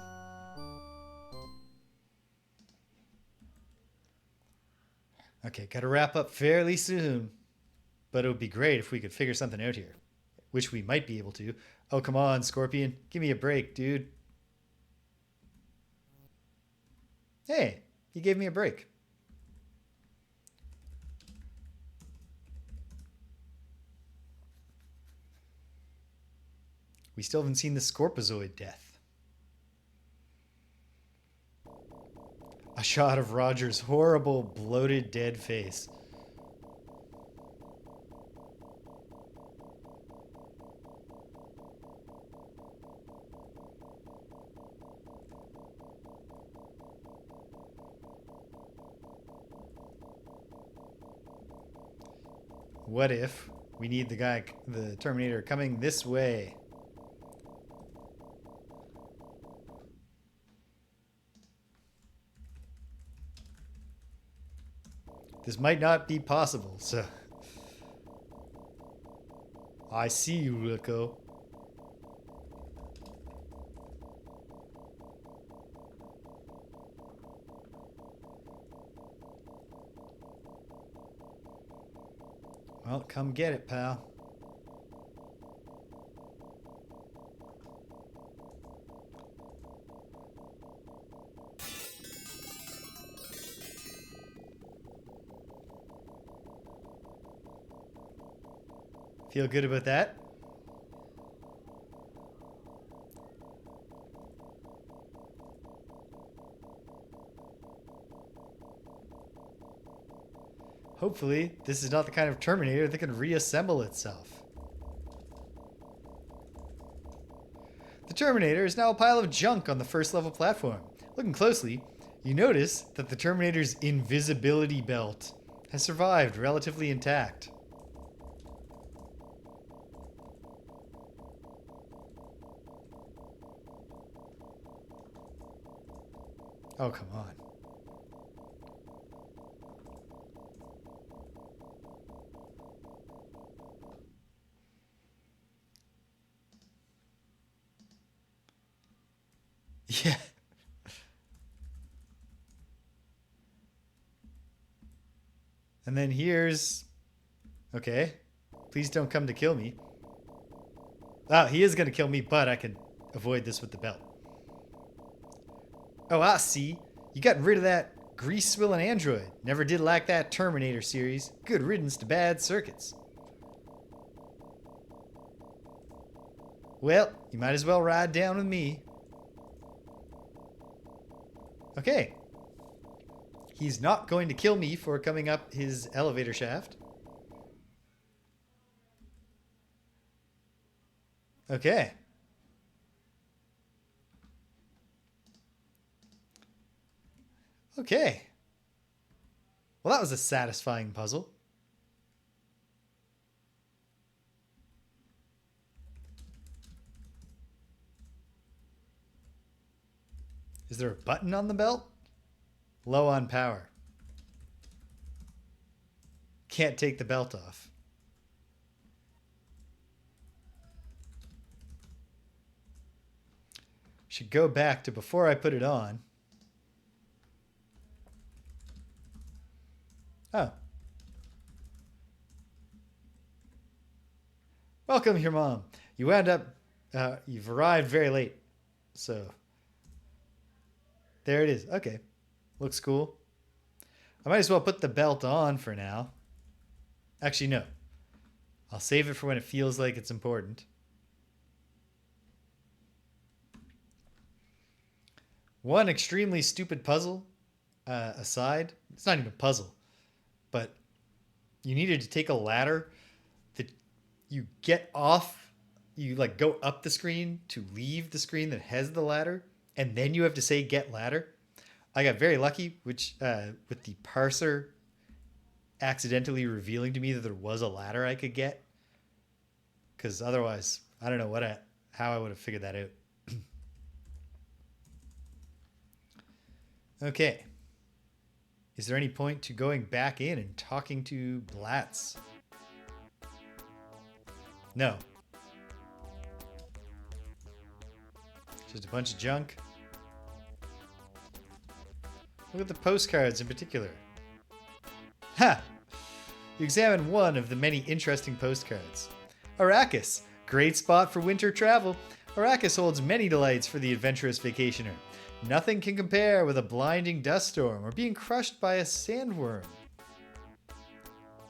Okay, gotta wrap up fairly soon. But it would be great if we could figure something out here. Which we might be able to. Oh, come on, Scorpion. Give me a break, dude. Hey, he gave me a break. We still haven't seen the Scorpizoid death. A shot of Roger's horrible, bloated, dead face. What if we need the Terminator coming this way? This might not be possible, so... I see you, Wilco. Well, come get it, pal. Feel good about that? Hopefully, this is not the kind of Terminator that can reassemble itself. The Terminator is now a pile of junk on the first level platform. Looking closely, you notice that the Terminator's invisibility belt has survived relatively intact. Oh, come on. Yeah. And then here's... Okay. Please don't come to kill me. Oh, he is going to kill me, but I can avoid this with the belt. Oh, I see. You got rid of that grease-swilling android. Never did like that Terminator series. Good riddance to bad circuits. Well, you might as well ride down with me. Okay. He's not going to kill me for coming up his elevator shaft. Okay. Okay. Well, that was a satisfying puzzle. Is there a button on the belt? Low on power. Can't take the belt off. Should go back to before I put it on. Oh. Welcome here, Mom. You wound up, you've arrived very late. So, there it is. Okay. Looks cool. I might as well put the belt on for now. Actually, no. I'll save it for when it feels like it's important. One extremely stupid puzzle aside. It's not even a puzzle. But you needed to take a ladder that you get off, you like go up the screen to leave the screen that has the ladder, and then you have to say get ladder. I got very lucky, which with the parser accidentally revealing to me that there was a ladder I could get, because otherwise I don't know how I would have figured that out. Okay. Is there any point to going back in and talking to Blatz? No. Just a bunch of junk. Look at the postcards in particular. Ha! You examine one of the many interesting postcards. Arrakis. Great spot for winter travel. Arrakis holds many delights for the adventurous vacationer. Nothing can compare with a blinding dust storm or being crushed by a sandworm.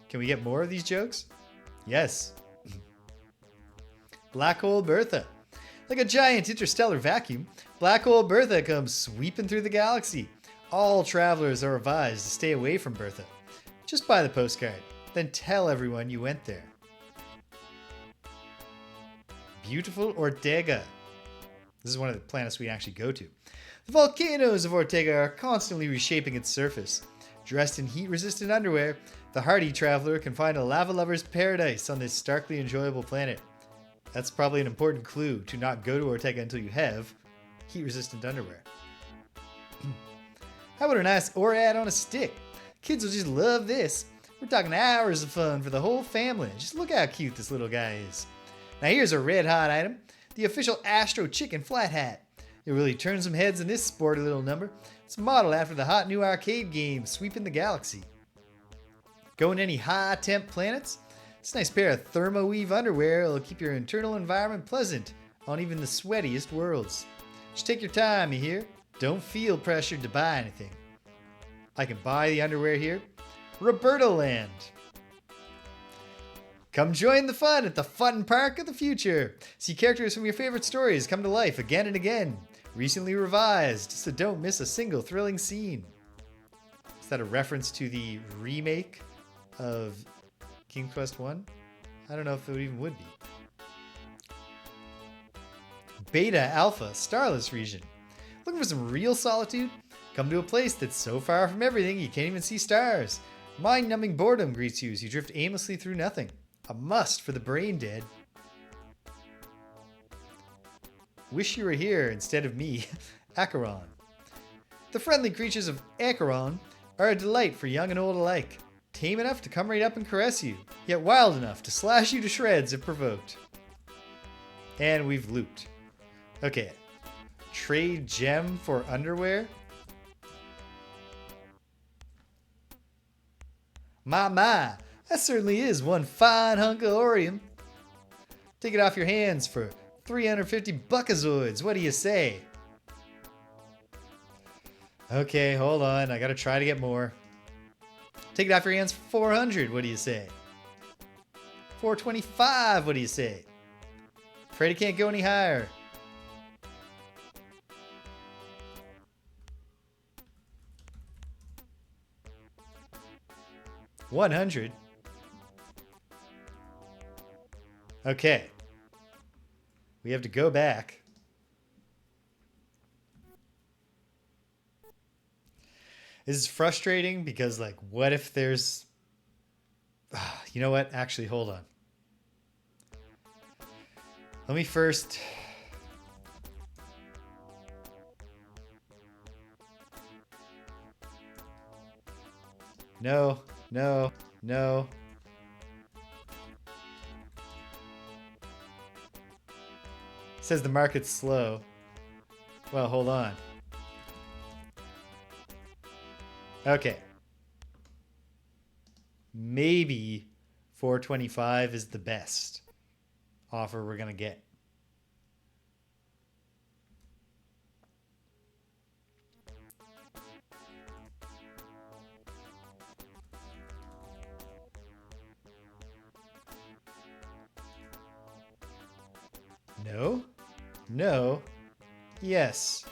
Can we get more of these jokes? Yes. Black Hole Bertha. Like a giant interstellar vacuum, Black Hole Bertha comes sweeping through the galaxy. All travelers are advised to stay away from Bertha. Just buy the postcard, then tell everyone you went there. Beautiful Ortega. This is one of the planets we actually go to. The volcanoes of Ortega are constantly reshaping its surface. Dressed in heat-resistant underwear, the hardy traveler can find a lava lover's paradise on this starkly enjoyable planet. That's probably an important clue to not go to Ortega until you have heat-resistant underwear. How about a nice ORAD on a stick? Kids will just love this. We're talking hours of fun for the whole family. Just look how cute this little guy is. Now here's a red hot item, the official Astro Chicken flat hat. It really turns some heads in this sporty little number. It's modeled after the hot new arcade game Sweeping the Galaxy. Going to any high temp planets? This nice pair of thermoweave underwear will keep your internal environment pleasant on even the sweatiest worlds. Just take your time, you hear? Don't feel pressured to buy anything. I can buy the underwear here. Roberto Land. Come join the fun at the fun park of the future. See characters from your favorite stories come to life again and again. Recently revised, so don't miss a single thrilling scene. Is that a reference to the remake of King's Quest 1? I don't know if it even would be. Beta Alpha Starless region. Looking for some real solitude? Come to a place that's so far from everything you can't even see stars. Mind-numbing boredom greets you as you drift aimlessly through nothing. A must for the brain dead. Wish you were here instead of me. Acheron. The friendly creatures of Acheron are a delight for young and old alike. Tame enough to come right up and caress you, yet wild enough to slash you to shreds if provoked. And we've looped. Okay. Trade gem for underwear? My, that certainly is one fine hunk of Orium. Take it off your hands for 350 buckazoids. What do you say? Okay, hold on. I gotta try to get more. Take it off your hands for 400. What do you say? 425. What do you say? Afraid it can't go any higher. $100. Okay. We have to go back. This is frustrating because, like, what if there's... You know what? Actually, hold on. Let me first... No. It says the market's slow. Well, hold on. Okay. Maybe 425 is the best offer we're going to get. No. Yes.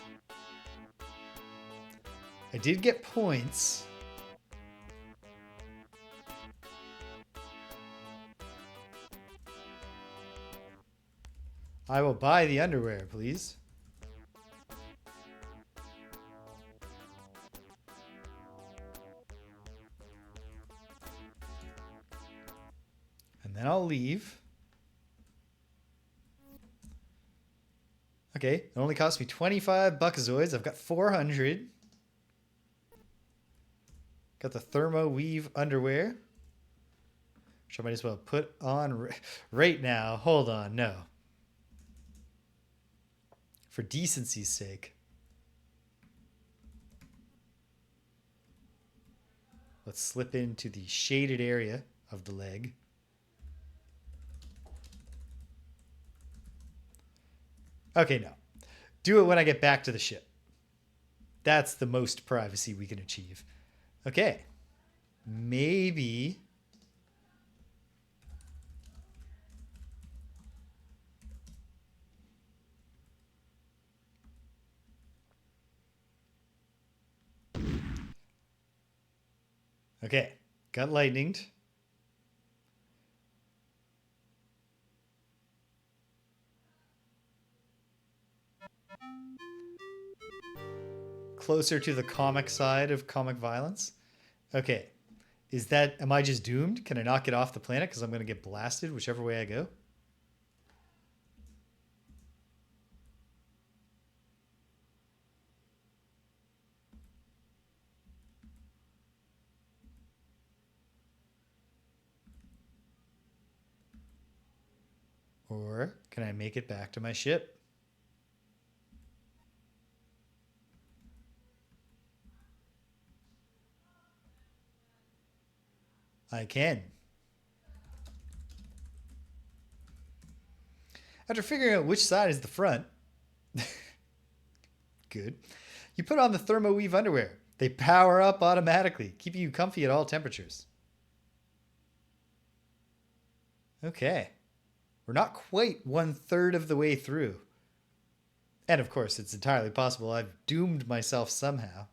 I did get points. I will buy the underwear, please. And then I'll leave. Okay, it only cost me 25 buckazoids. I've got 400. Got the thermo weave underwear, which I might as well put on right now. Hold on, no. For decency's sake. Let's slip into the shaded area of the leg. Okay, no. Do it when I get back to the ship. That's the most privacy we can achieve. Okay. Maybe... Okay, got lightninged. Closer to the comic side of comic violence. Okay, am I just doomed? Can I not get off the planet because I'm going to get blasted whichever way I go? Or can I make it back to my ship? I can. After figuring out which side is the front, good, you put on the thermoweave underwear. They power up automatically, keeping you comfy at all temperatures. Okay. We're not quite 1/3 of the way through. And of course, it's entirely possible I've doomed myself somehow.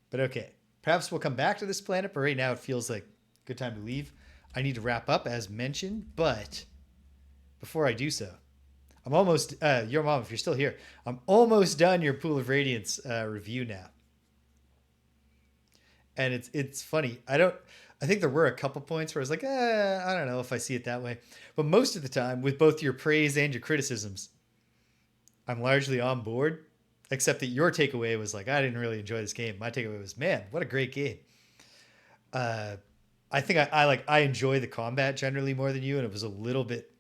But okay. Perhaps we'll come back to this planet, but right now it feels like a good time to leave. I need to wrap up as mentioned, but before I do so, I'm almost, your mom, if you're still here, I'm almost done your Pool of Radiance review now. And it's funny. I think there were a couple points where I was like, I don't know if I see it that way. But most of the time, with both your praise and your criticisms, I'm largely on board. Except that your takeaway was like, I didn't really enjoy this game. My takeaway was, man, what a great game. I think I enjoy the combat generally more than you, and it was a little bit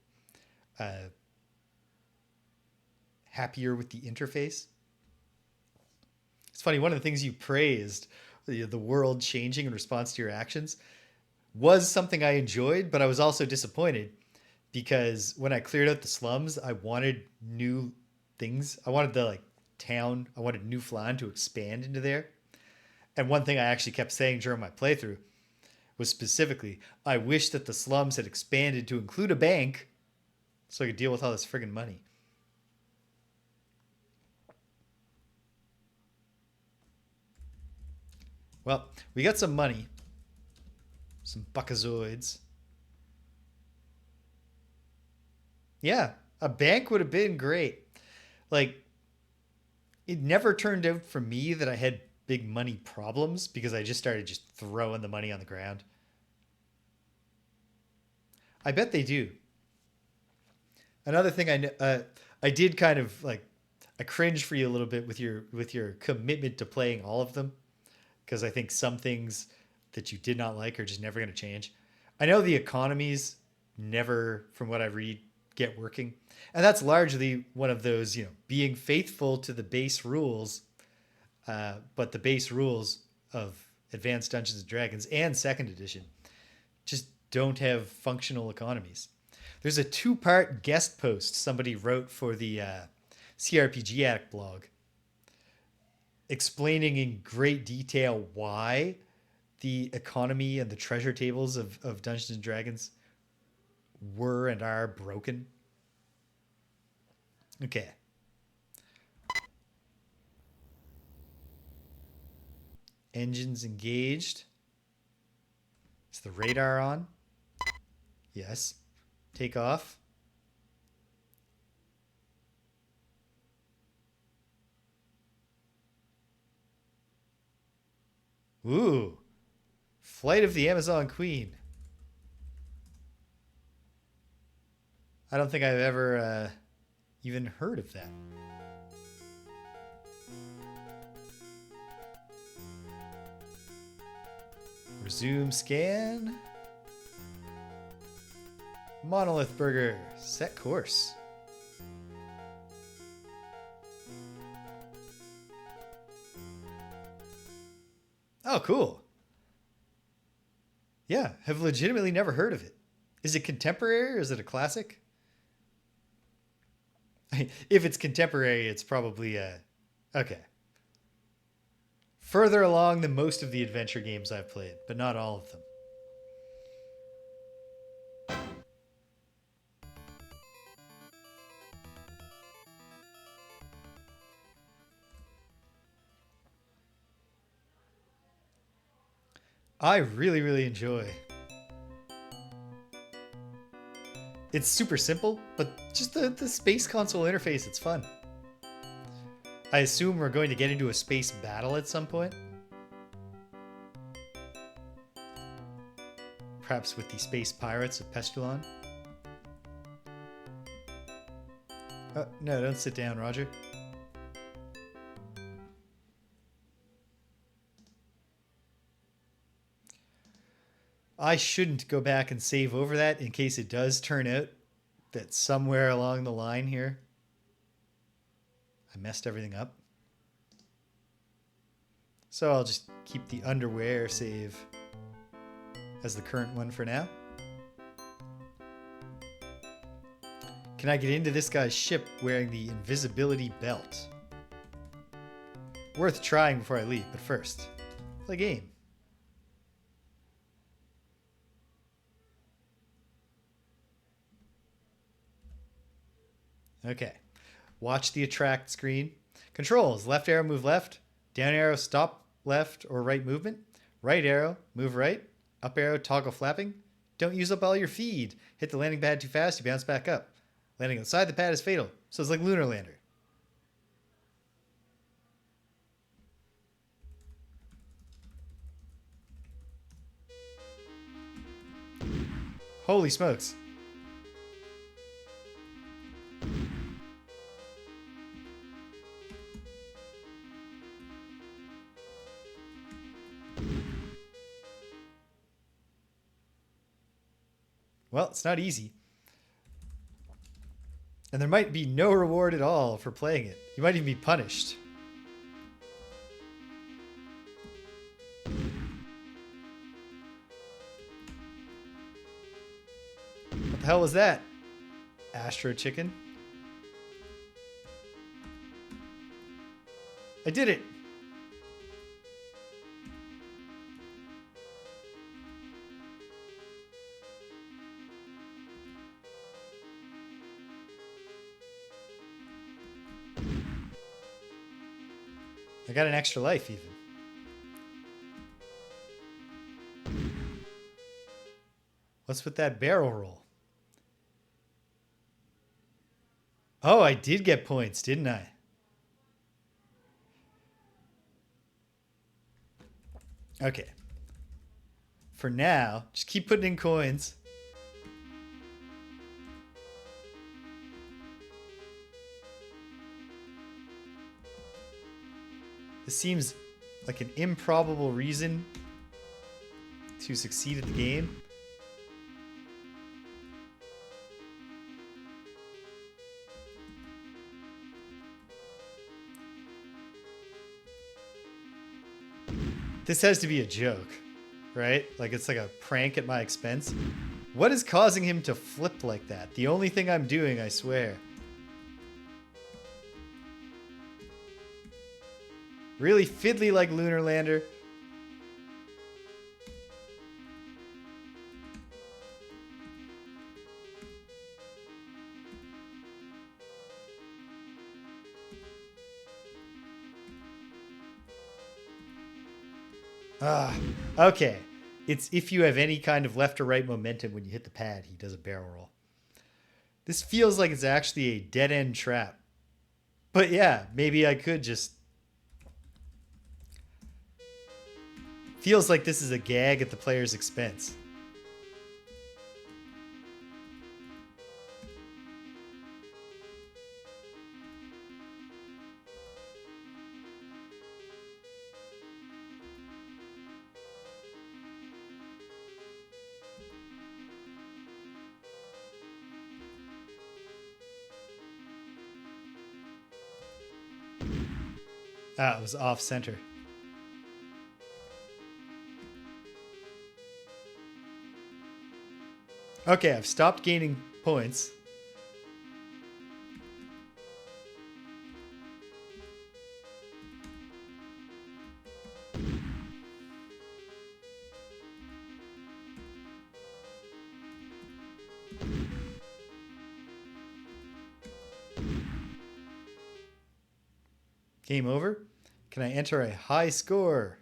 happier with the interface. It's funny, one of the things you praised, the world changing in response to your actions, was something I enjoyed, but I was also disappointed because when I cleared out the slums, I wanted new things. I wanted the town. I wanted New Flan to expand into there. And one thing I actually kept saying during my playthrough was specifically, I wish that the slums had expanded to include a bank so I could deal with all this friggin' money. Well, we got some money. Some buckazoids. Yeah, a bank would have been great. Like, it never turned out for me that I had big money problems because I just started just throwing the money on the ground. I bet they do. Another thing I did kind of I cringed for you a little bit with your commitment to playing all of them because I think some things that you did not like are just never going to change. I know the economies never, from what I read, get working. And that's largely one of those, being faithful to the base rules, but the base rules of Advanced Dungeons and Dragons and Second Edition just don't have functional economies. There's a 2-part guest post somebody wrote for the CRPG Addict blog explaining in great detail why the economy and the treasure tables of Dungeons and Dragons were and are broken. Okay. Engines engaged. Is the radar on? Yes. Take off. Ooh. Flight of the Amazon Queen. I don't think I've ever even heard of that. Resume scan. Monolith burger. Set course. Oh, cool. Yeah, have legitimately never heard of it. Is it contemporary or is it a classic? If it's contemporary, it's probably okay. Further along than most of the adventure games I've played, but not all of them. I really, really enjoy. It's super simple, but just the space console interface, it's fun. I assume we're going to get into a space battle at some point. Perhaps with the space pirates of Pestulon. Oh, no, don't sit down, Roger. I shouldn't go back and save over that in case it does turn out that somewhere along the line here I messed everything up. So I'll just keep the underwear save as the current one for now. Can I get into this guy's ship wearing the invisibility belt? Worth trying before I leave, but first, play a game. Okay. Watch the attract screen. Controls. Left arrow, move left. Down arrow, stop left or right movement. Right arrow, move right. Up arrow, toggle flapping. Don't use up all your feed. Hit the landing pad too fast, you bounce back up. Landing outside the pad is fatal. So it's like Lunar Lander. Holy smokes. Well, it's not easy. And there might be no reward at all for playing it. You might even be punished. What the hell was that? Astro Chicken? I did it! I got an extra life even. What's with that barrel roll? Oh, I did get points, didn't I? Okay. For now, just keep putting in coins. This seems like an improbable reason to succeed at the game. This has to be a joke, right? Like it's like a prank at my expense. What is causing him to flip like that? The only thing I'm doing, I swear. Really fiddly like Lunar Lander. Okay. It's if you have any kind of left or right momentum when you hit the pad, he does a barrel roll. This feels like it's actually a dead-end trap. But yeah, maybe I could just... Feels like this is a gag at the player's expense. Ah, it was off center. Okay, I've stopped gaining points. Game over. Can I enter a high score?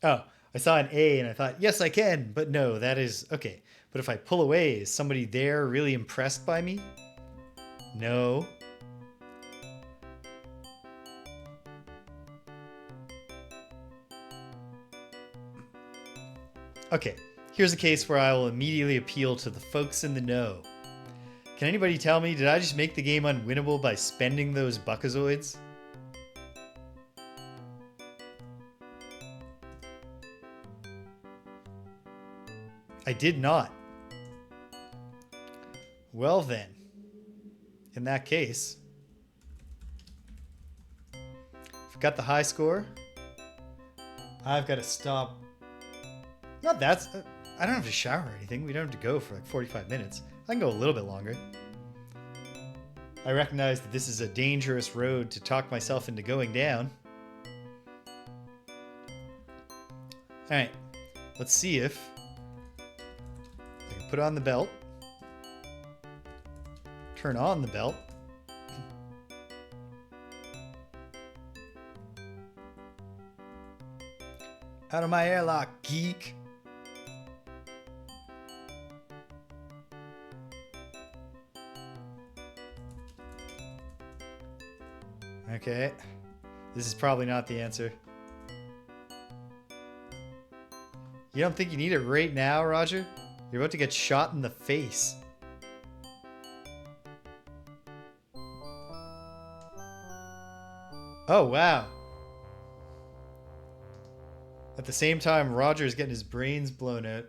Oh, I saw an A and I thought, yes, I can. But no, that is okay. But if I pull away, is somebody there really impressed by me? No. Okay, here's a case where I will immediately appeal to the folks in the know. Can anybody tell me, did I just make the game unwinnable by spending those Buckazoids? I did not. Well then, in that case, if I got the high score, I've got to stop. Not that. I don't have to shower or anything. We don't have to go for like 45 minutes. I can go a little bit longer. I recognize that this is a dangerous road to talk myself into going down. Alright, let's see if I can put on the belt, turn on the belt, out of my airlock, geek. Okay, this is probably not the answer. You don't think you need it right now, Roger? You're about to get shot in the face. Oh, wow. At the same time, Roger's getting his brains blown out.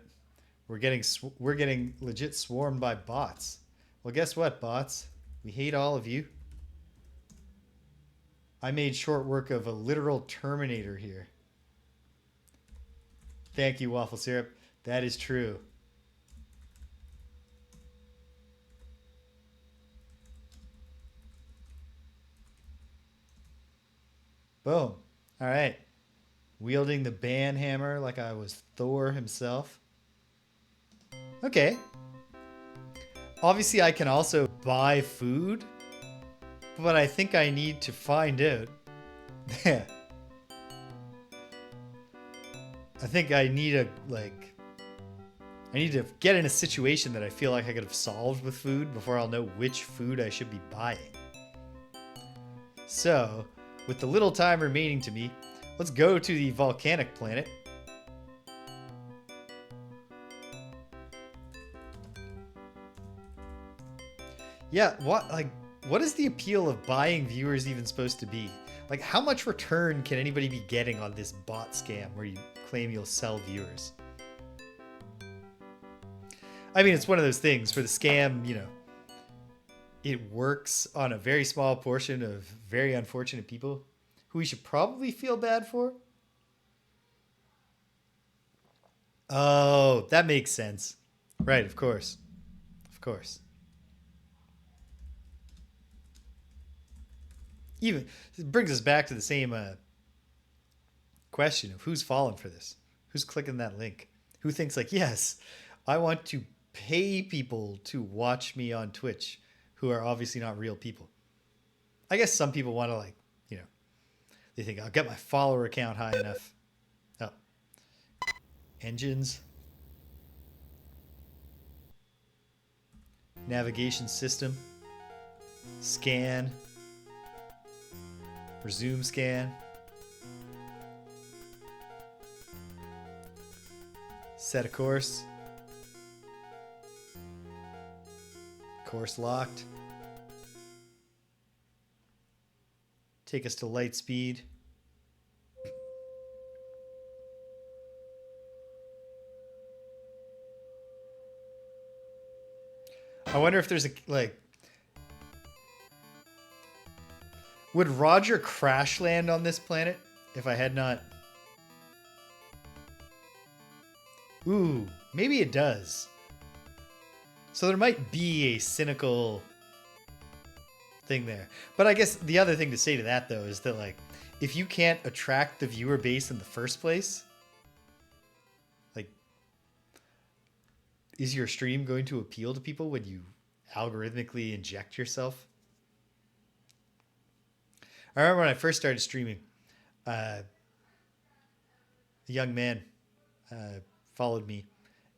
We're getting legit swarmed by bots. Well, guess what, bots? We hate all of you. I made short work of a literal Terminator here. Thank you, Waffle Syrup. That is true. Boom. All right. Wielding the ban hammer like I was Thor himself. Okay. Obviously, I can also buy food, but I think I need to find out. I think I need I need to get in a situation that I feel like I could have solved with food before I'll know which food I should be buying. So, with the little time remaining to me, let's go to the volcanic planet. Yeah, what is the appeal of buying viewers even supposed to be? Like, how much return can anybody be getting on this bot scam where you claim you'll sell viewers? I mean, it's one of those things for the scam, you know, it works on a very small portion of very unfortunate people who we should probably feel bad for. Oh, that makes sense. Right, of course. Of course. Even it brings us back to the same question of who's falling for this, who's clicking that link, who thinks like, yes, I want to pay people to watch me on Twitch, who are obviously not real people. I guess some people want to, like, you know, they think I'll get my follower count high enough. Oh, engines, navigation system, scan. Resume scan. Set a course. Course locked. Take us to light speed. I wonder if there's a, like, would Roger crash land on this planet if I had not? Ooh, maybe it does. So there might be a cynical thing there. But I guess the other thing to say to that, though, is that, like, if you can't attract the viewer base in the first place, like, is your stream going to appeal to people when you algorithmically inject yourself? I remember when I first started streaming, a young man, followed me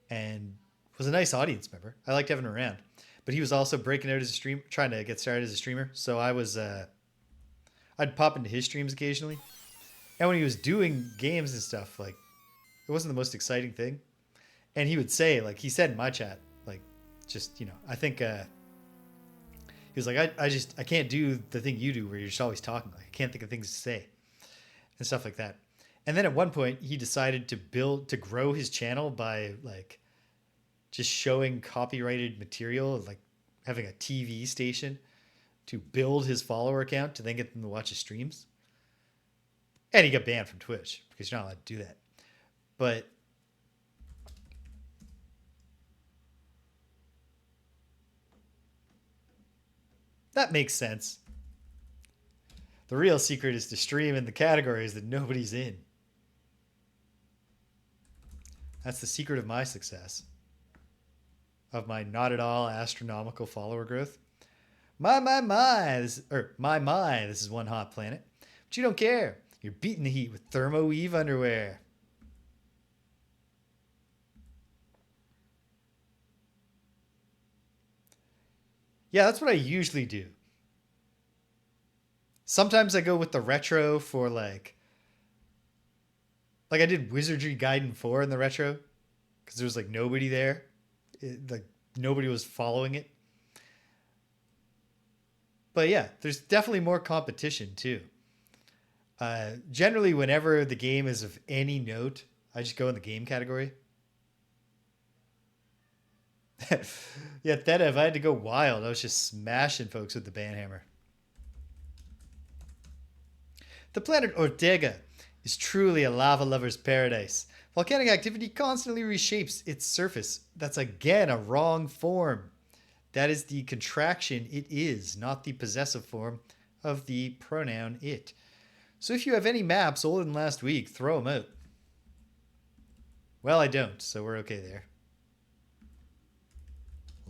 and was a nice audience member. I liked having him around, but he was also breaking out as a stream, trying to get started as a streamer. So I'd pop into his streams occasionally. And when he was doing games and stuff, like, it wasn't the most exciting thing. And he would say, like, he said in my chat, like, just, I think, he was like, I can't do the thing you do where you're just always talking. Like, I can't think of things to say and stuff like that. And then at one point he decided to grow his channel by like just showing copyrighted material, like having a TV station to build his follower account to then get them to watch his streams. And he got banned from Twitch because you're not allowed to do that. But that makes sense. The real secret is to stream in the categories that nobody's in. That's the secret of my success. Of my not at all astronomical follower growth. My, this is one hot planet. But you don't care. You're beating the heat with Thermo Eve underwear. Yeah, that's what I usually do. Sometimes I go with the retro for like I did Wizardry Gaiden 4 in the retro because there was like nobody there. Like nobody was following it. But yeah, there's definitely more competition too. Generally, whenever the game is of any note, I just go in the game category. Yeah, Thedev, I had to go wild. I was just smashing folks with the banhammer. The planet Ortega is truly a lava lover's paradise. Volcanic activity constantly reshapes its surface. That's again a wrong form. That is the contraction it is, not the possessive form of the pronoun it. So if you have any maps older than last week, throw them out. Well, I don't, so we're okay there.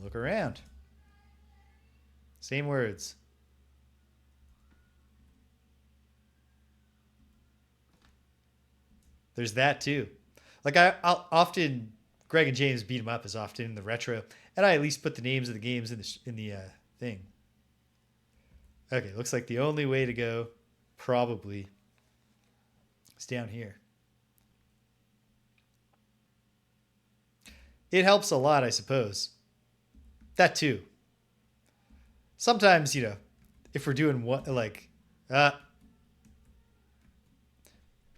Look around. Same words. There's that too. Like I'll often, Greg and James beat them up as often in the retro, and I at least put the names of the games in the thing. Okay, looks like the only way to go probably is down here. It helps a lot, I suppose. That too. Sometimes, if we're doing what, like,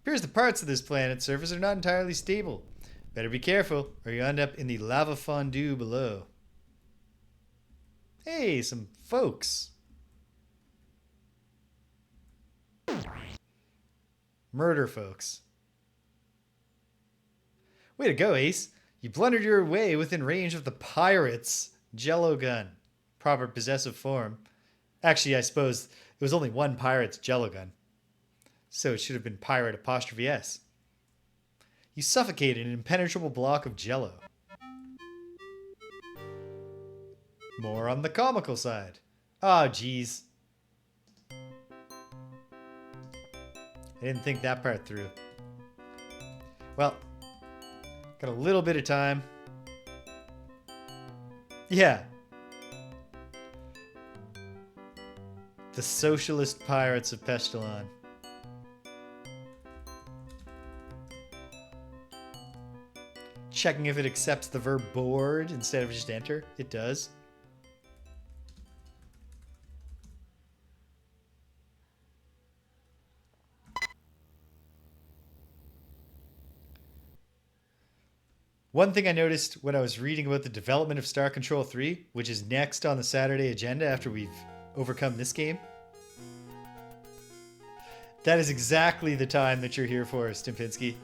appears the parts of this planet's surface are not entirely stable. Better be careful, or you end up in the lava fondue below. Hey, some folks. Murder folks. Way to go, Ace. You blundered your way within range of the Pirates' Jello gun. Proper possessive form. Actually, I suppose it was only one Pirate's Jello gun. So it should have been Pirate apostrophe S. You suffocated an impenetrable block of Jello. More on the comical side. Oh, geez. I didn't think that part through. Well, got a little bit of time. Yeah. The Socialist Pirates of Pestulon. Checking if it accepts the verb board instead of just enter. It does. One thing I noticed when I was reading about the development of Star Control 3, which is next on the Saturday agenda after we've overcome this game, that is exactly the time that you're here for, Stimpinski.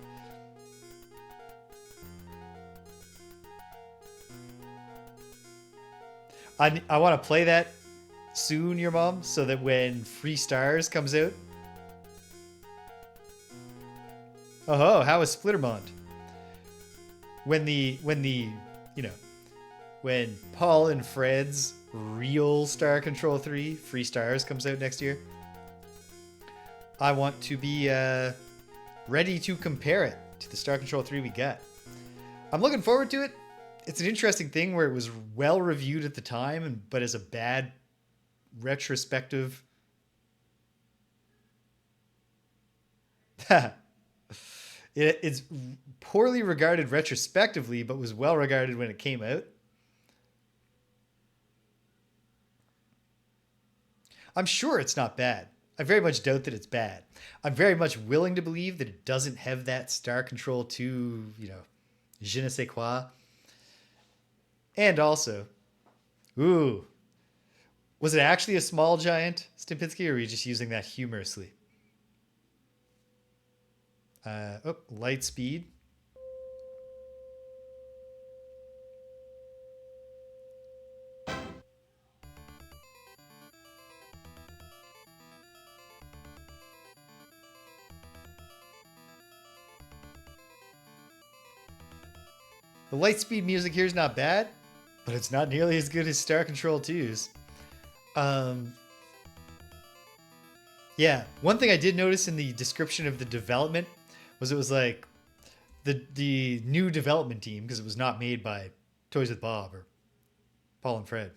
I want to play that soon, your mom, so that when Free Stars comes out. Oh, how is Splittermond? When Paul and Fred's real Star Control 3 Free Stars comes out next year, I want to be ready to compare it to the Star Control 3 we got. I'm looking forward to it. It's an interesting thing where it was well reviewed at the time, but as a bad retrospective. It's poorly regarded retrospectively, but was well regarded when it came out. I'm sure it's not bad. I very much doubt that it's bad. I'm very much willing to believe that it doesn't have that Star Control 2, je ne sais quoi. And also, ooh, was it actually a small giant, Stimpinski, or were you just using that humorously? Light speed. The light speed music here is not bad, but it's not nearly as good as Star Control 2's. Yeah, one thing I did notice in the description of the development was it was like the new development team, because it was not made by Toys with Bob or Paul and Fred.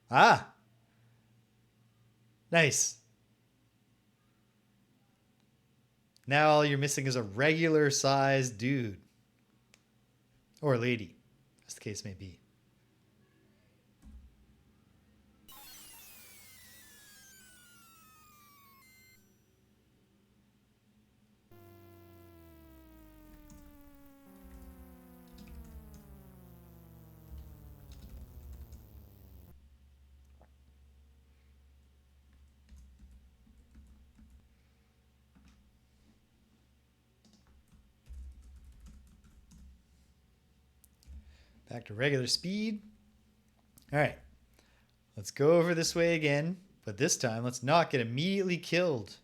Ah, nice. Now all you're missing is a regular sized dude. Or lady, as the case may be. Back to regular speed. All right. Let's go over this way again, but this time let's not get immediately killed.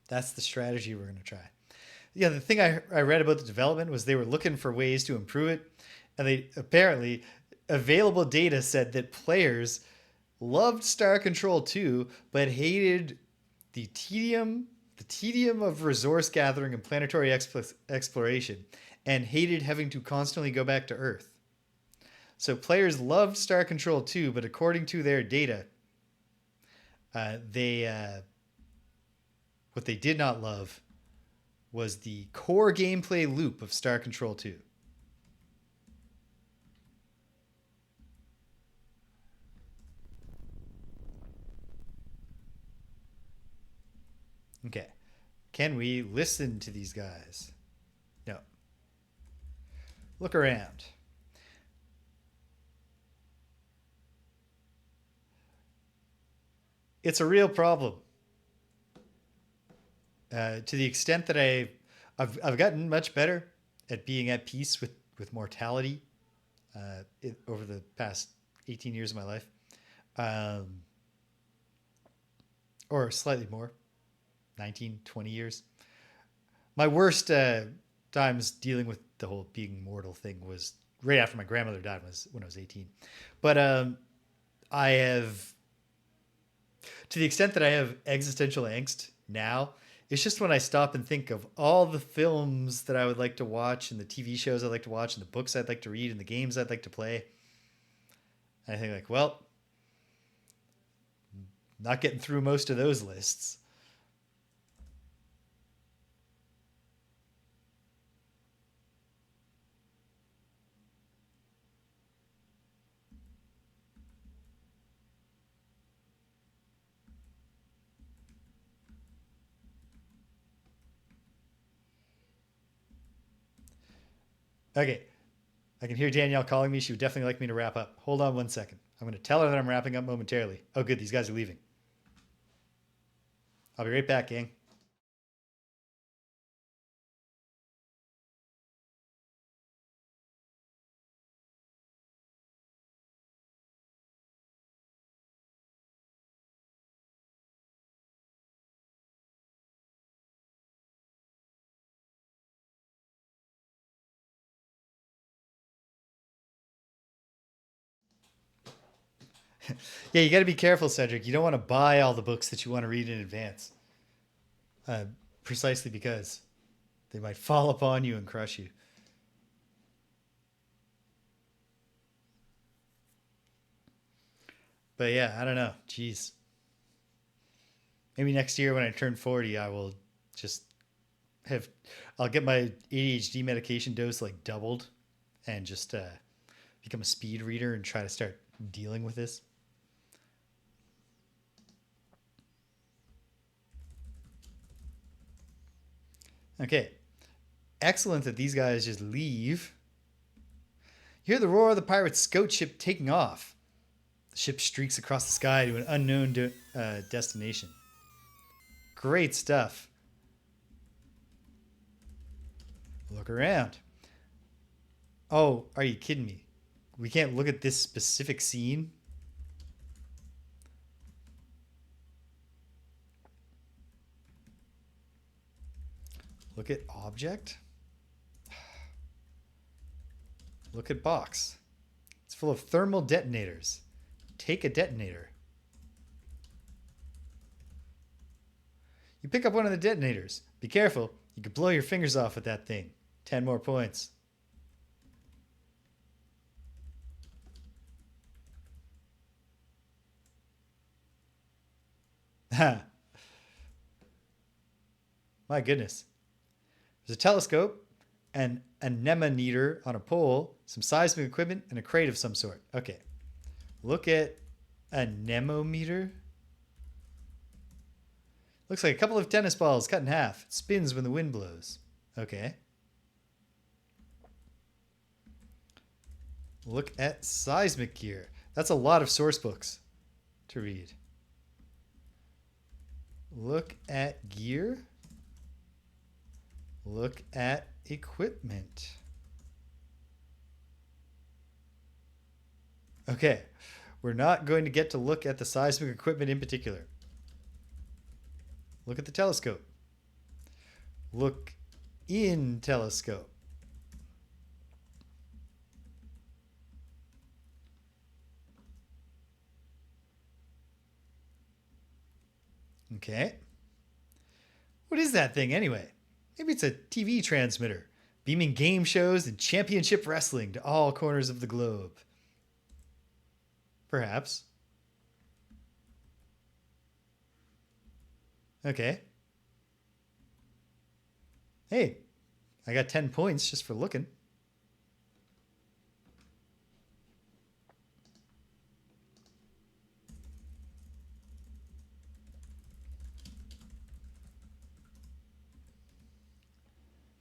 That's the strategy we're going to try. Yeah, the thing I read about the development was they were looking for ways to improve it, and they apparently, available data said that players loved Star Control 2, but hated the tedium of resource gathering and planetary exploration, and hated having to constantly go back to Earth. So players loved Star Control 2, but according to their data, what they did not love was the core gameplay loop of Star Control 2. Okay. Can we listen to these guys? No. Look around. It's a real problem. To the extent that I've gotten much better at being at peace with mortality over the past 18 years of my life, or slightly more, 19, 20 years. My worst times dealing with the whole being mortal thing was right after my grandmother died, was when I was 18. But I have, to the extent that I have existential angst now, it's just when I stop and think of all the films that I would like to watch and the TV shows I'd like to watch and the books I'd like to read and the games I'd like to play. And I think like, well, not getting through most of those lists. Okay. I can hear Danielle calling me. She would definitely like me to wrap up. Hold on one second. I'm going to tell her that I'm wrapping up momentarily. Oh, good. These guys are leaving. I'll be right back, gang. Yeah, you got to be careful, Cedric. You don't want to buy all the books that you want to read in advance. Uh, Precisely because they might fall upon you and crush you. But yeah, I don't know. Jeez. Maybe next year when I turn 40, I will just have. I'll get my ADHD medication dose like doubled and just become a speed reader and try to start dealing with this. Okay. Excellent that these guys just leave. You hear the roar of the pirate's scout ship taking off. The ship streaks across the sky to an unknown destination. Great stuff. Look around. Oh, are you kidding me? We can't look at this specific scene? Look at object. Look at box. It's full of thermal detonators. Take a detonator. You pick up one of the detonators. Be careful. You could blow your fingers off with that thing. 10 more points. My goodness. There's a telescope, an anemometer on a pole, some seismic equipment, and a crate of some sort. Okay. Look at anemometer. Looks like a couple of tennis balls cut in half. It spins when the wind blows. Okay. Look at seismic gear. That's a lot of source books to read. Look at gear. Look at equipment. Okay. We're not going to get to look at the seismic equipment in particular. Look at the telescope. Look in telescope. Okay. What is that thing anyway? Maybe it's a TV transmitter, beaming game shows and championship wrestling to all corners of the globe. Perhaps. Okay. Hey, I got 10 points just for looking.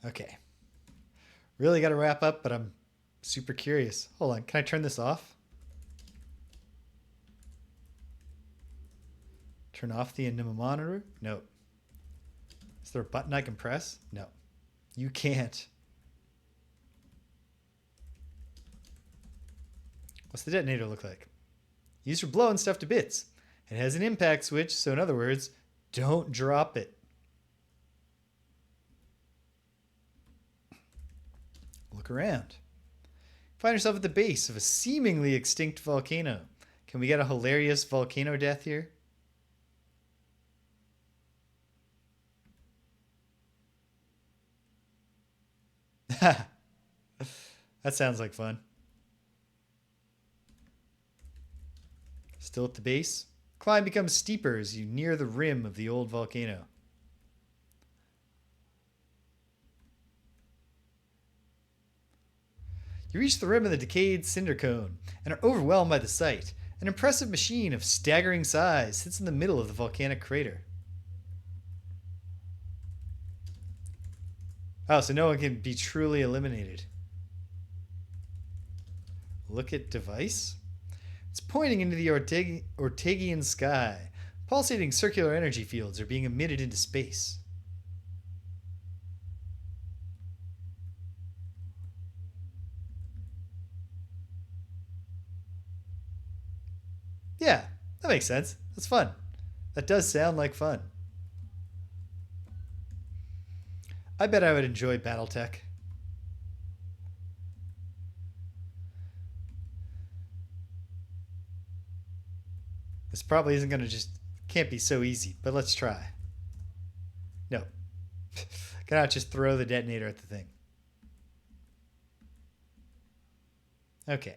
Okay. Really got to wrap up, but I'm super curious. Hold on. Can I turn this off? Turn off the anemometer? No. Is there a button I can press? No. You can't. What's the detonator look like? Used for blowing stuff to bits. It has an impact switch, so in other words, don't drop it. Look around. Find yourself at the base of a seemingly extinct volcano. Can we get a hilarious volcano death here? That sounds like fun. Still at the base? Climb becomes steeper as you near the rim of the old volcano. You reach the rim of the decayed cinder cone and are overwhelmed by the sight. An impressive machine of staggering size sits in the middle of the volcanic crater. Oh, so no one can be truly eliminated. Look at device. It's pointing into the Ortegian sky. Pulsating circular energy fields are being emitted into space. Yeah, that makes sense. That's fun. That does sound like fun. I bet I would enjoy Battletech. This probably isn't going to just, can't be so easy, but let's try. No. Cannot just throw the detonator at the thing. Okay.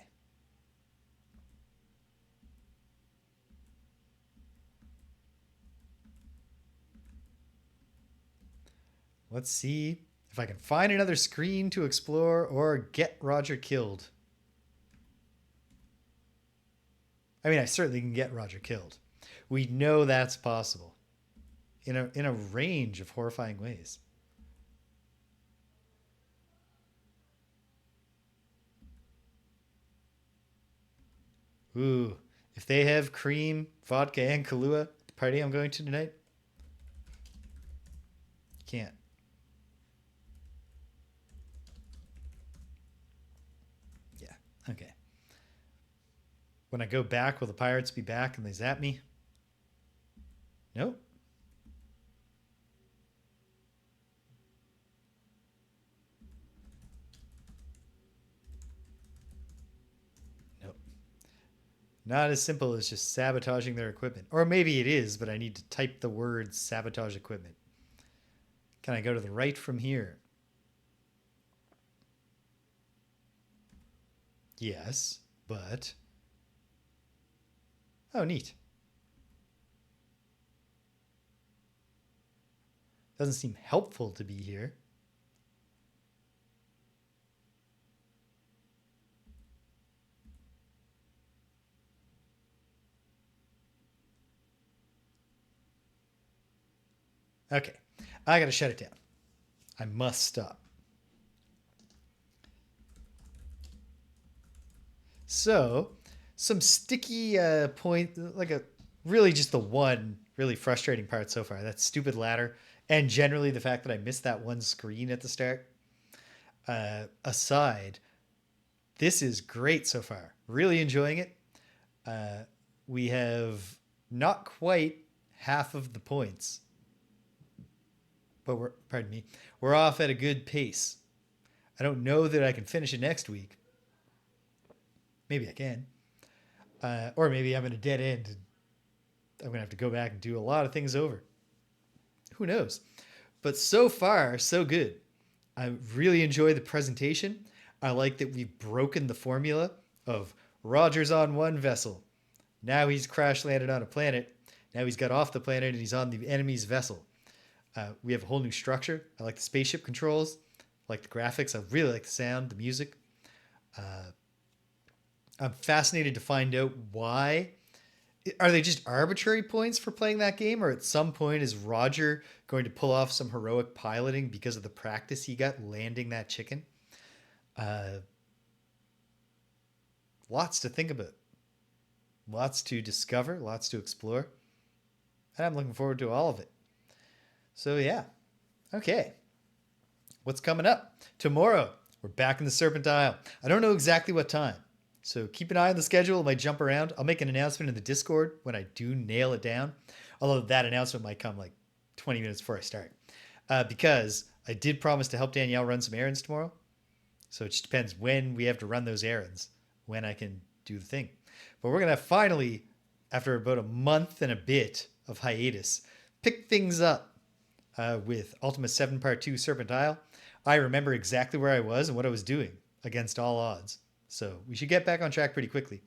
Let's see if I can find another screen to explore or get Roger killed. I mean, I certainly can get Roger killed. We know that's possible in a range of horrifying ways. Ooh, if they have cream, vodka, and Kahlua, the party I'm going to tonight, can't. Yeah, okay. When I go back, will the pirates be back and they zap me? Nope. Nope. Not as simple as just sabotaging their equipment. Or maybe it is, but I need to type the word sabotage equipment. Can I go to the right from here? Yes, but... Oh, neat. Doesn't seem helpful to be here. Okay, I gotta shut it down. I must stop. So, some sticky point, like a really just the one really frustrating part so far. That stupid ladder, and generally the fact that I missed that one screen at the start. Aside, this is great so far. Really enjoying it. We have not quite half of the points, but we're off at a good pace. I don't know that I can finish it next week. Maybe I can. Or maybe I'm in a dead end and I'm going to have to go back and do a lot of things over. Who knows? But so far, so good. I really enjoy the presentation. I like that we've broken the formula of Roger's on one vessel. Now he's crash landed on a planet. Now he's got off the planet and he's on the enemy's vessel. We have a whole new structure. I like the spaceship controls. I like the graphics. I really like the sound, the music. I'm fascinated to find out why. Are they just arbitrary points for playing that game? Or at some point is Roger going to pull off some heroic piloting because of the practice he got landing that chicken? Lots to think about. Lots to discover. Lots to explore. And I'm looking forward to all of it. So yeah. Okay. What's coming up? Tomorrow, we're back in the Serpent Isle. I don't know exactly what time. So keep an eye on the schedule. It might jump around. I'll make an announcement in the Discord when I do nail it down. Although that announcement might come like 20 minutes before I start. Because I did promise to help Danielle run some errands tomorrow. So it just depends when we have to run those errands, when I can do the thing. But we're going to finally, after about a month and a bit of hiatus, pick things up with Ultima 7 Part 2 Serpent Isle. I remember exactly where I was and what I was doing against all odds. So we should get back on track pretty quickly.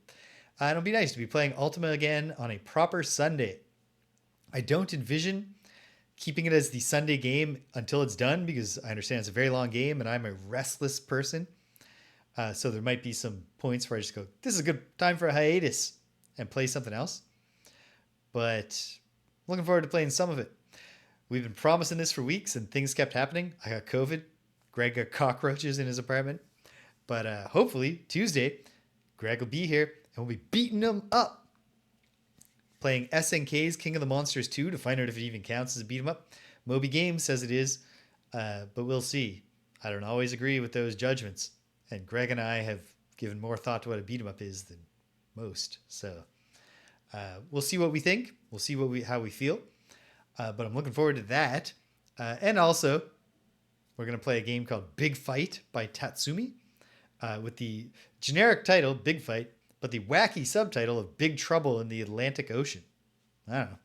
And it'll be nice to be playing Ultima again on a proper Sunday. I don't envision keeping it as the Sunday game until it's done because I understand it's a very long game and I'm a restless person. So there might be some points where I just go, this is a good time for a hiatus and play something else. But looking forward to playing some of it. We've been promising this for weeks and things kept happening. I got COVID. Greg got cockroaches in his apartment. But hopefully Tuesday, Greg will be here and we'll be beating them up. Playing SNK's King of the Monsters 2 to find out if it even counts as a beat 'em up. Moby Games says it is, but we'll see. I don't always agree with those judgments. And Greg and I have given more thought to what a beat 'em up is than most. So we'll see what we think. We'll see how we feel. But I'm looking forward to that. And also, we're going to play a game called Big Fight by Tatsumi. With the generic title, Big Fight, but the wacky subtitle of Big Trouble in the Atlantic Ocean. I don't know.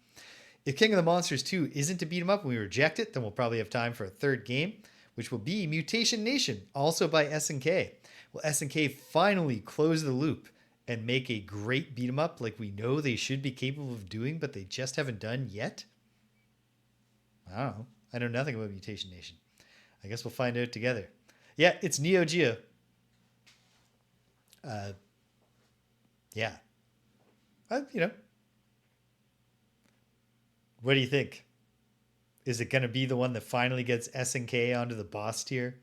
If King of the Monsters 2 isn't to beat 'em up and we reject it, then we'll probably have time for a third game, which will be Mutation Nation, also by SNK. Will SNK finally close the loop and make a great beat 'em up like we know they should be capable of doing, but they just haven't done yet? I don't know. I know nothing about Mutation Nation. I guess we'll find out together. Yeah, it's Neo Geo. Yeah. You know. What do you think? Is it going to be the one that finally gets SNK onto the boss tier?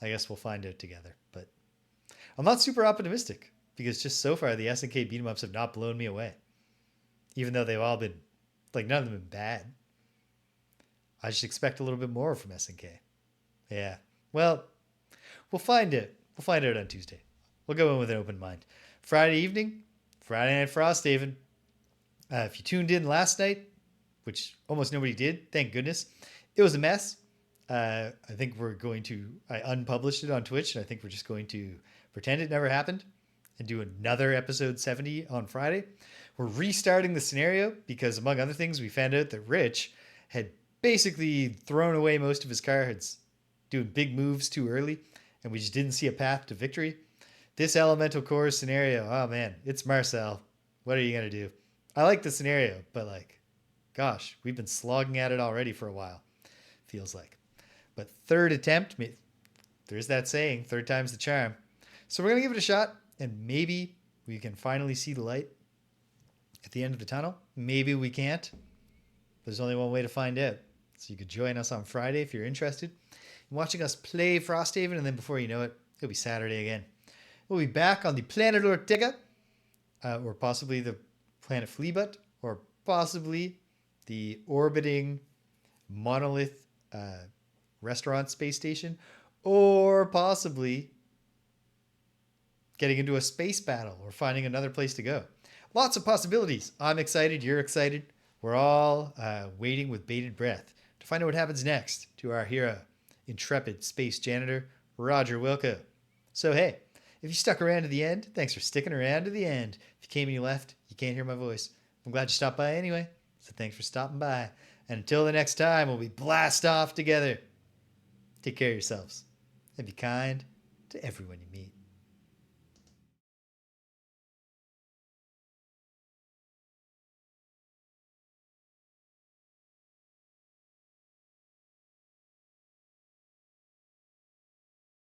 I guess we'll find out together. But I'm not super optimistic because just so far the SNK beat 'em ups have not blown me away. Even though they've all been, like, none of them have been bad. I just expect a little bit more from SNK. Yeah. Well, we'll find it. We'll find out on Tuesday. We'll go in with an open mind. Friday evening, Friday Night Frosthaven. If you tuned in last night, which almost nobody did, thank goodness, it was a mess. I think I unpublished it on Twitch, and I think we're just going to pretend it never happened and do another episode 70 on Friday. We're restarting the scenario because, among other things, we found out that Rich had basically thrown away most of his cards, doing big moves too early, and we just didn't see a path to victory. This Elemental Core scenario, oh man, it's Marcel. What are you going to do? I like the scenario, but gosh, we've been slogging at it already for a while, feels like. But third attempt, there's that saying, third time's the charm. So we're going to give it a shot, and maybe we can finally see the light at the end of the tunnel. Maybe we can't. There's only one way to find out. So you could join us on Friday if you're interested in watching us play Frosthaven, and then before you know it, it'll be Saturday again. We'll be back on the planet Ortega, or possibly the planet Phleebhut, or possibly the orbiting Monolith restaurant space station, or possibly getting into a space battle or finding another place to go. Lots of possibilities. I'm excited. You're excited. We're all waiting with bated breath to find out what happens next to our hero, intrepid space janitor, Roger Wilco. So, hey, if you stuck around to the end, thanks for sticking around to the end. If you came and you left, you can't hear my voice. I'm glad you stopped by anyway. So thanks for stopping by. And until the next time, we'll be blast off together. Take care of yourselves and be kind to everyone you meet.